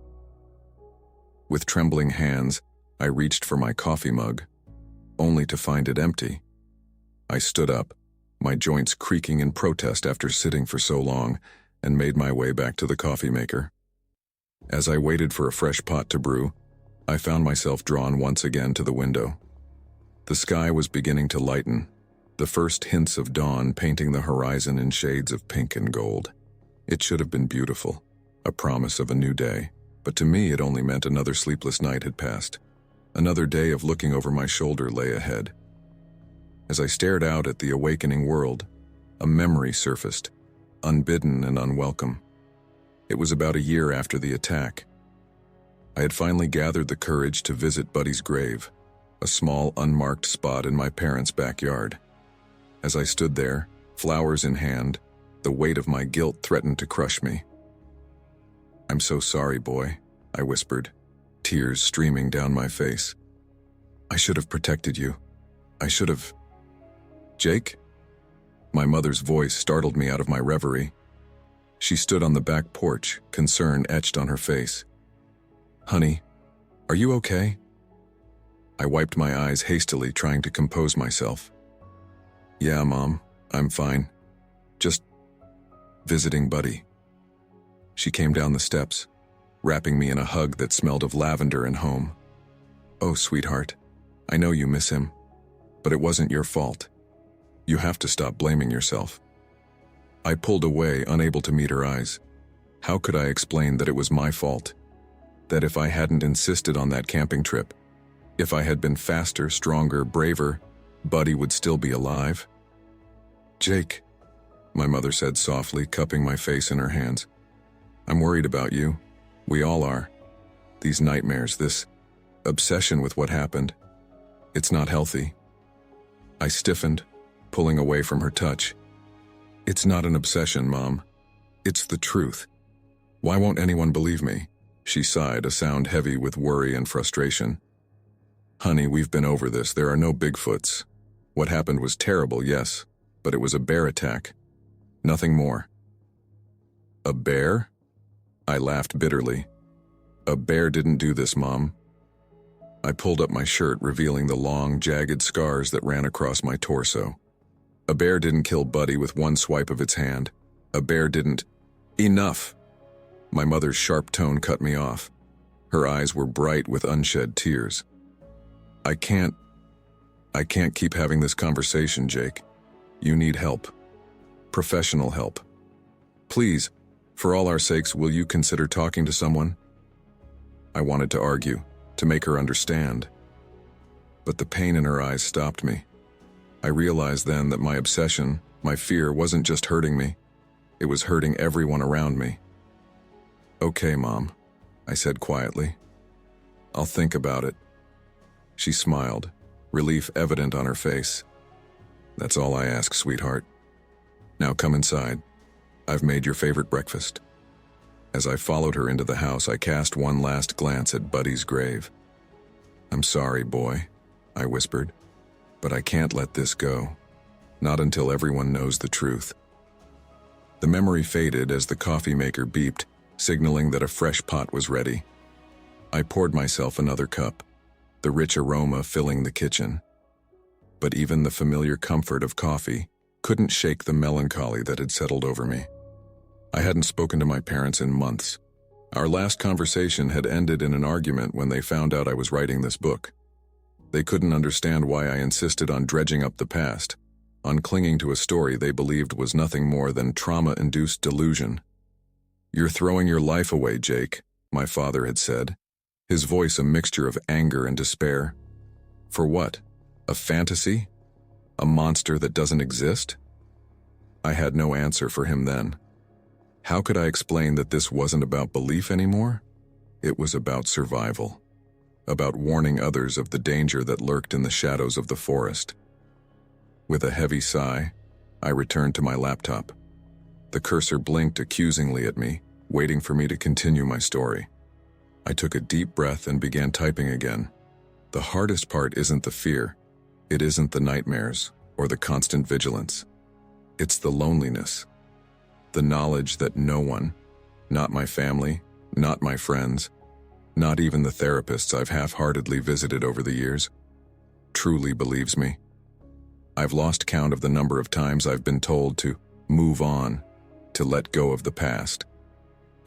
With trembling hands, I reached for my coffee mug, only to find it empty. I stood up, my joints creaking in protest after sitting for so long, and made my way back to the coffee maker. As I waited for a fresh pot to brew, I found myself drawn once again to the window. The sky was beginning to lighten, the first hints of dawn painting the horizon in shades of pink and gold. It should have been beautiful, a promise of a new day, but to me it only meant another sleepless night had passed. Another day of looking over my shoulder lay ahead. As I stared out at the awakening world, a memory surfaced, unbidden and unwelcome. It was about a year after the attack. I had finally gathered the courage to visit Buddy's grave, a small unmarked spot in my parents' backyard. As I stood there, flowers in hand, the weight of my guilt threatened to crush me. "I'm so sorry, boy," I whispered, tears streaming down my face. "I should have protected you. I should have..." "Jake?" My mother's voice startled me out of my reverie. She stood on the back porch, concern etched on her face. "Honey, are you okay?" I wiped my eyes hastily, trying to compose myself. "Yeah, Mom, I'm fine. Just visiting Buddy." She came down the steps, wrapping me in a hug that smelled of lavender and home. "Oh, sweetheart, I know you miss him, but it wasn't your fault. You have to stop blaming yourself." I pulled away, unable to meet her eyes. How could I explain that it was my fault? That if I hadn't insisted on that camping trip, if I had been faster, stronger, braver, Buddy would still be alive? Jake, my mother said softly, cupping my face in her hands. I'm worried about you. We all are. These nightmares, this obsession with what happened. It's not healthy. I stiffened, pulling away from her touch. It's not an obsession, Mom. It's the truth. Why won't anyone believe me? She sighed, a sound heavy with worry and frustration. Honey, we've been over this. There are no Bigfoots. What happened was terrible, yes, but it was a bear attack. Nothing more. A bear? I laughed bitterly. A bear didn't do this, Mom. I pulled up my shirt, revealing the long, jagged scars that ran across my torso. A bear didn't kill Buddy with one swipe of its hand. A bear didn't... Enough! My mother's sharp tone cut me off. Her eyes were bright with unshed tears. I can't keep having this conversation, Jake. You need help. Professional help. Please, for all our sakes, will you consider talking to someone? I wanted to argue, to make her understand. But the pain in her eyes stopped me. I realized then that my obsession, my fear, wasn't just hurting me. It was hurting everyone around me. Okay, Mom, I said quietly. I'll think about it. She smiled, relief evident on her face. That's all I ask, sweetheart. Now come inside. I've made your favorite breakfast. As I followed her into the house, I cast one last glance at Buddy's grave. I'm sorry, boy, I whispered, but I can't let this go. Not until everyone knows the truth. The memory faded as the coffee maker beeped, signaling that a fresh pot was ready. I poured myself another cup, the rich aroma filling the kitchen. But even the familiar comfort of coffee couldn't shake the melancholy that had settled over me. I hadn't spoken to my parents in months. Our last conversation had ended in an argument when they found out I was writing this book. They couldn't understand why I insisted on dredging up the past, on clinging to a story they believed was nothing more than trauma-induced delusion. You're throwing your life away, Jake, my father had said, his voice a mixture of anger and despair. For what? A fantasy? A monster that doesn't exist? I had no answer for him then. How could I explain that this wasn't about belief anymore? It was about survival, about warning others of the danger that lurked in the shadows of the forest. With a heavy sigh, I returned to my laptop. The cursor blinked accusingly at me, waiting for me to continue my story. I took a deep breath and began typing again. The hardest part isn't the fear. It isn't the nightmares or the constant vigilance. It's the loneliness. The knowledge that no one, not my family, not my friends, not even the therapists I've half-heartedly visited over the years, truly believes me. I've lost count of the number of times I've been told to move on, to let go of the past,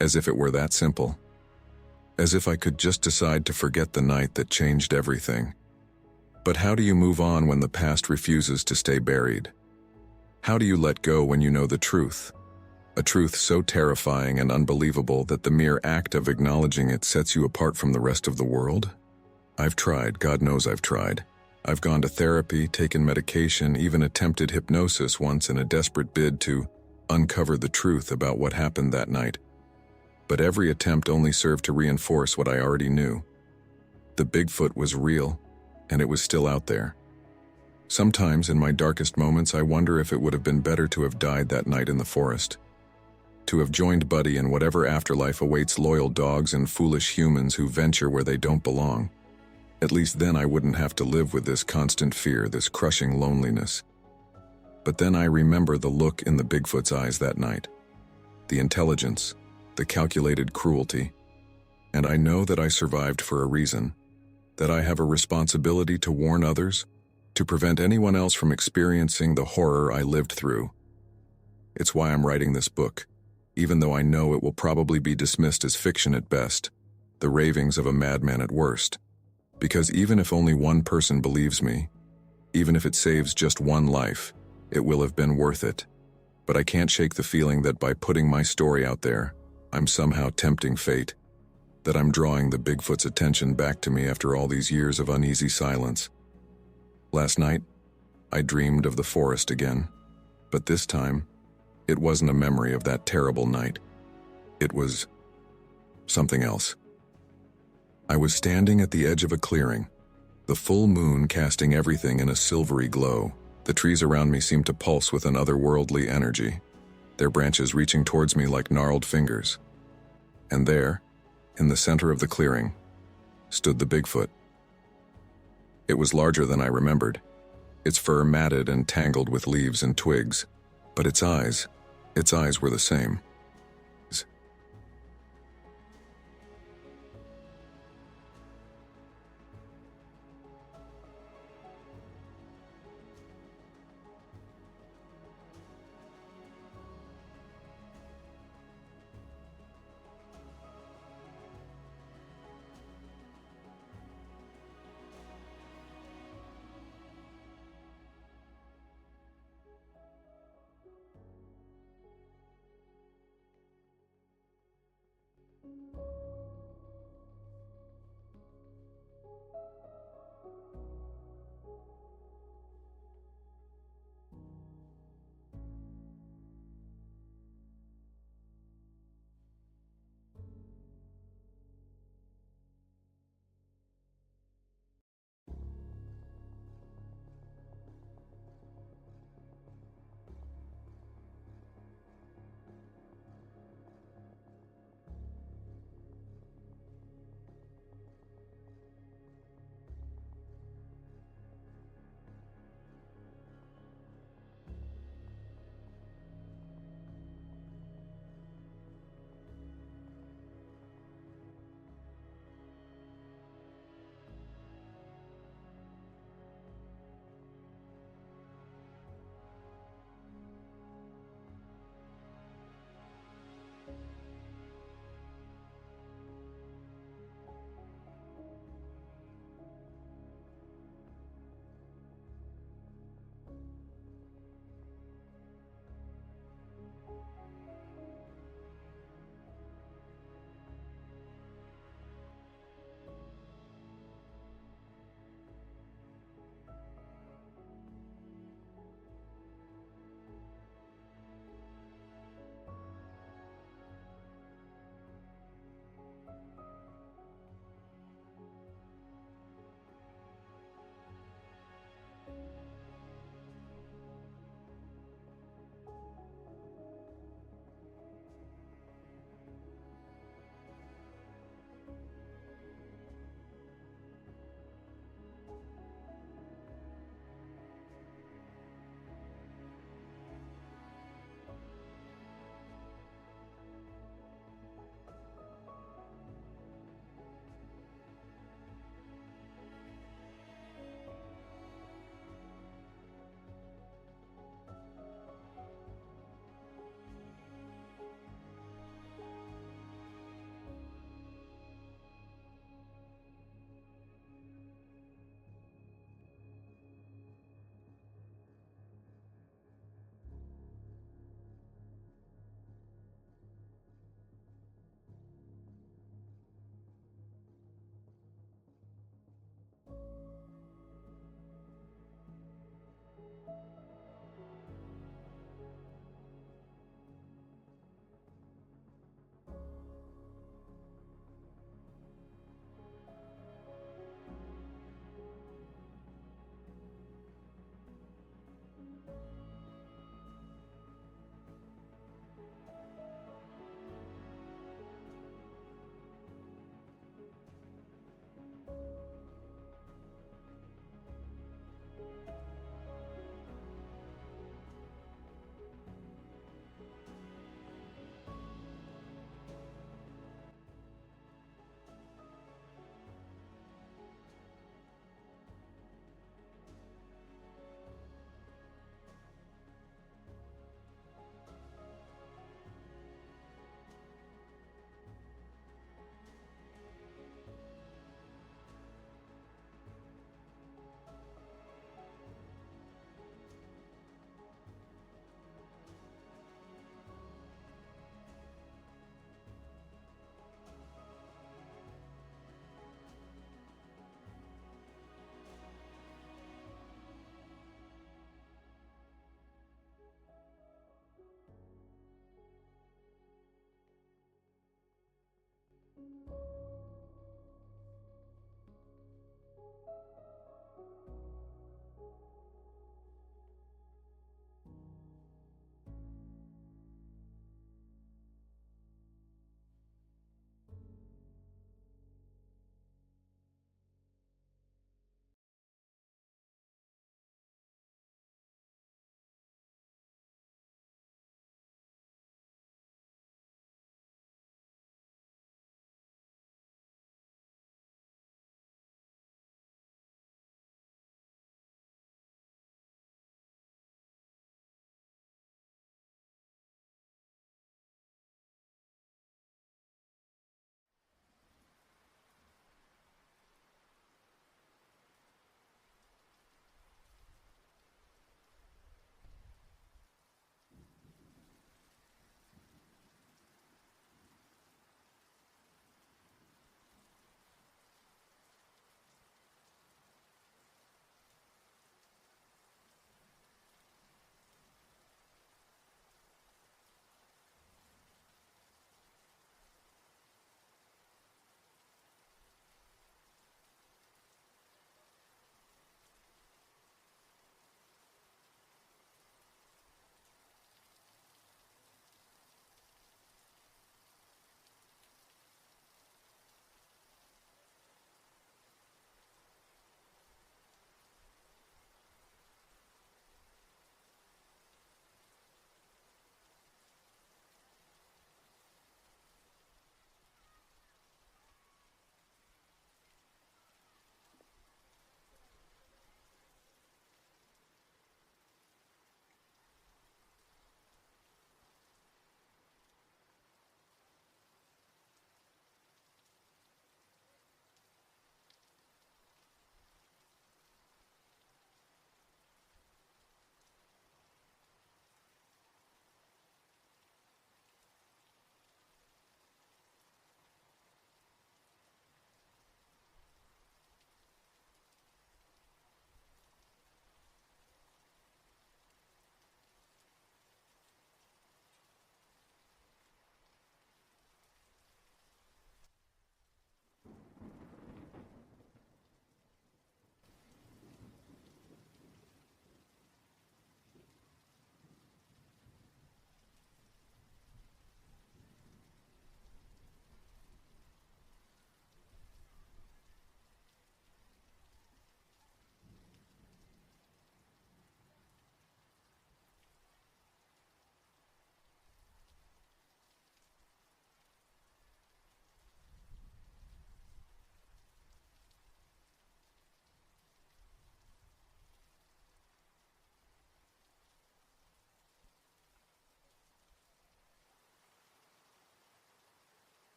as if it were that simple. As if I could just decide to forget the night that changed everything. But how do you move on when the past refuses to stay buried? How do you let go when you know the truth? A truth so terrifying and unbelievable that the mere act of acknowledging it sets you apart from the rest of the world? I've tried, God knows I've tried. I've gone to therapy, taken medication, even attempted hypnosis once in a desperate bid to uncover the truth about what happened that night. But every attempt only served to reinforce what I already knew. The Bigfoot was real, and it was still out there. Sometimes in my darkest moments, I wonder if it would have been better to have died that night in the forest. To have joined Buddy in whatever afterlife awaits loyal dogs and foolish humans who venture where they don't belong. At least then I wouldn't have to live with this constant fear, this crushing loneliness. But then I remember the look in the Bigfoot's eyes that night. The intelligence, the calculated cruelty. And I know that I survived for a reason. That I have a responsibility to warn others, to prevent anyone else from experiencing the horror I lived through. It's why I'm writing this book, even though I know it will probably be dismissed as fiction at best, the ravings of a madman at worst. Because even if only one person believes me, even if it saves just one life, it will have been worth it. But I can't shake the feeling that by putting my story out there, I'm somehow tempting fate, that I'm drawing the Bigfoot's attention back to me after all these years of uneasy silence. Last night, I dreamed of the forest again. But this time, it wasn't a memory of that terrible night. It was something else. I was standing at the edge of a clearing, the full moon casting everything in a silvery glow. The trees around me seemed to pulse with an otherworldly energy, their branches reaching towards me like gnarled fingers. And there, in the center of the clearing, stood the Bigfoot. It was larger than I remembered, its fur matted and tangled with leaves and twigs, but its eyes were the same.